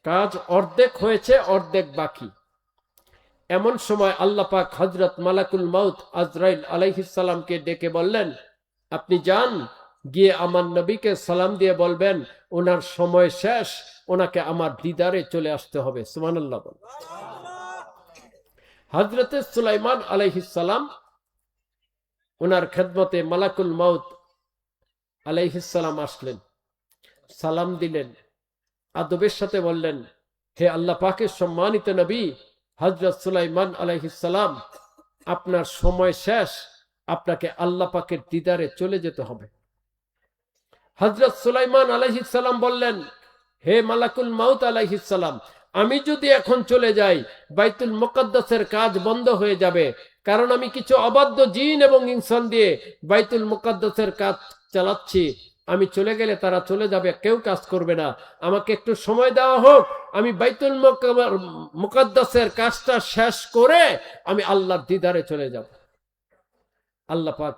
[SPEAKER 1] কাজ অর্ধেক হয়েছে, অর্ধেক বাকি। এমন সময় আল্লাহ পাক হযরত মালাকুল মাউত আজরাইল আলাইহিস সালামকে ডেকে বললেন, আপনি যান, গিয়ে আমার নবীকে সালাম দিয়ে বলবেন ওনার সময় শেষ, ওনাকে আমার দিদারে চলে আসতে হবে। সুবহানাল্লাহ। হযরতে সুলাইমান আলাইহিস সালাম ওনার খেদমতে মালাকুল মাউত আলাইহিস সালাম আসলেন, সালাম দিলেন, আদবের সাথে বললেন, হে আল্লাহ পাকের সম্মানিত নবী হযরত সুলাইমান আলাইহিস সালাম, আপনার সময় শেষ, আপনাকে আল্লাহ পাকের দিদারে চলে যেতে হবে। হযরত সুলাইমান আলাইহিস সালাম বললেন, হে মালাকুল মাউত আলাইহিস সালাম, আমি যদি এখন চলে যাই বাইতুল মুকাদ্দাসের কাজ বন্ধ হয়ে যাবে, কারণ আমি কিছু অবাধ্য জিন এবং ইনসান দিয়ে বাইতুল মুকাদ্দাসের কাজ চালাচ্ছি। আমি চলে গেলে তারা চলে যাবে, কেউ কাজ করবে না। আমাকে একটু সময় দেওয়া হোক, আমি বাইতুল মুকাদ্দাসের কাজটা শেষ করে আমি আল্লাহর দিদারে চলে যাব। আল্লাহ পাক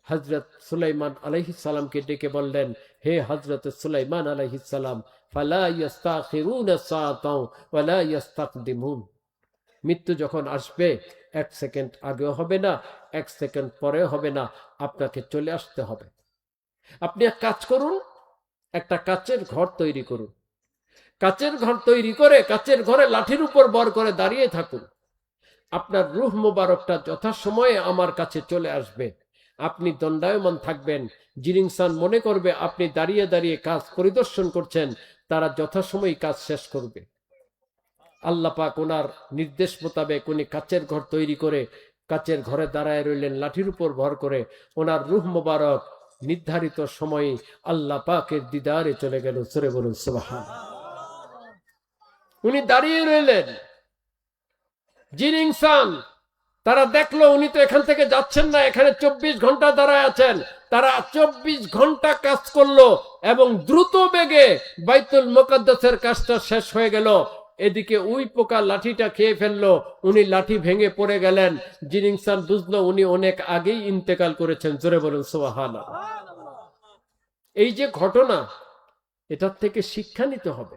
[SPEAKER 1] হযরত সুলাইমান আলাইহিস সালামকে ডেকে বললেন, হে হযরত সুলাইমান আলাইহিস সালাম, ফালা ইস্তাখিরুনা সাআতাও ওয়ালা ইস্তাকদিমুন। মৃত্যু যখন আসবে 1 সেকেন্ড আগেও হবে না, 1 সেকেন্ড পরেও হবে না, আপনাকে চলে আসতে হবে। আপনি এক কাজ করুন, একটা কাচের ঘর তৈরি করুন, কাচের ঘর তৈরি করে কাচের ঘরে লাঠির উপর ভর করে দাঁড়িয়ে থাকুন। আপনার রূহ মুবারকটা যথাসময়ে আমার কাছে চলে আসবে। আপনি দণ্ডায়মান থাকবেন, জিনিংসান মনে করবে আপনি দাঁড়িয়ে দাঁড়িয়ে কাজ পরিদর্শন করছেন, তারা যথাসময়ে কাজ শেষ করবে। আল্লাহ পাক ওনার নির্দেশ মোতাবেক উনি কাচের ঘর তৈরি করে কাচের ঘরে দাঁড়ায় রইলেন, লাঠির উপর ভর করে। ওনার রূহ মুবারক নির্ধারিত সময়ে আল্লাহ পাকের দিদারে চলে গেল, সূরা বলুন সুবহানাল্লাহ। উনি দাঁড়িয়ে রইলেন, জিন ইনসান তারা দেখলো উনি তো এখান থেকে যাচ্ছেন না, এখানে 24 ঘন্টা দাঁড়ায় আছেন। তারা 24 ঘন্টা কাজ করলো এবং দ্রুত বেগে বাইতুল মুকাদ্দাসের কাজটা শেষ হয়ে গেল। এদিকে উই পোকা লাঠিটা খেয়ে ফেললো, উনি লাঠি ভেঙে পড়ে গেলেন। জিন ইনসান বুঝলো উনি অনেক আগেই ইন্তেকাল করেছেন, জোরে বলুন সুবহানাল্লাহ। এই যে ঘটনা, এটার থেকে শিক্ষা নিতে হবে।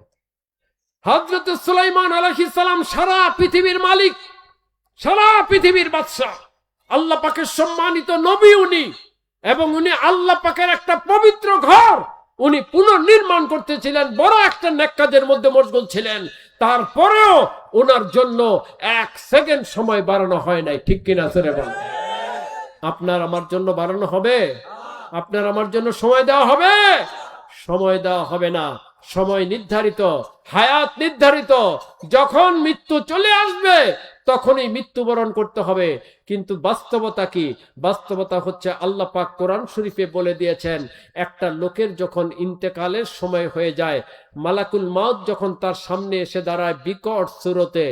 [SPEAKER 1] হযরত সুলাইমান আলাইহিস সালাম সারা পৃথিবীর মালিক, সারা পৃথিবীর বাদশা, আল্লাহ পাকের সম্মানিত নবী উনি, এবং উনি আল্লাহ পাকের একটা পবিত্র ঘর উনি পুনর্নির্মাণ করতেছিলেন, বড় একটা নেক কাজের মধ্যে মশগুল ছিলেন। তারপরেও ওনার জন্য 1 সেকেন্ড সময় বাড়ানো হয় নাই, ঠিক কিনা ছেড়ে বল? আপনার আমার জন্য বাড়ানো হবে? আপনার আমার জন্য সময় দেওয়া হবে? সময় দেওয়া হবে না। সময় নির্ধারিত, হায়াত নির্ধারিত। যখন মৃত্যু চলে আসবে তখনই মৃত্যুবরণ করতে হবে। কিন্তু বাস্তবতা কি? বাস্তবতা হচ্ছে আল্লাহ পাক কোরআন শরীফে বলে দিয়েছেন, একটা লোকের যখন ইন্তেকালের সময় হয়ে যায়, মালাকুল মাউত যখন তার সামনে এসে দাঁড়ায় বিকট সুরতে,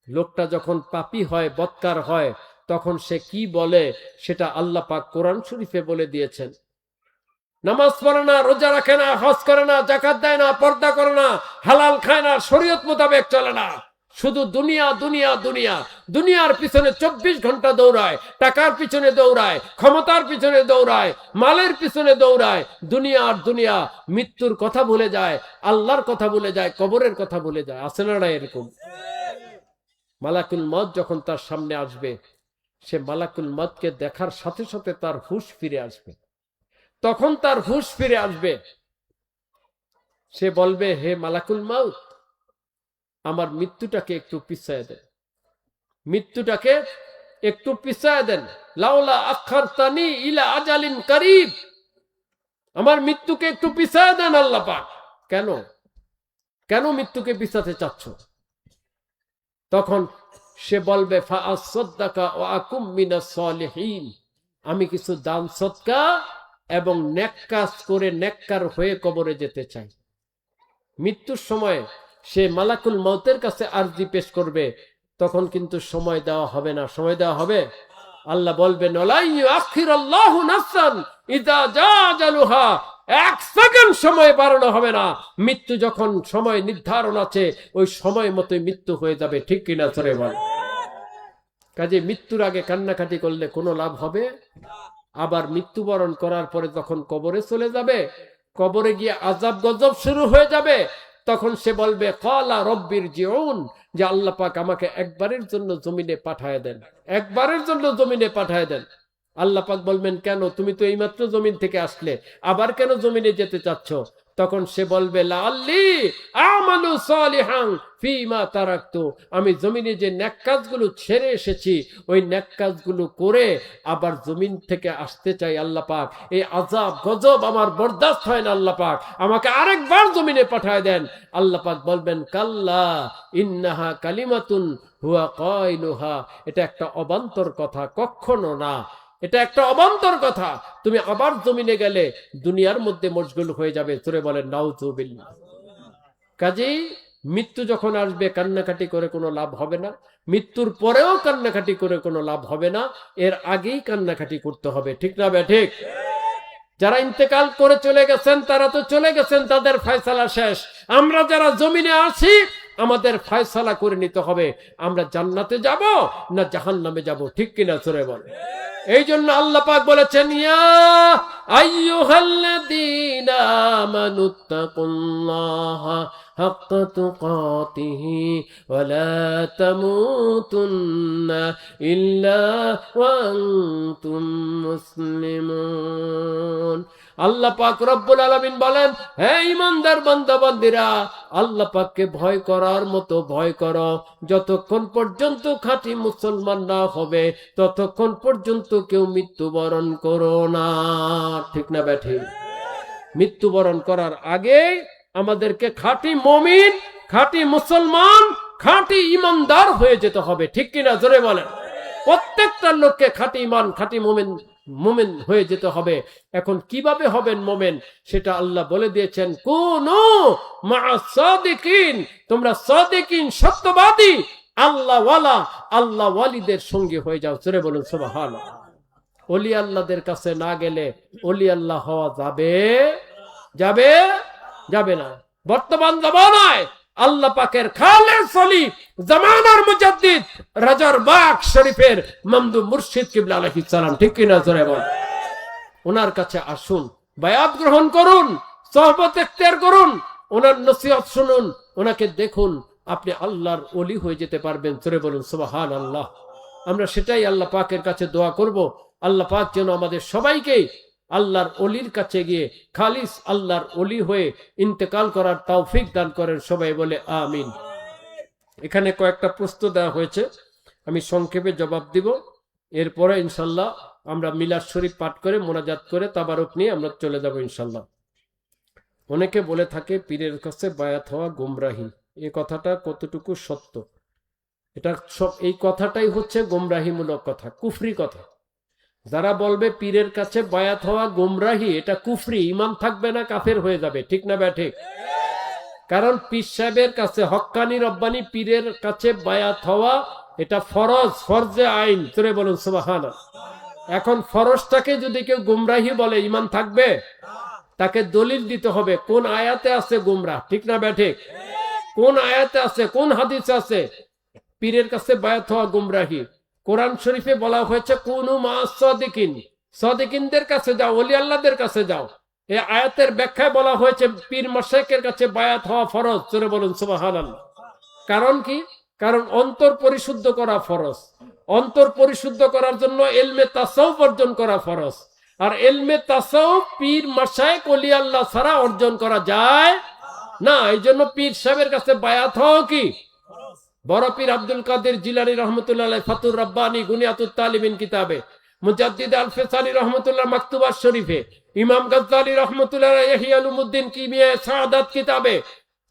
[SPEAKER 1] লোকটা যখন পাপী হয়, বদকার হয়, তখন সে কি বলে সেটা আল্লাহ পাক কোরআন শরীফে বলে দিয়েছেন। নামাজ পড়ে না, রোজা রাখে না, হজ করে না, যাকাত দেয় না, পর্দা করে না, হালাল খায় না, শরীয়ত মোতাবেক চলে না, শুধু দুনিয়া দুনিয়া দুনিয়া, দুনিয়ার পিছনে 24 ঘন্টা দৌড়ায়, টাকার পিছনে দৌড়ায়, ক্ষমতার পিছনে দৌড়ায়, মালের পিছনে দৌড়ায়, দুনিয়া আর দুনিয়া। মৃত্যুর কথা ভুলে যায়, আল্লাহর কথা ভুলে যায়, কবরের কথা ভুলে যায়। আছে না এরকম? মালাকুল মউত যখন তার সামনে আসবে, সে মালাকুল মউতকে দেখার সাথে সাথে তার হুঁশ ফিরে আসবে। তখন তার হুঁশ ফিরে আসবে, সে বলবে, হে মালাকুল মাউত, আমার মৃত্যুটাকে একটু পিছায় দেন, মৃত্যুটাকে একটু পিছায় দেন, লাউলা আখারতানি ইলা আজালিন করিব, আমার মৃত্যুকে একটু পিছায় দেন আল্লাহ পাক। কেন কেন মৃত্যুকে পিছাতে চাচ্ছ? তখন সে বলবে ফাআসাদদাকা ওয়া আকুম মিনাস সালিহিন, আমি কিছু দান সদকা এবং নেক কাজ করে নেককার হয়ে কবরে যেতে চাই। মৃত্যুর সময় সে মালাকুল মউতের কাছে আরজি পেশ করবে, তখন কিন্তু সময় দেওয়া হবে না। সময় দেওয়া হবে? আল্লাহ বলবেন আখিরাল্লাহু নাফসান ইযা জা আজালুহা, এক সেকেন্ড সময় বাড়ানো হবে না। মৃত্যু যখন সময় নির্ধারণ আছে, ওই সময় মতোই মৃত্যু হয়ে যাবে। ঠিক কিনা সরে বল? কাজে মৃত্যুর আগে কান্নাকাটি করলে কোনো লাভ হবে? আবার মৃত্যুবরণ করার পরে যখন কবরে চলে যাবে, কবরে গিয়ে আযাব গজব শুরু হয়ে যাবে, তখন সে বলবে ক্বালা রব্বির জিউন, যে আল্লাহ পাক আমাকে একবারের জন্য জমিনে পাঠায় দেন, একবারের জন্য জমিনে পাঠায় দেন। আল্লাহ পাক বলবেন কেন? তুমি তো এইমাত্র জমিন থেকে আসলে, আবার কেন জমিনে যেতে চাচ্ছ? তখন সে বলবে লাআল্লি আমালু সালিহান ফীমা তারাকতু, আমি জমিনে যে নেক কাজগুলো ছেড়ে এসেছি, ওই নেক কাজগুলো করে আবার জমিন থেকে আসতে চাই আল্লাহ পাক। এই আযাব গজব আমার বরদাস্ত হয় না আল্লাহ পাক, আমাকে আরেকবার জমিনে পাঠায় দেন। আল্লাহ পাক বলবেন কাল্লা ইন্নাহা কালিমাতুন হুয়া কাইলুহা, এটা একটা অবান্তর কথা, কখনো না, এটা একটা অবান্তর কথা। তুমি আবার জমিনে গেলে দুনিয়ার মধ্যে মশগুল হয়ে যাবে। তোরে বলেন নাউযুবিল্লাহ। কাজেই মৃত্যু যখন আসবে কান্নাকাটি করে কোনো লাভ হবে না, মৃত্যুর পরেও কান্নাকাটি করে কোনো লাভ হবে না, এর আগেই কান্নাকাটি করতে হবে। ঠিক না বে ঠিক? যারা ইন্তেকাল করে চলে গেছেন তারা তো চলে গেছেন, তাদের ফয়সালা শেষ। আমরা যারা জমিনে আছি আমাদের ফয়সালা করে নিতে হবে, আমরা জান্নাতে যাব না জাহান্নামে যাব। ঠিক কিনা সরে বল? এই জন্য আল্লাহ পাক বলেছেন ইয়া আইয়ুহাল্লাযীনা আমানুত্তাকুল্লাহা হাক্কা তুকাতিহি ওয়া লা তামুতুন্না ইল্লা ওয়া আনতুম মুসলিমুন। আল্লাহ পাক রব্বুল আলামিন বলেন, হে ঈমানদার বান্দা বান্দীরা, আল্লাহ পাককে ভয় করার মতো ভয় করো। যতক্ষণ পর্যন্ত খাঁটি মুসলমান না হবে ততক্ষণ পর্যন্ত কেউ মৃত্যুবরণ করো না। ঠিক না ব্যাঠি? মৃত্যুবরণ করার আগে আমাদেরকে খাঁটি মুমিন, খাঁটি মুসলমান, খাঁটি ঈমানদার হয়ে যেতে হবে। ঠিক কিনা জোরে বলেন? প্রত্যেকটা লোককে খাঁটি ঈমান, খাঁটি মুমিন হয়ে যেতে হবে। এখন কিভাবে হবেন মুমিন সেটা আল্লাহ বলে দিয়েছেন, কুনু মা'আস সাদিকিন, তোমরা সাদিকিন, সত্যবাদী, আল্লাহ ওয়ালা, আল্লাহ ওয়ালিদের সঙ্গে হয়ে যাও। জোরে বলুন সুবহানাল্লাহ। ওলি আল্লাহদের কাছে না গেলে ওলি আল্লাহ হওয়া যাবে? যাবে? যাবে না। বর্তমান জামানায় আল্লাহ পাকের খালেস ওলি, জামানার মুজাদ্দিদ রাজারবাগ শরীফের মামদু মুর্শিদ কিবলা আলাইহিস সালাম। ঠিক কিনা জোরে বল? ওনার কাছে আসুন, বায়াত গ্রহণ করুন, সোহবত ইখতিয়ার করুন, ওনার নসিহত শুনুন, ওনাকে দেখুন, আপনি আল্লাহর ওলি হয়ে যেতে পারবেন। জোরে বলুন সুবহানাল্লাহ। আমরা সেটাই আল্লাহ পাকের কাছে দোয়া করব। আল্লাহ পাক যেন আমাদের সবাইকে আল্লাহর ওলির কাছে গিয়ে খালিস আল্লাহর ওলি হয়ে ইন্তেকাল করার তৌফিক দান করেন। সবাই বলে আমিন। এখানে কয়েকটা প্রশ্ন দেওয়া হয়েছে, আমি সংক্ষেপে জবাব দিব। এরপরে ইনশাল্লাহ আমরা মিলাদ শরীফ পাঠ করে মোনাজাত করে তাবারুক নিয়ে আমরা চলে যাব ইনশাল্লাহ। অনেকে বলে থাকে পীরের কাছে বায়াত হওয়া গুমরাহি। এই কথাটা কতটুকু সত্য? এটা সব, এই কথাটাই হচ্ছে গুমরাহিমূলক কথা, কুফরি কথা। যারা বলবে পীরের কাছে বায়াত হওয়া গুমরাহি, এটা কুফরি, ঈমান থাকবে না, কাফের হয়ে যাবে। ঠিক না ব্যাঠে? কারণ পীর সাহেবের কাছে, হক্কানি রব্বানি পীরের কাছে বায়াত হওয়া এটা ফরজ, ফরজে আইন। তোরে বলুন সুবহানাল্লাহ। এখন ফরজটাকে যদি কেউ গুমরাহি বলে, ঈমান থাকবে? তাকে দলিল দিতে হবে কোন আয়াতে আছে গুমরাহ। ঠিক না ব্যাঠে? কোন আয়াতে আছে, কোন হাদিসে আছে পীরের কাছে বায়াত হওয়া গুমরাহি? কোরআন শরীফে বলা হয়েছে কুনু মা'আস সাদিকিন, সাদিকিনদের কাছে যাও, ওলি আল্লাহদের কাছে যাও। এই আয়াতের ব্যাখ্যায় বলা হয়েছে পীর মাশায়েখের কাছে বায়াত হওয়া ফরজ। জোরে বলুন সুবহানাল্লাহ। কারণ কি? কারণ অন্তর পরিশুদ্ধ করা ফরজ। অন্তর পরিশুদ্ধ করার জন্য ইলমে তাসাউফ অর্জন করা ফরজ। আর ইলমে তাসাউফ পীর মাশায়েখ ওলি আল্লাহ ছাড়া অর্জন করা যায় না। এই জন্য পীর সাহেবের কাছে বায়াত হওয়া কি বড় পীর আব্দুল কাদের জিলানী রহমতুল্লাহ আলাইহি ফাতুর রাব্বানী গুনিয়াতুত তালিবিন কিতাবে, মুজাদ্দিদ আল ফেসানি রহমতুল্লাহ মাকতুবাত শরীফে, ইমাম গাজ্জালী রহমতুল্লাহ আলাইহি ইহয়া উলুমুদ্দিন কিমিয়া সাআদাত কিতাবে,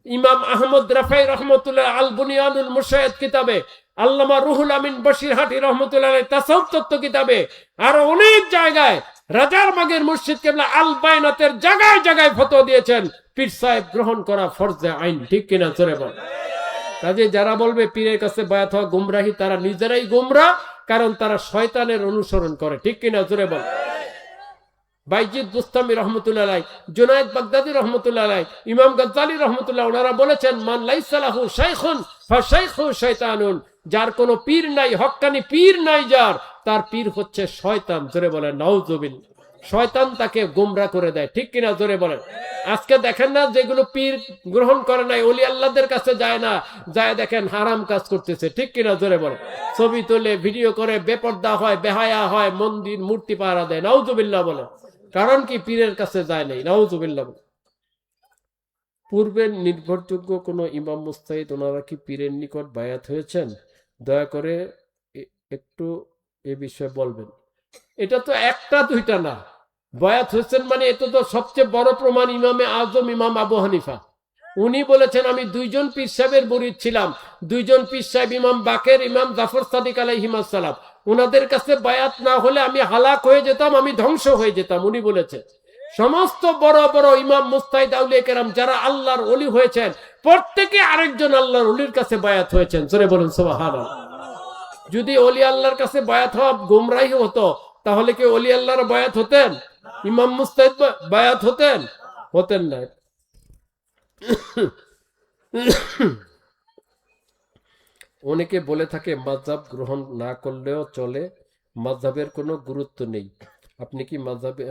[SPEAKER 1] ইমাম আহমদ রাফাই রহমতুল্লাহ আল বুনিয়ানুল মুশাহিদ কিতাবে, আল্লামা রুহুল আমিন বশিরহাটি রহমতুল্লাহ আলাইহি তাসাউফ তত্ত্ব কিতাবে, আর অনেক জায়গায় রাজার বাগের মুর্শিদ কেবলা আল বাইনাতের জায়গায় জায়গায় ফতোয়া দিয়েছেন পীর সাহেব গ্রহণ করা ফরজে আইন। ঠিক কিনা জোরে বল। কাজে যারা বলবে পীরের কাছে বায়াত হওয়া গুমরাহি, তারা নিজেরাই গুমরাহ, কারণ তারা শয়তানের অনুসরণ করে। ঠিক কিনা জোরে বল। বাইজিদ বুস্তামি রহমতুল্লাহ আলাইহি, জুনায়েদ বাগদাদি রহমতুল্লাহ আলাইহি, ইমাম গাজ্জালী রহমতুল্লাহ, ওনারা বলেছেন মান লাইসা লাহু শাইখুন ফাশাইখু শাইতানুন, যার কোনো পীর নাই, হক্কানি পীর নাই যার, তার পীর হচ্ছে শয়তান। জোরে বলেন নাউজুবিল্লাহ। শয়তান তাকে গোমরা করে দেয়। ঠিক কিনা জোরে বলেন। আজকে দেখেন না যেগুলো পীর গ্রহণ করে নাই, ওলি আল্লাহদের কাছে যায় না, যায় দেখেন হারাম কাজ করতেছে। ঠিক কিনা জোরে বলেন। ছবি তোলে, ভিডিও করে, বেপর্দা হয়, বেহায়া হয়, মন্দির মূর্তি পাহারা দেয়। নাউজুবিল্লাহ বলে। কারণ কি? পীরের কাছে যায় নাই। নাউজুবিল্লাহ বলে। পূর্বের নির্ভরযোগ্য কোন ইমাম মুস্তাহিদ ওনারা কি পীরের নিকট বায়াত হয়েছেন? দয়া করে একটু এ বিষয়ে বলবেন। এটা তো একটা দুইটা না, বায়াত হয়েছেন মানে এটা তো সবচেয়ে বড় প্রমাণ ইমামে আজম ইমাম আবু হানিফা। উনি বলেছেন আমি দুইজন পীর সাহেবের মুরিদ ছিলাম, দুইজন পীর সাহেব, ইমাম বাকের, ইমাম জাফর সাদিক আলাইহিস সালাম। ওনাদের কাছে বায়াত না হলে আমি হালাক হয়ে যেতাম, আমি ধ্বংস হয়ে যেতাম। উনি বলেছেন সমস্ত বড় বড় ইমাম মুস্তাহিদ আউলিয়া কেরাম যারা আল্লাহর ওলি হয়েছেন, প্রত্যেকে আরেকজন আল্লাহর ওলির কাছে বায়াত হয়েছেন। জোরে বলুন সুবহানাল্লাহ। যদি ওলি আল্লাহর কাছে বায়াত হওয়া গোমরাহি হতো, তাহলে কি ওলি আল্লাহর বায়াত হতেন? ইমাম মুস্তাহিদ বায়াত হতেন? হতেন না। অনেকে বলে থাকে মাযহাব গ্রহণ না করলেও চলে, মাযহাবের কোনো গুরুত্ব নেই। আপনি কি মাযহাবে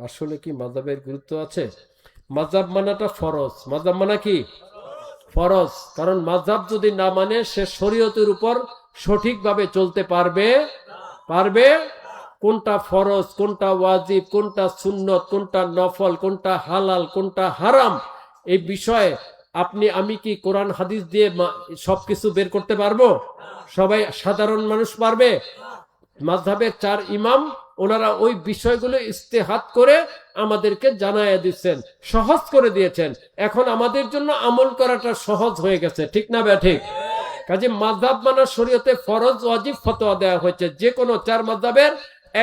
[SPEAKER 1] আসলে কি মাযহাবের গুরুত্ব আছে? মাযহাব মানাটা ফরজ। মাযহাব মানা কি ফরজ। কারণ মাযহাব যদি না মানে সে শরীয়তের উপর সঠিকভাবে চলতে পারবে কোনটা ফরজ, কোনটা ওয়াজিব, কোনটা সুন্নত, কোনটা নফল, কোনটা হালাল, কোনটা হারাম, এই বিষয়ে আপনি আমি কি কোরআন হাদিস দিয়ে সবকিছু বের করতে পারবো? সবাই সাধারণ মানুষ পারবে? মাযহাবের 4 ইমাম ওনারা ওই বিষয়গুলো ইস্তেহাদ করে আমাদেরকে জানায়া দিচ্ছেন, সহজ করে দিয়েছেন। এখন আমাদের জন্য আমল করাটা সহজ হয়ে গেছে। ঠিক না ঠিক? কাজে মাযহাব মানা শরীয়তে ফরজ ওয়াজিব ফতোয়া দেওয়া হয়েছে। যে কোনো 4 মাযহাবের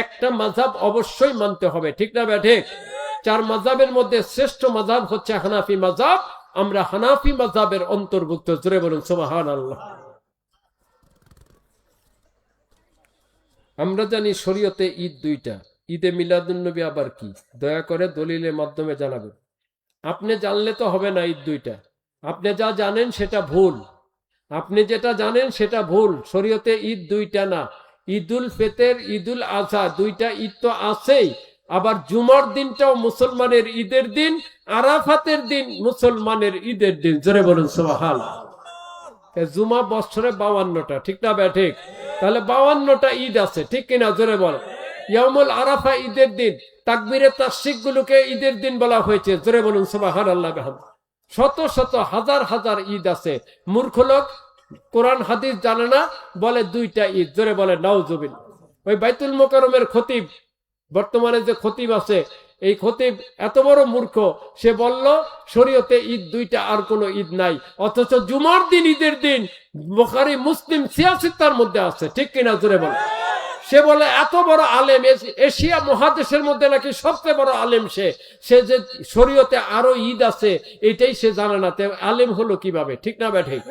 [SPEAKER 1] একটা মাযহাব অবশ্যই মানতে হবে। ঠিক না ঠিক? 4 মাযহাবের মধ্যে শ্রেষ্ঠ মাযহাব হচ্ছে হানাফি মাযহাব। আমরা হানাফি মাযহাবের অন্তর্ভুক্ত। জোরে বলুন সুবহানাল্লাহ। আমরা জানি শরীয়তে ঈদ 2টা। ঈদে মিলাদুন নবী আবার কি? দয়া করে দলিলের মাধ্যমে জানাবেন। আপনি জানলে তো হবে না ঈদ 2টা। আপনি যা জানেন সেটা ভুল। আপনি যেটা জানেন সেটা ভুল। শরীয়তে ঈদ 2টা না, ঈদুল ফিতর, ঈদুল আযহা 2টা ঈদ তো আছেই। আবার জুমার দিনটাও মুসলমানের ঈদের দিন, আরাফাতের দিন মুসলমানের ঈদের দিন। জোরে বলুন সুবহানাল্লাহ। জুমা বছরে 52টা। ঠিক না ঠিক? তাহলে 52টা ঈদ আছে। ঠিক কিনা জোরে বল। ইয়াউমুল আরাফা ঈদের দিন, তাকবীরে তাশরিক গুলোকে ঈদের দিন বলা হয়েছে। জোরে বলুন সুবহানাল্লাহ। শত শত হাজার হাজার ঈদ আছে। মূর্খ লোক কোরআন হাদিস জানে না, বলে 2টা ঈদ। জোরে বলে নাউজুবিল্লাহ। ওই বাইতুল মুকাররমের খতিব, বর্তমানে যে খতিব আছে, এই খতিব এত বড় মূর্খ, সে বলল শরীয়তে ঈদ 2টা, আর কোনো ঈদ নাই। অথচ জুমার দিন ঈদের দিন বুখারী মুসলিম 86টার মধ্যে আছে। ঠিক কিনা জোরে বলে। সে বলে এত বড় আলেম, এশিয়া মহাদেশের মধ্যে নাকি সবচেয়ে বড় আলেম সে যে শরীয়তে আরো ঈদ আছে এটাই সে জানে না। আলেম হলো কিভাবে? ঠিক না ঠিক?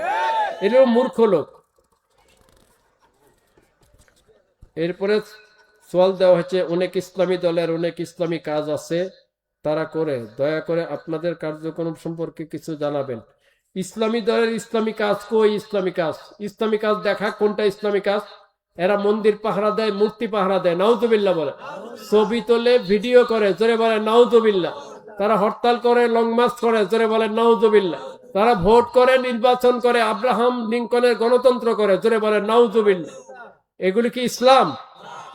[SPEAKER 1] এরকম মূর্খ লোক। এরপরে সওয়াল দেওয়া হচ্ছে অনেক ইসলামী দলের অনেক ইসলামী কাজ আছে তারা করে, দয়া করে আপনাদের কার্যক্রম সম্পর্কে কিছু জানাবেন। ইসলামী দলের ইসলামী কাজ কই? ইসলামী কাজ, ইসলামী কাজ দেখা। কোনটা ইসলামী কাজ? এরা মন্দির পাহারা দেয়, মূর্তি পাহারা দেয়। নাউজুবিল্লাহ বলে। ছবি তোলে, ভিডিও করে। জোরে বলে নাউজুবিল্লাহ। তারা হরতাল করে, লং মার্চ করে। জোরে বলে নাউজুবিল্লাহ। তারা ভোট করে, নির্বাচন করে, আব্রাহাম লিঙ্কনের গণতন্ত্র করে। জোরে বলে নাউজুবিল্লাহ। এগুলি কি ইসলাম?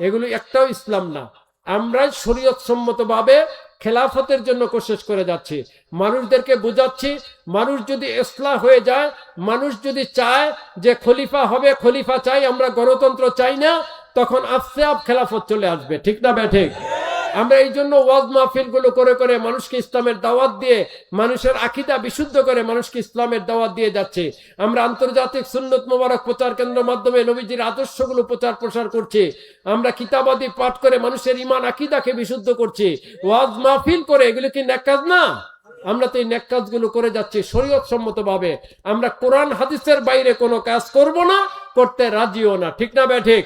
[SPEAKER 1] এগুলি একটাও ইসলাম না। আমরা শরীয়ত সম্মত ভাবে খেলাফতের জন্য কোশিশ করে যাচ্ছি, মানুষদেরকে বুঝাচ্ছি। মানুষ যদি ইসলাহ হয়ে যায়, মানুষ যদি চায় যে খলিফা হবে, খলিফা চাই, আমরা গণতন্ত্র চাই না, তখন আস্তে আস্তে খেলাফত চলে আসবে। ঠিক না ব্যাঠিক? আমরা এই জন্য ওয়াজ মাহফিল গুলো করে করে মানুষকে ইসলামের দাওয়াত দিয়ে, মানুষের আকীদা বিশুদ্ধ করে মানুষকে ইসলামের দাওয়াত দিয়ে যাচ্ছি। আমরা আন্তর্জাতিক সুন্নত মোবারক প্রচার কেন্দ্রের মাধ্যমে নবীজির আদর্শগুলো প্রচার প্রসার করছি। আমরা কিতাবাদি পাঠ করে মানুষের ঈমান আকীদাকে বিশুদ্ধ করছি। ওয়াজ মাহফিল করে, এগুলো কি নেক কাজ না? আমরা তো এই নেক কাজগুলো করে যাচ্ছি শরীয়ত সম্মত ভাবে। আমরা কোরআন হাদিসের বাইরে কোনো কাজ করব না, করতে রাজিও না। ঠিক না ব্যাঠিক?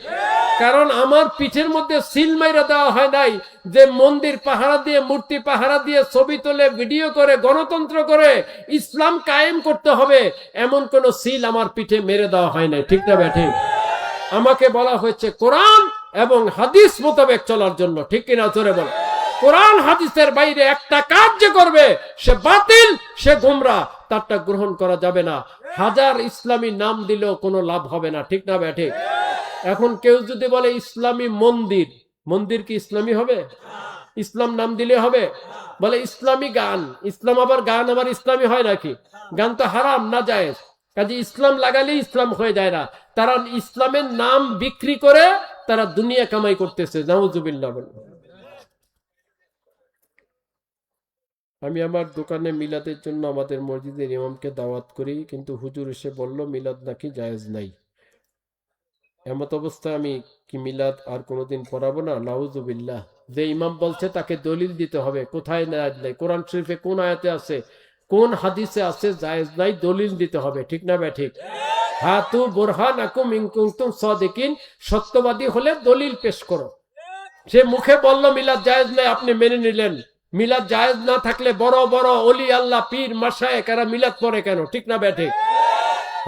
[SPEAKER 1] কারণ আমার পিঠের মধ্যে সিল মাইরা দেওয়া হয় নাই যে মন্দির পাহারা দিয়ে, মূর্তি পাহারা দিয়ে, ছবি তোলে, ভিডিও করে, গণতন্ত্র করে ইসলাম কায়েম করতে হবে, এমন কোন সিল আমার পিঠে মেরে দেওয়া হয় নাই। ঠিক না ব্যাঠিক? আমাকে বলা হয়েছে কোরআন এবং হাদিস মোতাবেক চলার জন্য। ঠিক কিনা জোরে বলো। কোরআন হাদিসের বাইরে একটা কাজ যে করবে সে বাতিল, সে গোমরা, তারটা গ্রহণ করা যাবে না। হাজার ইসলামী নাম দিলেও কোনো লাভ হবে না। ঠিক না ব্যাঠিক? এখন কেউ যদি বলে ইসলামী মন্দির, মন্দির কি ইসলামী হবে? ইসলাম নাম দিলে হবে? বলে ইসলামী গান, ইসলাম আবার গান আবার ইসলামী হয় নাকি? গান তো হারাম, না জায়েজ। কাজে ইসলাম লাগালে ইসলাম হয়ে যায় না। তারা ইসলামের নাম বিক্রি করে তারা দুনিয়া কামাই করতেছে। নাউজুবিল্লাহ। আমি আমার দোকানে মিলাদের জন্য আমাদের মসজিদের ইমামকে দাওয়াত করি, কিন্তু হুজুর এসে বলল মিলাদ নাকি জায়েজ নাই। এমত অবস্থায় আমি কি মিলাদ আর কোনোদিন পড়াবো না? নাউজুবিল্লাহ। যে ইমাম বলছে তাকে দলিল দিতে হবে, কোথায় জায়েজ নাই, কোরআন শরীফে কোন আয়াতে আছে, কোন হাদিসে আছে জায়েজ নাই, দলিল দিতে হবে। ঠিক না ব্যাঠিক? হাতু বুরহানাকুম ইন কুনতুম সাদিকিন, সত্যবাদী হলে দলিল পেশ করো। সে মুখে বলল মিলাদ জায়েজ নাই, আপনি মেনে নিলেন। মিলাদ জায়েজ না থাকলে বড় বড় ওলি আল্লাহ, পীর, মাশায়েখ এরা মিলাদ পড়ে কেন? ঠিক না ব্যাঠিক?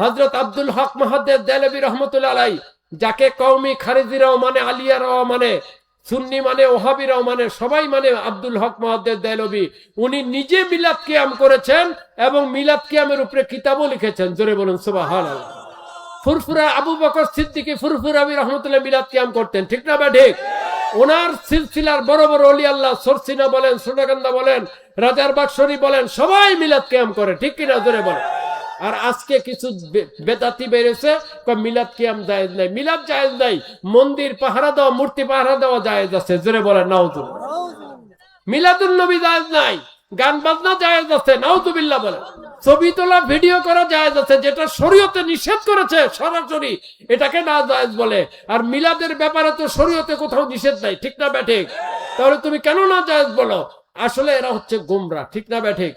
[SPEAKER 1] হযরত আব্দুল হক মুহাদ্দিস দেহলভী রাহমাতুল্লাহ আলাইহি, যাকে কওমি খারিজিরাও মানে, আলিয়ারাও মানে, সুন্নি মানে, ওহাবিরাও মানে, সবাই মানে আব্দুল হক মুহাদ্দিস দেহলভী, উনি নিজে মিলাদ কিয়াম করেছেন এবং মিলাদ কিয়ামের উপরে কিতাবও লিখেছেন। জোরে বলুন সুবহানাল্লাহ। ফুরফুরা আবু বকর সিদ্দিকী ফুরফুরাবি রহমতুল্লাহ মিলাদ কিয়াম করতেন। ঠিক না ব্যাঠিক? ওনার সিলসিলার বড় বড় ওলি আল্লাহ, সরসিনা বলেন, সোনাকান্দা বলেন, রাজারবাগ শরীফ বলেন, সবাই মিলাদ কিয়াম করে। ঠিক কিনা জোরে বলেন। আর আজকে কিছু বেদাতি বেরিয়েছে, মিলাদ কিয়াম জায়েজ নাই। মিলাদ জায়েজ নাই, মন্দির পাহারা দেওয়া, মূর্তি পাহারা দেওয়া জায়েজ আছে। জোরে বলেন নাউজুবিল্লাহ। মিলাদুন নবী জায়েজ নাই, গান বাজনা জায়েজ আছে। নাউজুবিল্লাহ বলেন। ছবি তোলা, ভিডিও করা জায়েজ আছে, যেটা শরীয়তে নিষেধ করেছে সরাসরি, এটাকে না জায়েজ বলে। আর মিলাদের ব্যাপারে তো শরীয়তে কোথাও নিষেধ নাই। ঠিক না ব্যাঠিক? তাহলে তুমি কেন না জায়েজ বলো? আসলে এরা হচ্ছে গোমরা। ঠিক না ব্যাঠিক?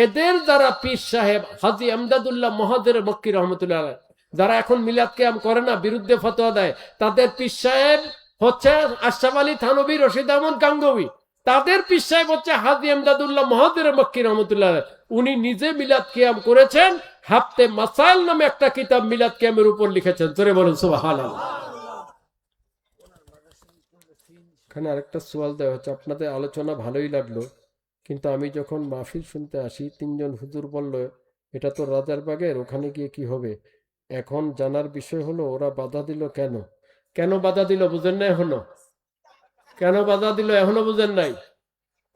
[SPEAKER 1] এদের যারা পীর সাহেব হাজী আমদাদুল্লাহ মহাদের মক্কি রহমতুল্লাহ আলাইহি, যারা এখন মিলাদ কিয়াম করে না, বিরুদ্ধে ফতোয়া দেয়, তাদের পীর সাহেব হচ্ছে আশরাফ আলী থানভী, রশিদ আহমদ গাঙ্গোবী। তাদের পীর সাহেব হচ্ছে হাজী আমদাদুল্লাহ মহাদের মক্কি রহমতুল্লাহ আলাইহি। উনি নিজে মিলাদ কিয়াম করেছেন, হাফতে মাসাইল নামে একটা কিতাব মিলাদ কিয়ামের উপর লিখেছেন। জোরে বলুন সুবহানাল্লাহ। এখানে আরেকটা সওয়াল দেওয়া হচ্ছে, আপনাদের আলোচনা ভালোই লাগলো, কিন্তু আমি যখন মাহফিল শুনতে আসি, তিনজন হুজুর বলল এটা তো রাজারবাগের, ওখানে গিয়ে কি হবে? এখন জানার বিষয় হলো ওরা বাধা দিল কেন? কেন বাধা দিল বুঝেন না এখনো? কেন বাধা দিল এখনো বুঝেন নাই?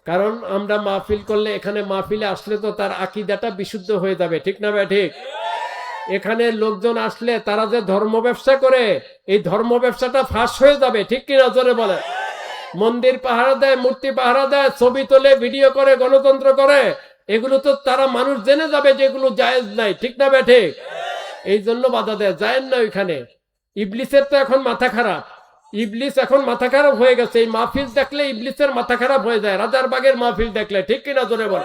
[SPEAKER 1] কারণ আমরা মাহফিল করলে, এখানে মাহফিলে আসলে তো তার আকীদাটা বিশুদ্ধ হয়ে যাবে। ঠিক না ভাই? ঠিক। এখানে লোকজন আসলে তারা যে ধর্ম ব্যবসা করে, এই ধর্ম ব্যবসাটা ফাঁস হয়ে যাবে। ঠিক কিনা জোরে বলে। মন্দির পাহারা দেয়, মূর্তি পাহারা দেয়, ছবি তোলে, ভিডিও করে, গণতন্ত্র করে, এগুলো তো তারা মানুষ জেনে যাবে যেগুলো জায়েজ নাই। ঠিক না ব্যাঠে? এই জন্য বাধা দেয়, জায়েজ না ওইখানে। ইবলিসের তো এখন মাথা খারাপ, ইবলিস এখন মাথা খারাপ হয়ে গেছে। এই মাহফিল দেখলে ইবলিসের মাথা খারাপ হয়ে যায়, রাজারবাগের মাহফিল দেখলে। ঠিক কিনা জোরে বল।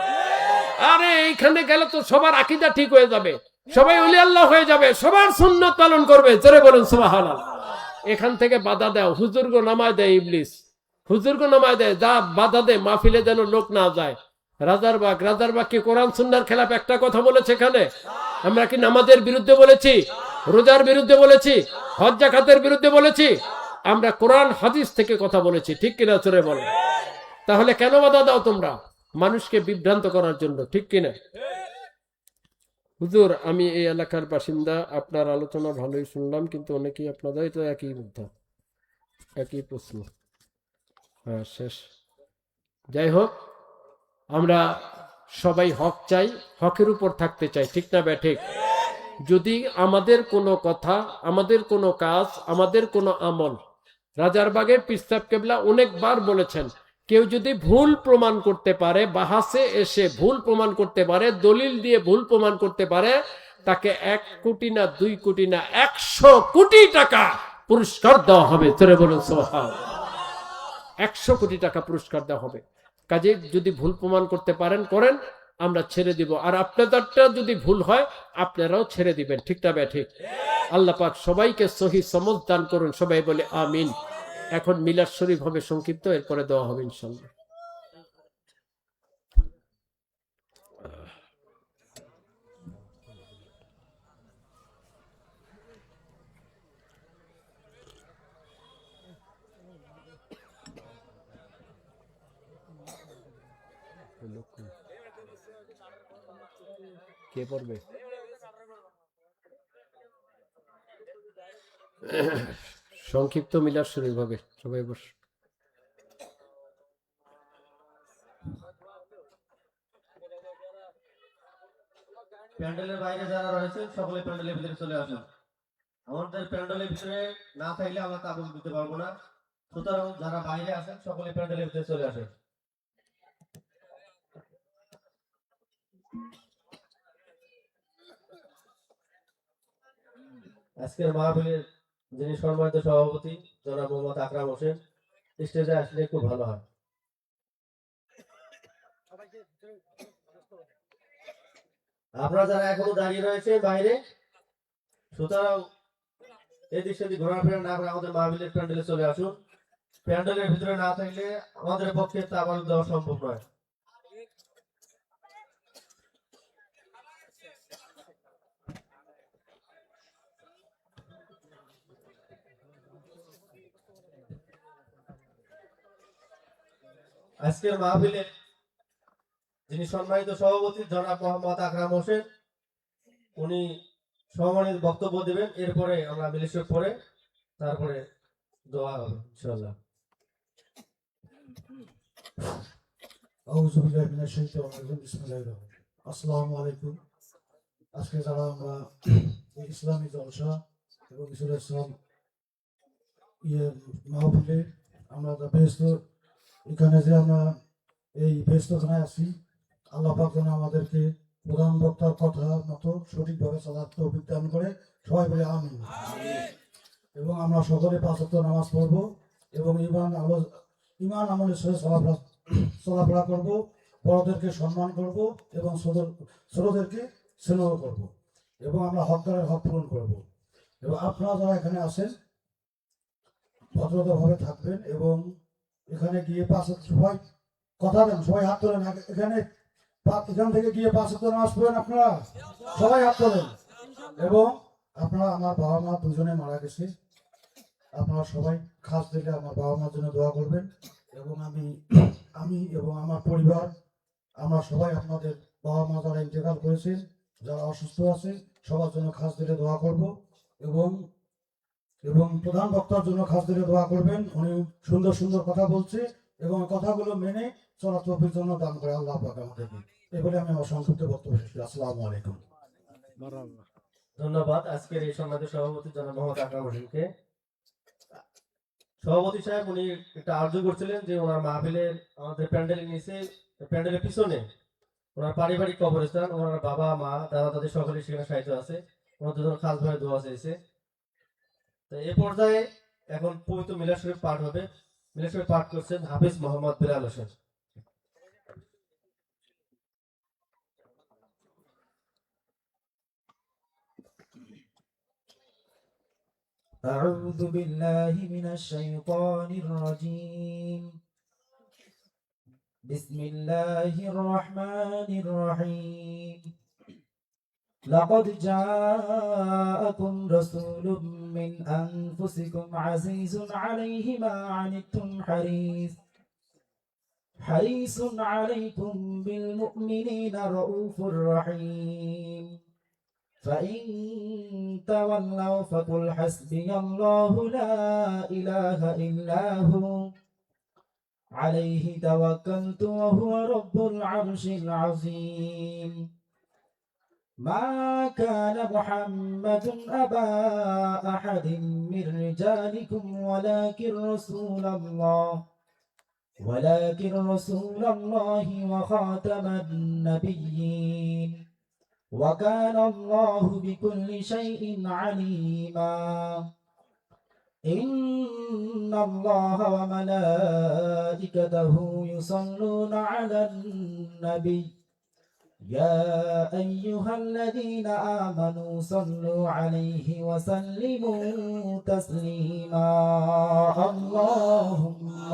[SPEAKER 1] আরে এইখানে গেলে তো সবার আকীদা ঠিক হয়ে যাবে, সবাই ওলি আল্লাহ হয়ে যাবে, সবার সুন্নাত পালন করবে। জোরে বলুন সুবহানাল্লাহ। এখান থেকে বাধা দেয়, হুজুরগো নামায় দেয় ইবলিস, হুজুরগো নামায় দেয়, যা বাধা দেয় মাহফিলে যেন লোক না যায়। রাজারবাগ কি কোরআন সুন্নাহর খেলাফ একটা কথা বলেছে এখানে? আমরা কি নামাজের বিরুদ্ধে বলেছি, রোজার বিরুদ্ধে বলেছি, হজ যাকাতের বিরুদ্ধে বলেছি? আমরা কোরআন হাদিস থেকে কথা বলেছি। ঠিক কিনা জোরে বলো। তাহলে কেন বাধা দাও তোমরা? মানুষকে বিভ্রান্ত করার জন্য। ঠিক কিনা? হুজুর, আমি এই এলাকার বাসিন্দা, আপনার আলোচনা ভালোই শুনলাম, কিন্তু অনেকেই আপনাদের তো একই মুদ্রা, একই প্রশ্ন। হ্যাঁ, শেষ। যাই হোক, আমরা সবাই হক চাই, হকের উপর থাকতে চাই, ঠিক না ব্যাঠিক? যদি আমাদের কোনো কথা, আমাদের কোনো কাজ, আমাদের কোনো আমল, রাজারবাগের পীর সাহেব কেবলা অনেকবার বলেছেন, কেউ যদি ভুল প্রমাণ করতে পারে, বাহাসে এসে ভুল প্রমাণ করতে পারে, দলিল দিয়ে ভুল প্রমাণ করতে পারে, তাকে 1 কোটি না 2 কোটি না 100 কোটি টাকা পুরস্কার দেওয়া হবে। তোরে বলুন সুবহানাল্লাহ। 100 কোটি টাকা পুরস্কার দেওয়া হবে। কাজে যদি ভুল প্রমাণ করতে পারেন করেন, আমরা ছেড়ে দিব। আর আপনাদেরটা যদি ভুল হয় আপনারাও ছেড়ে দিবেন, ঠিক না ব্যাঠিক? আল্লাহ পাক সবাইকে সহি সমঝ দান করুন। সবাই বলে আমিন। এখন মিলাদ শরীফ হবে সংক্ষিপ্ত, এরপরে দেওয়া হবে ইনশাআল্লাহ। কে পড়বে? সংক্ষিপ্ত মিলাদ শরীফ হবে, সবাই বস।
[SPEAKER 2] প্যান্ডেলের বাইরে যারা রয়েছে সকলে প্যান্ডেলের ভিতরে চলে আসুন। আমাদের প্যান্ডেলের ভিতরে না থাকলে আমরা তাবুক দিতে পারবো না, সুতরাং যারা বাইরে আছেন সকলে প্যান্ডেলের ভিতরে চলে আসেন। আজকের মাহফিলের যিনি সম্মানিত সভাপতি জনাব মোহাম্মদ আকরাম হোসেন, স্টেজে আসলে খুব ভালো হয়। আপনারা যারা এখনো দাঁড়িয়ে রয়েছে বাইরে, সুতরাং এদিক সেদিক ঘোরাফেরা না করে আমাদের মাহফিলের প্যান্ডেলে চলে আসুন। প্যান্ডেলের ভিতরে না থাকলে আমাদের পক্ষে তাবারুক দেওয়া সম্ভব নয়। আজকের মাহফিলে যিনি সম্মানিত সভাপতি জনাব মোহাম্মদ আকরাম হোসেন, উনি সম্মানিত বক্তব্য দেবেন। এরপরে আমরা মিলিশিয়া পরে তারপরে দোয়া হবে ইনশাআল্লাহ।
[SPEAKER 3] আউযু বিল্লাহি মিনাশ শাইতানির রাজিম। বিসমিল্লাহির রহমানির রহিম। আসসালামু আলাইকুম। আজকে যারা আমরা এই ইসলামী জলসা এবং ইসলাম মাহফিলে আমরা ব্যস্ত, এখানে যে আমরা এই ব্যস্তখানায় আছি, আল্লাহ পাক যেন আমাদেরকে প্রধান বক্তার কথা মতো সঠিকভাবে চলার তৌফিক দান করে। সবাই বলে আমিন। এবং আমরা সকলে 5 ওয়াক্ত নামাজ পড়বো এবং ইমান আমলের সাথে চলাফেরা করব, বড়দেরকে সম্মান করব এবং ছোটদেরকে স্নেহ করব এবং আমরা হকদারের হক পূরণ করব। এবং আপনারা যারা এখানে আছেন ভদ্রতাভাবে থাকবেন এবং এখানে গিয়ে সবাই কথা দেন, সবাই হাত তোলেন। এখান থেকে গিয়ে 5 ওয়াক্ত নামাজ পড়েন, আপনারা সবাই হাত তোলেন। এবং আপনারা, আমার বাবা মা দুজনে মারা গেছে, আপনারা সবাই খাস দিলে আমার বাবা মার জন্য দোয়া করবেন। এবং আমি এবং আমার পরিবার, আমরা সবাই আপনাদের বাবা মা যারা ইন্তেকাল করেছেন, যারা অসুস্থ আছে, সবার জন্য খাস দিলে দোয়া করব। এবং প্রধান বক্তার জন্য খাস দিলে দোয়া করবেন। উনি সুন্দর সুন্দর কথা বলছে এবং কথাগুলো মেনে চলার তৌফিক জন্য দান করে আল্লাহ পাক আমাদেরকে। এই বলে আমি আমার সংক্ষিপ্ত বক্তব্য শেষ করি। আসসালামু আলাইকুম।
[SPEAKER 2] ধন্যবাদ আজকের এই সম্মানিত সভাপতি জনাব মোহাম্মদ আকরাম হোসেনকে। সভাপতি সাহেব উনি একটা আর্য করছিলেন যে ওনার মাহফিলের আমাদের প্যান্ডেলের নিচে, প্যান্ডেলের পিছনে ওনার পারিবারিক কবরস্থান, ওনার বাবা মা দাদা দাদি সকলে সেখানে সাহিত্য আছে, ওনার দুজন খাস ভাই দোয়া চাইছে। তো এই পর্যায়ে এখন পবিত্র মিলাদ শরীফ পাঠ হবে। মিলাদ শরীফ পাঠ করছেন হাফিজ মোহাম্মদ বিলাল হোসেন।
[SPEAKER 4] أعوذ بالله من الشيطان الرجيم. بسم الله الرحمن الرحيم. لقد جاءكم رسول من أنفسكم عزيز عليه ما عنتم حريص عليكم بالمؤمنين رؤوف رحيم. فإن تولوا فقل حسبي الله لا إله إلا هو عليه توكلت وهو رب العرش العظيم ما كان محمد أبا أحد من رجالكم ولكن رسول الله وخاتم النبيين وكان الله بكل شيء عليما إن الله وملائكته يصلون على النبي يا أيها الذين آمنوا صلوا عليه وسلموا تسليما اللهم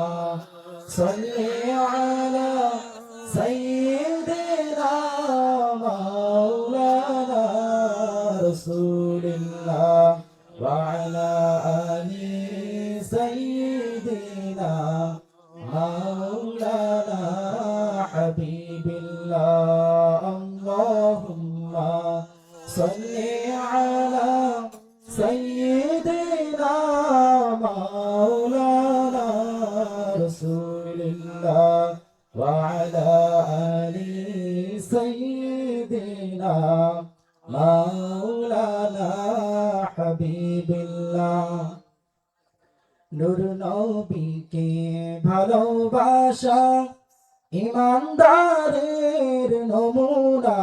[SPEAKER 4] صل على سيدنا مولانا رسول الله وعلى آل سيدنا مولانا حبيب الله اللهم صل على سيدنا مولانا رسول الله وعلى آل سيدنا مولانا حبيب الله নূর নবীকে ভালোবাসা ইমানদারের নমুনা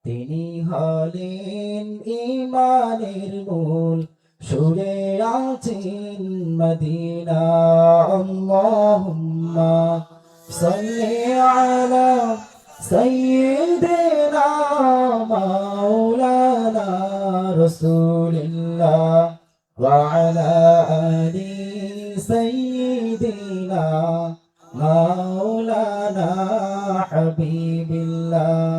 [SPEAKER 4] তিনি হলেন ঈমানের মূল সুরে আছেন মদিনা আল্লাহুম্মা সাল্লি আলা সাইয়্যিদিনা মাওলানা রাসূলিল্লাহ وعلى آل سيدنا مولانا حبيب الله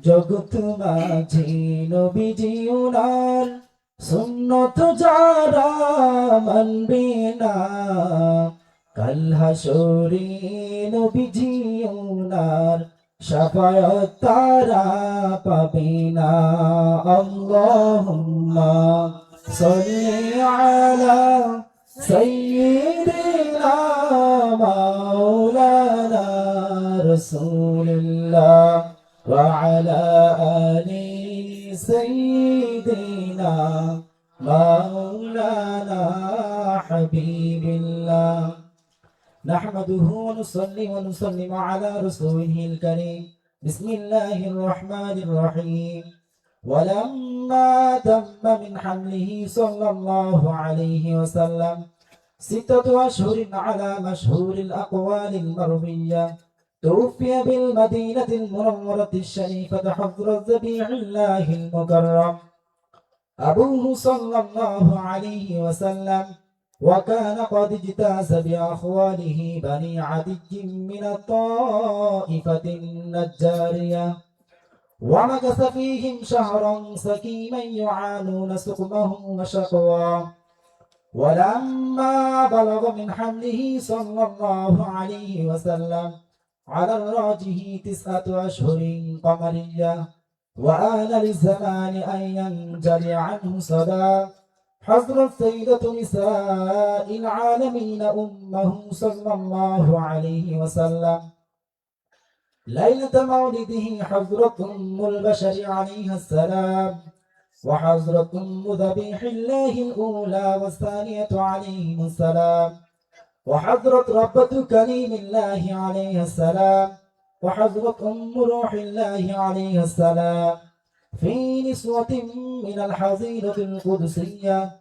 [SPEAKER 4] জগৎ মাঝে নবীজি উনার সুন্নত যারা মানবে না কাল হাসরে নবীজি উনার শাফায়াত তারা পাবে না আল্লাহুম্মা صلي على سيدنا مولانا رسول الله وعلى آل سيدنا مولانا حبيب الله نحمده ونصلي ونسلم على رسوله الكريم بسم الله الرحمن الرحيم ولما تم من حمله صلى الله عليه وسلم 6 أشهر على مشهور الأقوال المروية توفي بالمدينة المنورة الشريفة حضرة ذبيح الله المكرم أبوه صلى الله عليه وسلم وكان قد اجتاز بأخواله بني عدي من الطائفة النجارية ومكث فيهم شهرا سكيما يعانون سقمه وشقواه ولما بلغ من حمله صلى الله عليه وسلم على الراجح 9 أشهر قمرية وآن للزمان أن ينجلي عنه صدى حضرت سيدة نساء العالمين أمه صلى الله عليه وسلم ليلة مولده حضرة أم البشر عليها السلام وحضرة أم ذبيح الله الأولى والثانية عليهم السلام وحضرة ربة كريم الله عليها السلام وحضرة أم روح الله عليها السلام في نسوة من الحظيرة القدسية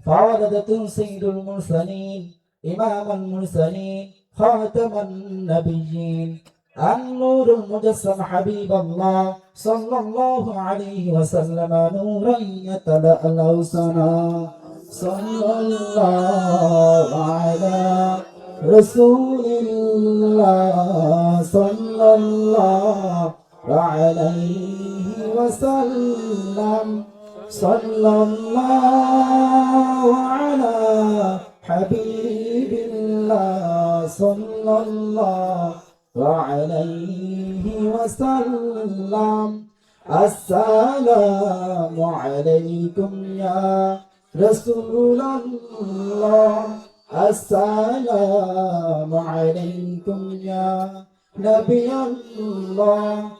[SPEAKER 4] فولدت سيد المرسلين إمام المرسلين خاتم النبيين النور المجسم حبيب الله صلى الله عليه وسلم نورا يتلألأ سنا صلى الله على رسول الله صلى الله عليه وسلم صلى الله على حبيب الله صلى الله وعليه وسلم السلام عليكم يا رسول الله السلام عليكم يا نبي الله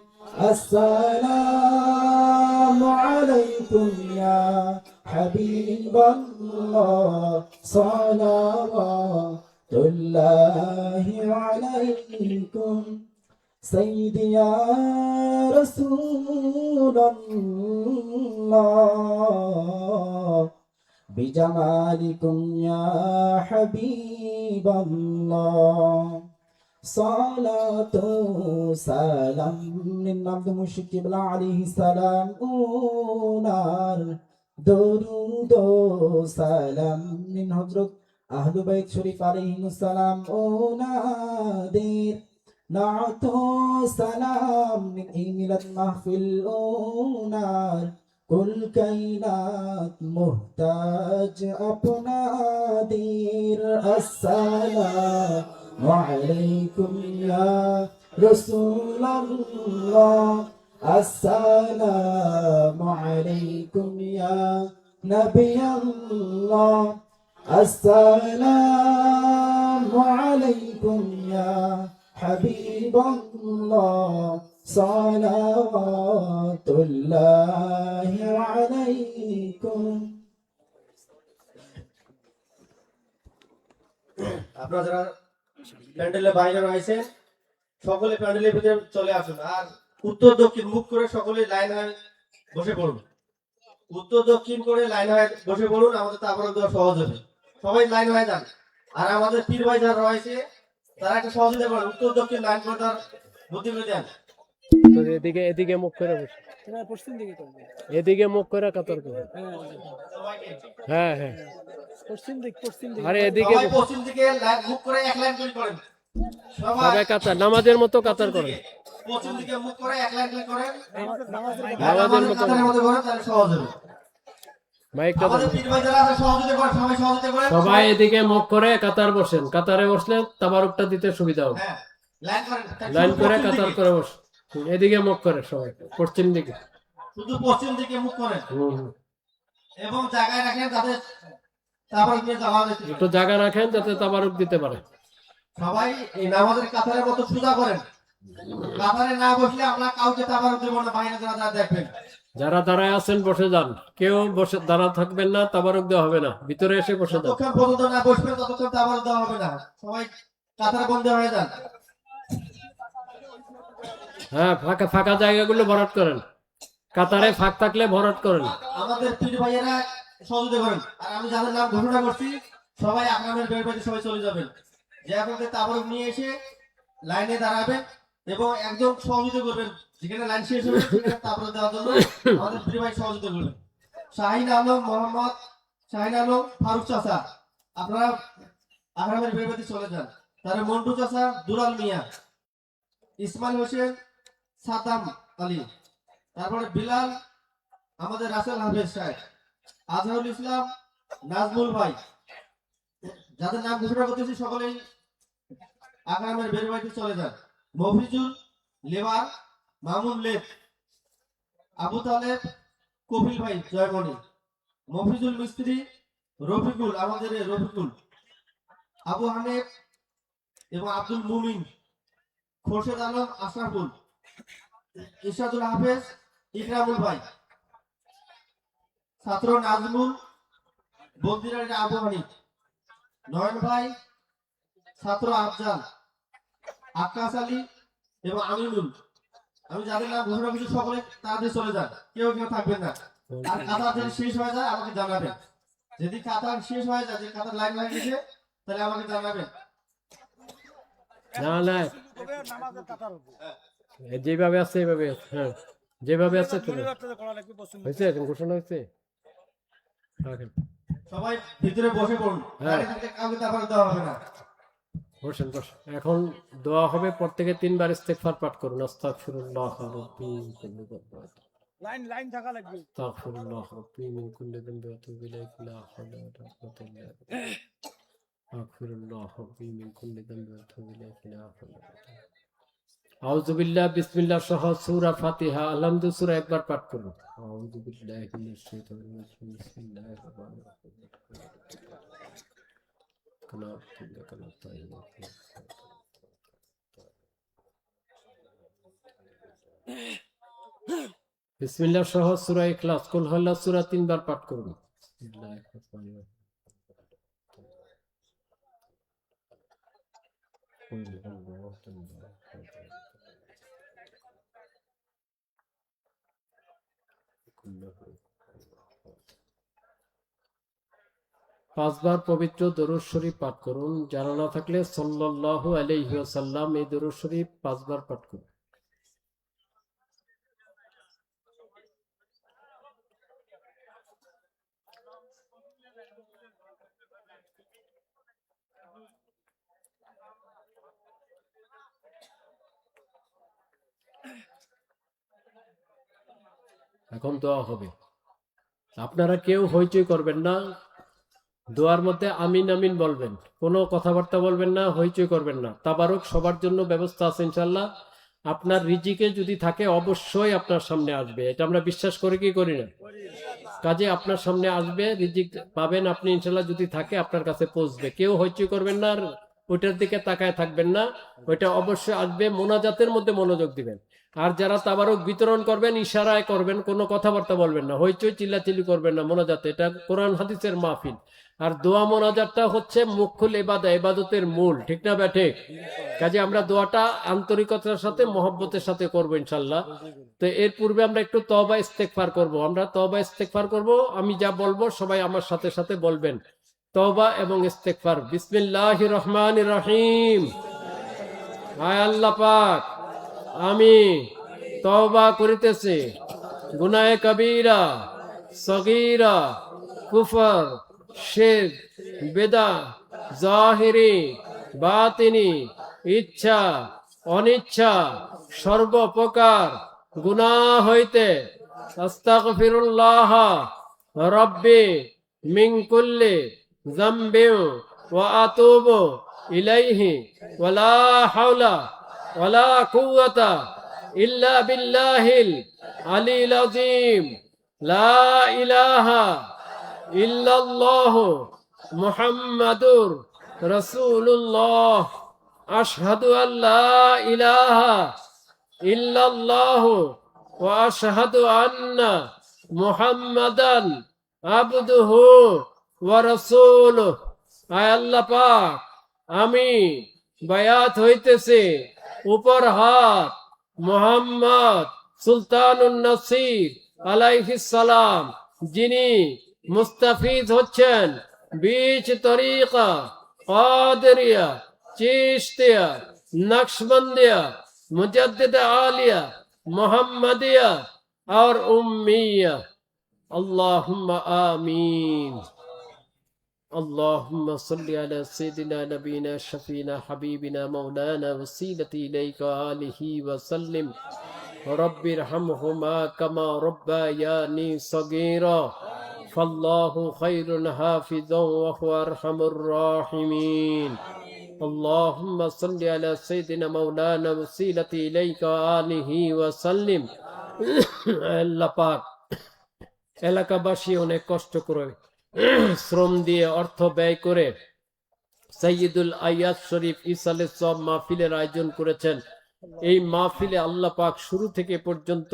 [SPEAKER 4] السلام عليكم يا حبيب الله صلوات الله عليكم سيدي يا رسول الله بجمالكم يا حبيب الله صلاة سلام من عبد المشرك عليه السلام نار درود سلام من حضرت أهل بيت شريف عليهم السلام نادر نعت سلام من إيميلة محفل نار كل كائنات محتاج अपना दीर السلام عليكم يا رسول الله السلام عليكم يا نبي الله السلام عليكم يا حبيب الله صلوات الله عليكم
[SPEAKER 2] আপনারা যারা প্যান্ডেলের বাইরে রয়েছেন সকলে প্যান্ডেলের ভিতরে চলে আসুন, আর উত্তর দক্ষিণ মুখ করে সকলে লাইন হয়ে বসে পড়ুন। উত্তর দক্ষিণ করে লাইন হয়ে বসে পড়ুন, আমাদের তারপরে দেওয়া সহজ হবে। সবাই লাইন হয়ে যান। আর আমাদের পীর ভাই যারা রয়েছে তারা একটা সহযোগিতা করেন, উত্তর দক্ষিণ লাইন করে তার বুদ্ধি করে দেন।
[SPEAKER 1] তো এদিকে এদিকে মুখ করে বসে, এদিকে মুখ করে কাতার করে। হ্যাঁ হ্যাঁ, আরে এদিকে
[SPEAKER 2] সবাই পশ্চিম দিকে মুখ করে এক লাইন করে করেন।
[SPEAKER 1] সবাই কাতার, নামাজের মতো কাতার করেন।
[SPEAKER 2] পশ্চিম দিকে মুখ করে এক লাইন করে করেন,
[SPEAKER 1] নামাজের মতো
[SPEAKER 2] কাতারের মতো করেন, তাহলে সহজ হবে।
[SPEAKER 1] মাইকটা
[SPEAKER 2] আমাদের পীর ভাই যারা আছে সহযোগিতা করেন, সবাই সহযোগিতা করেন।
[SPEAKER 1] সবাই এদিকে মুখ করে কাতার বসেন। কাতারে বসলে তাবারুকটা দিতে সুবিধা হবে।
[SPEAKER 2] হ্যাঁ, লাইন করেন।
[SPEAKER 1] লাইন করে
[SPEAKER 2] পশ্চিম
[SPEAKER 1] কাতার
[SPEAKER 2] দিকে।
[SPEAKER 1] করে বস। এদিকে মুখ করে সবাই পশ্চিম দিকে।
[SPEAKER 2] শুধু পশ্চিম দিকে মুখ করেন
[SPEAKER 1] হুম।
[SPEAKER 2] এবং জায়গায় রাখেন যাতে তারপর দিয়ে যাওয়া যেতে পারে।
[SPEAKER 1] একটু জায়গা রাখেন যাতে তাবারুক দিতে পারে।
[SPEAKER 2] সবাই এই নামাজের কাতারের মতো সোজা করেন। কাতারে না বসলে আমরা কাউকে তাবারুক দেব না, বাইরে যারা যারা দেখবেন।
[SPEAKER 1] যারা দাঁড়ায় আছেন বসে যান, কেউ বসে দাঁড়া থাকবেন না, তাবারুক দেওয়া হবে না, ভিতরে এসে বসে যান।
[SPEAKER 2] যতক্ষণ পর্যন্ত না বসবেন ততক্ষণ তাবারুক দেওয়া হবে না। সবাই কাতারে বন্ধ হয়ে যান।
[SPEAKER 1] হ্যাঁ, ফাঁকা ফাঁকা জায়গাগুলো ভরাট করেন। কাতারে ফাঁক থাকলে ভরাট করেন।
[SPEAKER 2] আমাদের পীর ভাইয়েরা সহযোগিতা করেন। আর আমি যাদের নাম ঘোষণা করছি সবাই আপনাদের বের বাড়ি সবাই চলে যাবেন। যে আপনাদের তাবারুক নিয়ে এসে লাইনে দাঁড়াবেন এবং একজন সহযোগিতা করবেন। যেখানে লাইন শেষ হবে সেখানে তাবারুক দেওয়ার জন্য আমাদের পীর ভাই সহযোগিতা করবেন। শাহিন আলম, মোহাম্মদ শাহিন আলম, ফারুক চাচা, আপনারা আহরামের বের বাড়ি চলে যান। তারপরে মন্টু চাচা, দুলাল মিয়া, ইসমাইল হোসেন, সাদ্দাম আলী, তারপরে বিলাল, আমাদের রাসেল হাফেজ সাহেব, আজহারুল ইসলাম, নাজমুল ভাই, যাদের নাম ঘোষণা করতেছি সকলেই আকরামের বের বাড়িতে চলে যান। মফিজুল, লেবার, মামুন লেব, আবু তালেব, কপিল ভাই জয়মণি, মফিজুল মিস্ত্রি, রফিকুল, আমাদের এই রফিকুল, আবু হানেফ এবং আব্দুল মুমিন, খোরশেদ আলম, আশরাফুল, ইরশাদুল হাফেজ, ইকরামুল ভাই, ছাত্র নাজমুল, বন্দিরার আবু হানিফ, নয়ন ভাই, ছাত্র আফজাল, আকাশ আলী এবং আমিনুল। আমি যাদের নাম ঘোষণা করছি সকলে তাড়াতাড়ি চলে যান, কেউ কেউ থাকবেন না। আর কাতার যদি শেষ হয়ে যায় আমাকে জানাবেন। যদি কাতার শেষ হয়ে যায়, যে কাতার লাইন হয়ে গেছে, তাহলে আমাকে জানাবেন।
[SPEAKER 1] না না, যেভাবে আছে এইভাবে আছে। হ্যাঁ, যেভাবে আছে চলে হয়েছে। এখন ঘোষণা হয়েছে। রাখেন।
[SPEAKER 2] সবাই ভিতরে বসে পড়ুন,
[SPEAKER 1] হ্যাঁ।
[SPEAKER 2] বাইরে থাকলে কাউকে তারপর দেওয়া হবে না।
[SPEAKER 1] বসেন বসেন। এখন দোয়া হবে, প্রত্যেকে 3 বার ইস্তেগফার পাঠ করুন। আস্তাগফিরুল্লাহ রাব্বি মিন কুল্লি যামবিন,
[SPEAKER 5] লাইন থাকা লাগবে।
[SPEAKER 1] আস্তাগফিরুল্লাহ রাব্বি মিন কুল্লি যামবিন ওয়া আতুবু ইলাইহি লা হাওলা ওয়া লা কুওয়াতা ইল্লা বিল্লাহ। আস্তাগফিরুল্লাহ রাব্বি মিন কুল্লি যামবিন ওয়া আতুবু ইলাইহি লা হাওলা ওয়া লা কুওয়াতা। আউযু বিল্লাহ, বিসমিল্লাহ সহ সূরা ফাতিহা, আলহামদু সূরা একবার পাঠ করুন। আউযু বিল্লাহি মিনাশ শাইতানির রাজিম, বিসমিল্লাহির রহমানির রহিম। বিসমিল্লাহ সহ সূরা ইখলাস, কুল হুয়াল্লাহু সূরা 3 বার পাঠ করুন। পাঁচবার পবিত্র দরুদ শরীফ পাঠ করুন। জানা না থাকলে সাল্লাল্লাহু আলাইহি ওয়াসাল্লাম এই দরুদ শরীফ পাঁচবার পাঠ করুন। এখন দোয়া হবে, আপনারা কেউ হইচই করবেন না। দোয়ার মধ্যে আমিন আমিন বলবেন, কোনো কথাবার্তা বলবেন না, হইচই করবেন না। তাবারক সবার জন্য ব্যবস্থা আছে ইনশাল্লাহ। আপনার রিজিকে যদি থাকে অবশ্যই আপনার সামনে আসবে, এটা আমরা বিশ্বাস করি কি করি না? কাজে আপনার সামনে আসবে, রিজিক পাবেন আপনি ইনশাল্লাহ। যদি থাকে আপনার কাছে পৌঁছবে, কেউ হইচই করবেন না, আর ওইটার দিকে তাকায় থাকবেন না। ওইটা অবশ্যই আসবে, মোনাজাতের মধ্যে মনোযোগ দিবেন। আর যারা তাবারক বিতরণ করবেন ইশারায় করবেন, কোনো কথাবার্তা বলবেন না, হইচই চিল্লাচিল্লি করবেন না মোনাজাতে। এটা কোরআন হাদিসের মাহফিল। আর দোয়া মোনাজাতটা হচ্ছে মুখ্যুল ইবাদতের মূল, ঠিক না ব্যাঠে? কাজে আমরা দোয়াটা আন্তরিকতার সাথে মহব্বতের সাথে করবো ইনশাল্লাহ। তো এর পূর্বে আমরা একটু তওবা ইস্তেগফার করব। আমরা তওবা ইস্তেগফার করব, আমি যা বলবো সবাই আমার সাথে সাথে বলবেন। তওবা এবং ইস্তেগফার। বিসমিল্লাহির রহমানির রহিম। হায় আল্লাহ পাক, আমি তওবা করিতেছি গুনাহে কবিরা, সগীরা, কুফর, শিরক, বিদআত, জাহিরি, বাতিনি, ইচ্ছা অনিচ্ছা সর্বপ্রকার গুনাহ হইতে আস্তাগফিরুল্লাহ রাব্বি মিন কুল্লি যামবিন ওয়া আতুবু ইলাইহি ওয়া লা হাওলা ওয়া লা কুওয়াতা ইল্লা বিল্লাহিল আলিয়্যিল আযীম। লা ইলাহা ইল্লাল্লাহু মুহাম্মাদুর রাসূলুল্লাহ। আশহাদু আল্লা ইলাহা ইল্লাল্লাহু ওয়া আশহাদু আন্না মুহাম্মাদান আবদুহু ওয়া রাসূলুহু। আয় আল্লাহ পাক, আমি বায়াত হইতেছি উপর হাত মুহাম্মদ সুলতানুন নাসির আলাইহিস সালাম, যিনি মুস্তাফিজ হচ্ছেন बीच तरीका कादरिया, चिश्तिया, नक्शबंदिया, मुजद्दिद आलिया, मोहम्मदिया और उम्मिया। अल्लाहुम्मा आमीन। अल्लाहुम्मा सल्लि अला सय्यिदिना नबीना शफीना हबीबिना मौलाना वसीलती इलैका आलिही वसल्लिम। रब्बिरहमहुमा कमा रब्बायानी सगीरा। फल्लाहु खैरुन हाफिज़न व हुवा अरहमुर राहिमीन। अल्लाहुम्मा सल्लि अला सय्यिदिना मौलाना वसीलती इलैका आलिही वसल्लिम। আল্লাহ পাক, এলাকাবাসী অনেক কষ্ট করে শ্রম দিয়ে অর্থ ব্যয় করে সাইয়্যিদুল আয়াত শরীফ ইসালে সব মাহফিলের আয়োজন করেছেন। এই মাহফিলে আল্লাহ পাক শুরু থেকে পর্যন্ত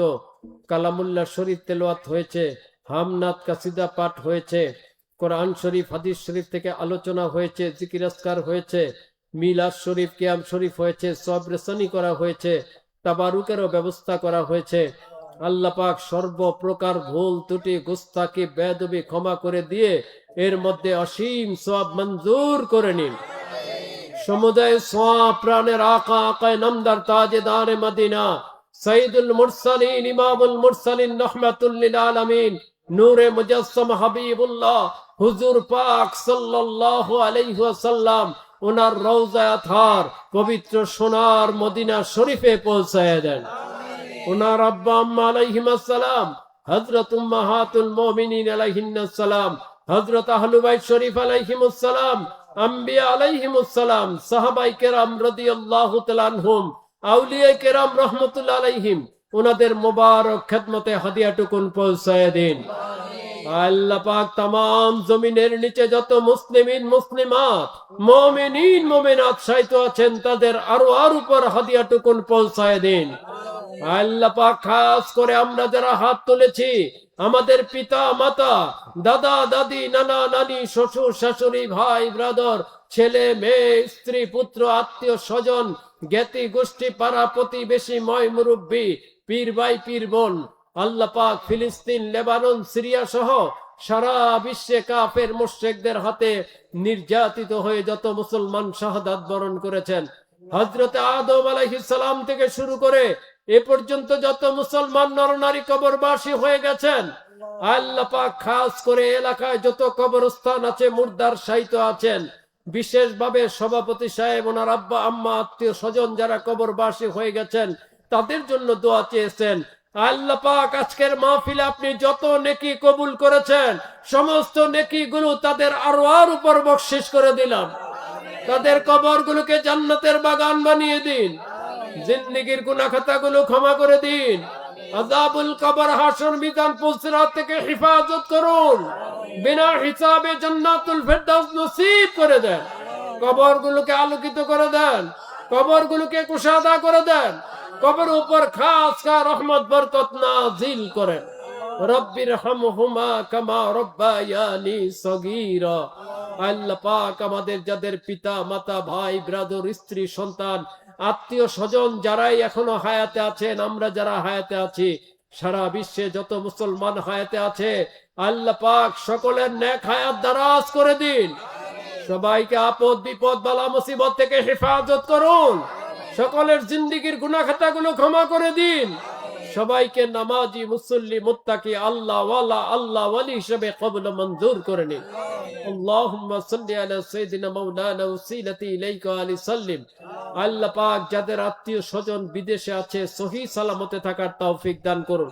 [SPEAKER 1] কালামুল্লাহ শরীফ তেলাওয়াত হয়েছে, হামনাত কাসিদা পাঠ হয়েছে, কোরআন শরীফ হাদিস শরীফ থেকে আলোচনা হয়েছে, জিকির আজকার হয়েছে, মিলাদ শরীফ কিয়াম শরীফ হয়েছে, সব রেসানি করা হয়েছে, তাবারুকেরও ব্যবস্থা করা হয়েছে। আল্লাহ পাক সর্বপ্রকার ভুল ত্রুটি গুস্তাকি বেয়াদবি ক্ষমা করে দিয়ে এর মধ্যে অসীম সওয়াব মঞ্জুর করে নিন। সমুদায় সওয়াব প্রাণের আকা আকায়ে নামদার তাজেদারে মদিনা সৈয়দুল মুরসালিন ইমামুল মুরসালিন রাহমাতুল লিল আলামিন নূরে মুজাসসাম হাবিবুল্লাহ হুজুর পাক সাল্লাল্লাহু আলাইহি ওয়াসাল্লাম ওনার রওজা আতহার পবিত্র সোনার মদিনা শরীফে পৌঁছায় দেন। ওনার আব্বা আম্মা আলাইহিমুস সালাম, হযরত উম্মাহাতুল মুমিনিন আলাইহিন্নাস সালাম, হযরত আহলে বাইত শরীফ আলাইহিমুস সালাম, আম্বিয়া আলাইহিমুস সালাম, সাহাবায়ে কেরাম রাদিয়াল্লাহু তাআলা আনহুম, আউলিয়ায়ে কেরাম রাহমাতুল্লাহ আলাইহিম, ওনাদের মোবারক খেদমতে হাদিয়াটুকুন পৌঁছায় দিন। আল্লাহ পাক তামাম জমিনের নিচে যত মুসলিমিন মুসলিমাত মুমিনিন মুমিনাত শায়িত আছেন তাদের আরওয়ার উপর হাদিয়াটুকুন পৌঁছায় দিন। আল্লাহ পাক খাস করে আমরা যারা হাত তুলেছি আমাদের পিতা মাতা দাদা দাদি নানা নানি শ্বশুর শাশুড়ি ভাই ব্রাদার ছেলে মেয়ে স্ত্রী পুত্র আত্মীয় স্বজন জ্ঞাতি গোষ্ঠী পাড়া প্রতিবেশী ময় মুরব্বী পীর ভাই পীর বোন আল্লাহ পাক ফিলিস্তিন লেবানন সিরিয়া সহ সারা বিশ্বে কাফের মুশরিকদের হাতে নির্যাতিত হয়ে যত মুসলমান শাহাদাত বরণ করেছেন হযরতে আদম আলাইহিস সালাম থেকে শুরু করে এ পর্যন্ত যত মুসলমান নরনারী কবরবাসী হয়ে গেছেন আল্লাহ পাক খাস করে এলাকায় যত কবরস্থান আছে মুর্দার শায়িত আছেন বিশেষভাবে সভাপতি সাহেব ওনার আব্বা আম্মা আত্মীয় স্বজন যারা কবরবাসী হয়ে গেছেন তাদের জন্য দোয়া চেয়েছেন। আল্লাহ পাক আজকের মাহফিলে আপনি যত নেকি কবুল করেছেন সমস্ত নেকি গুলো তাদের আরওয়ার উপর বকশিশ করে দিলাম। তাদের কবরগুলোকে জান্নাতের বাগান বানিয়ে দিন। জিন্দেগীর গুনাহ খাতাগুলো ক্ষমা করে দিন। আযাবুল কবর হাসর মিজান পুলসিরাত থেকে হেফাজত করুন। বিনা হিসাবে জান্নাতুল ফেরদাউস নসিব করে দেন। কবরগুলোকে আলোকিত করে দেন। কবরগুলোকে কুশাদা করে দেন। কবর উপর খাস করে রহমত বরকত নাজিল করেন। রব্বির হামহুমা কামা রব্বায়ানি সগীরা। আল্লাহ পাক আমাদের যাদের পিতা মাতা ভাই ব্রাদার স্ত্রী সন্তান আত্মীয় স্বজন যারাই এখনো হায়াতে আছেন আমরা যারা হায়াতে আছি সারা বিশ্বে যত মুসলমান হায়াতে আছে আল্লাহ পাক সকলের নেক হায়াত দারাজ করে দিন। সবাইকে আপদ বিপদ বালা মুসিবত থেকে হেফাজত করুন। সকলের জিন্দেগীর গুনাহ খাতাগুলো ক্ষমা করে দিন। সবাইকে নামাজি মুসল্লি মুত্তাকি আল্লাহ ওয়ালা আল্লাহ ওয়ালি হিসেবে কবুল মঞ্জুর করে নিন। আল্লাহুম্মা সাল্লি আলা সাইয়্যিদিনা মাওলানা ওয়াসিলাতি ইলাইকা আলি সাল্লিম। আল্লাহ পাক যাদের আত্মীয় স্বজন বিদেশে আছে সহি সালামতে থাকার তৌফিক দান করুন।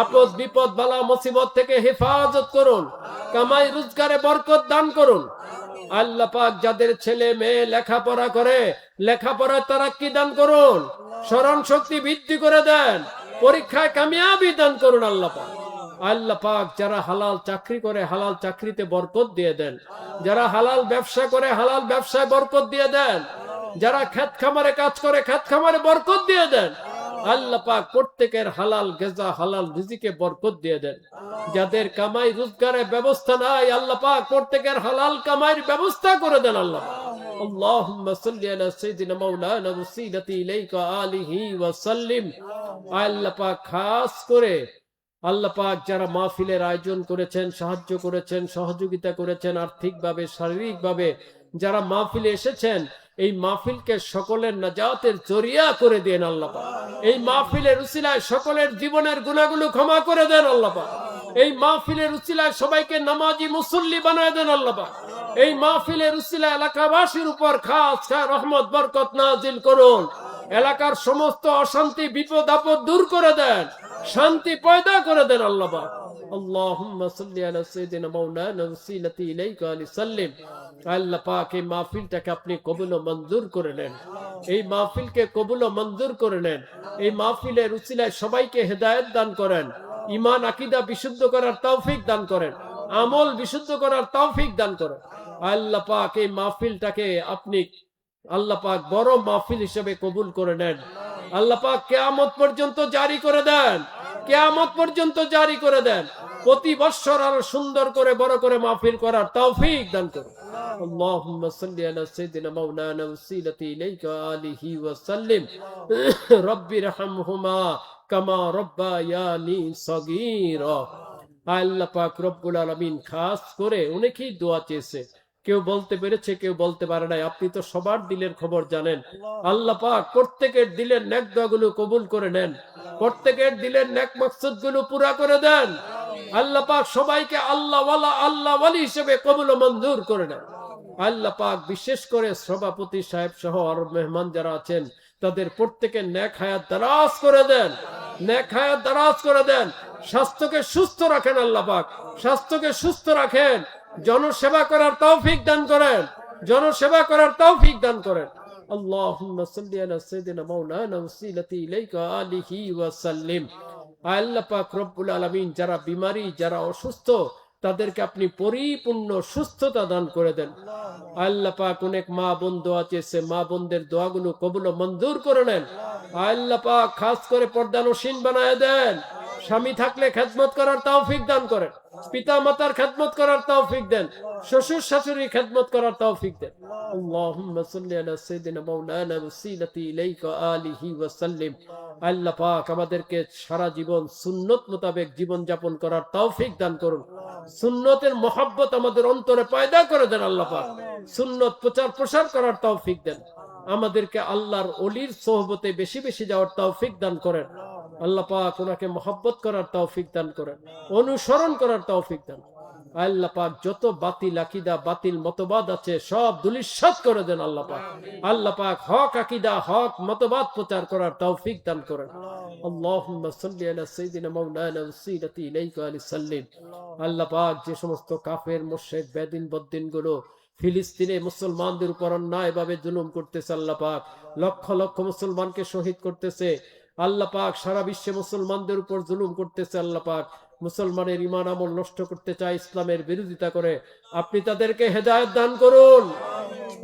[SPEAKER 1] আপদ বিপদ বালা মুসিবত থেকে হেফাজত করুন। কামাই রোজগারে বরকত দান করুন। আল্লাহ পাক যাদের ছেলে মেয়ে লেখাপড়া করে লেখাপড়ার তারাক্কি দান করুন। স্মরণ শক্তি বৃদ্ধি করে দেন। পরীক্ষায় কামিয়াবি দান করুন আল্লাহ পাক। আল্লাহ পাক যারা হালাল চাকরি করে হালাল চাকরিতে বরকত দিয়ে দেন। যারা হালাল ব্যবসা করে হালাল ব্যবসায় বরকত দিয়ে দেন। যারা ক্ষেত খামারে কাজ করে ক্ষেত খামারে বরকত দিয়ে দেন। আল্লাহ পাক প্রত্যেকের হালাল গিজা হালাল রিজিকে বরকত দিয়ে দেন। যাদের কামাই রোজগারের ব্যবস্থা নাই আল্লাহ পাক প্রত্যেকের হালাল কামাইয়ের ব্যবস্থা করে দেন আল্লাহ। আল্লাহুম্মা সাল্লি আলা সাইয়্যিদিনা মাওলানা ওয়াসিলাতি ইলাইকা আলিহি ওয়া সাল্লিম। আল্লাহ পাক খাস করে আল্লাহ পাক যারা মাহফিলের আয়োজন করেছেন সাহায্য করেছেন সহযোগিতা করেছেন আর্থিকভাবে শারীরিকভাবে যারা মাহফিলে এসেছেন এই মাহফিলকে সকলের নাজাতের জরিয়া করে দেন আল্লাহ পাক। এই মাহফিলের উসিলায় সকলের জীবনের গুনাহগুলো ক্ষমা করে দেন আল্লাহ পাক। এই মাহফিলের উসিলায় সবাইকে নামাজি মুসল্লি বানায় দেন আল্লাহ পাক। এই মাহফিলের উসিলায় এলাকাবাসীর উপর খাস করে রহমত বরকত নাজিল করুন। এলাকার সমস্ত অশান্তি বিপদ আপদ দূর করে দেন। শান্তি পয়দা করে দেন আল্লাহ পাক। আল্লাহুম্মা সাল্লি আলা সাইয়্যিদিনা মাওলানা ওয়াসিলাতি ইলাইকা আলি সাল্লিম। আল্লাহ পাক এই মাহফিলটাকে আপনি কবুল ও মঞ্জুর করে নেন। এই মাহফিলকে কবুল ও মঞ্জুর করে নেন। এই মাহফিলের উসিলায় সবাইকে হেদায়েত দান করেন। ঈমান আকীদা বিশুদ্ধ করার তৌফিক দান করেন। আমল বিশুদ্ধ করার তৌফিক দান করেন। আল্লাহ পাক এই মাহফিলটাকে আপনি আল্লাহ পাক বড় মাহফিল হিসেবে কবুল করে নেন। আল্লাহ পাক কিয়ামত পর্যন্ত জারি করে দেন। কিয়ামত পর্যন্ত জারি করে দেন। প্রতি বছর আরো সুন্দর করে বড় করে মাহফিল করার তৌফিক দান করুন। আল্লাহুম্মা সাল্লি আলা সাইয়্যিদিনা মাওলানা ওয়াসিলাতি ইলাইকা আলিহি ওয়া সাল্লিম। রব্বির হামহুমা কামা রব্বায়ানি সগীরা। আল্লাহ পাক রব্বুল আলামিন খাস করে অনেকেই দোয়া চেয়েছে। কেউ বলতে পেরেছে কেউ বলতে পারে নাই। আপনি তো সবার দিলের খবর জানেন। আল্লাহ পাক প্রত্যেকের দিলের নেক দোয়াগুলো কবুল করে নেন। প্রত্যেকের দিলের নেক মাকসাদগুলো পুরা করে দেন। আল্লাহ পাক সবাইকে আল্লাহ ওয়ালা আল্লাহ ওয়ালি হিসেবে কবুল ও মঞ্জুর করে নেন। আল্লাহ পাক বিশেষ করে সভাপতি সাহেব সহ আর মেহমান যারা আছেন তাদের প্রত্যেকের নেক হায়াত দারাজ করে দেন। নেক হায়াত দারাজ করে দেন। স্বাস্থ্যকে সুস্থ রাখেন আল্লাহ পাক। স্বাস্থ্যকে সুস্থ রাখেন। জনসেবা করার তৌফিক দান করেন। জনসেবা করার তৌফিক দান করেন। আল্লাহুম্মা সাল্লি আলা সাইয়্যিদিনা মাওলানা ওয়াসিলাতি ইলাইকা আলিহি ওয়া সাল্লিম। আল্লাহ পাক রব্বুল আলামিন যারা বিমারি যারা অসুস্থ তাদেরকে আপনি পরিপূর্ণ সুস্থতা দান করে দেন। আল্লাহ পাক অনেক মা বোন দোয়া চেয়েছে, মা বোনদের দোয়াগুলো কবুল ও মঞ্জুর করে নেন। আল্লাহ পাক খাস করে পর্দানসীন বানায় দেন। স্বামী থাকলে খেদমত করার তৌফিক দান করেন, পিতা মাতার খেদমত করার তৌফিক দেন, শ্বশুর শাশুড়ি খেদমত করার তৌফিক দেন। আল্লাহুম্মা সাল্লি আলা সাইয়্যিদিনা মাওলানা ওয়াসিলাতি ইলাইকা আলিহি ওয়া সাল্লিম। আল্লাহ পাক আমাদেরকে সারা জীবন সুন্নত মোতাবেক জীবন যাপন করার তৌফিক দান করুন। সুন্নতের মহব্বত আমাদের অন্তরে পয়দা করে দেন। আল্লাহ পাক সুন্নত প্রচার প্রসার করার তৌফিক দেন। আমাদেরকে আল্লাহর ওলির সোহবতে বেশি বেশি যাওয়ার তৌফিক দান করেন। আল্লাহ পাক ওনাকে মহব্বত করার তৌফিক দান করেন, অনুসরণ করার তৌফিক দান। আল্লাহ পাক যত বাতিল আকীদা বাতিল মতবাদ আছে সব ধূলিসাৎ করে দেন। আল্লাহ পাক হক আকীদা হক মতবাদ প্রচার করার তৌফিক দান করেন। আল্লাহুম্মা সাল্লি আলা সাইয়্যিদিনা মাওলানা ওয়াসিলাতি ইলাইকা আলিহি সাল্লিম। আল্লাহ পাক যে সমস্ত কাফের মুশরিক বেদিন বদ্দিন গুলো ফিলিস্তিনে মুসলমানদের উপর অন্যায়ভাবে জুলুম করতেছে, আল্লাহ পাক লক্ষ লক্ষ মুসলমানকে শহীদ করতেছে, আল্লাহ পাক সারা বিশ্বে মুসলমানদের উপর জুলুম করতেছে, আল্লাহ পাক মুসলমানের ঈমান আমল নষ্ট করতে চায়, ইসলামের বিরোধিতা করে, আপনি তাদেরকে হেদায়েত দান করুন।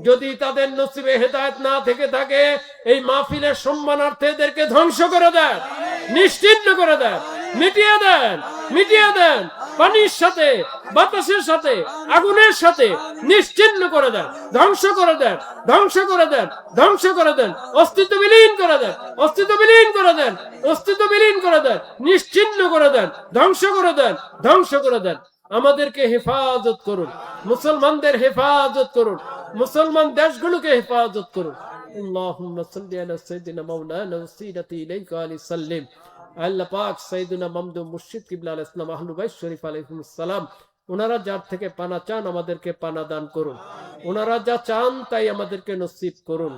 [SPEAKER 1] যদি তাদের নসিবে হেদায়েত না থেকে থাকে এই মাহফিলের সম্মানার্থে এদেরকে ধ্বংস করে দেন, নিশ্চিহ্ন করে দেন, মিটিয়ে দেন পানির সাথে বাতাসের সাথে আগুনের সাথে নিশ্চিহ্ন করে দেন, ধ্বংস করে দেন, অস্তিত্ব বিলীন করে দেন, নিশ্চিহ্ন করে দেন, ধ্বংস করে দেন। আমাদেরকে হেফাজত করুন, মুসলমানদের হেফাজত করুন, মুসলমান দেশগুলোকে হেফাজত করুন। আল্লাহুম্মা সাল্লি আলা সাইয়্যিদিনা মাওলানা ওয়াসিলাতি ইলাইকা আলিহি সাল্লিম। আল্লাহ পাক সাইয়্যিদুনা মামদুহ মুর্শিদ কিবলা আলাইহিস সালাম আহলু বাইত শরীফ আলাইহিমুস সালাম ওনারা যার থেকে পানা চান আমাদেরকে পানা দান করুন, ওনারা যা চান তাই আমাদেরকে নসিব করুন।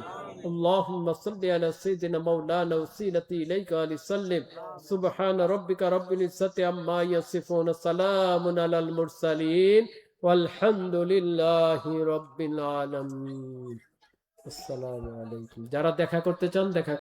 [SPEAKER 1] আল্লাহুম্মা সাল্লি আলা সাইয়্যিদিনা মাওলানা ওয়াসিলাতি ইলাইকা আলিহি সাল্লিম। সুবহানা রাব্বিকা রাব্বিল ইজ্জাতি আম্মা ইয়াসিফুন, সালামুন আলাল মুরসালিন, ওয়ালহামদুলিল্লাহি রাব্বিল আলামিন। আসসালামু আলাইকুম। যারা দেখা করতে চান দেখা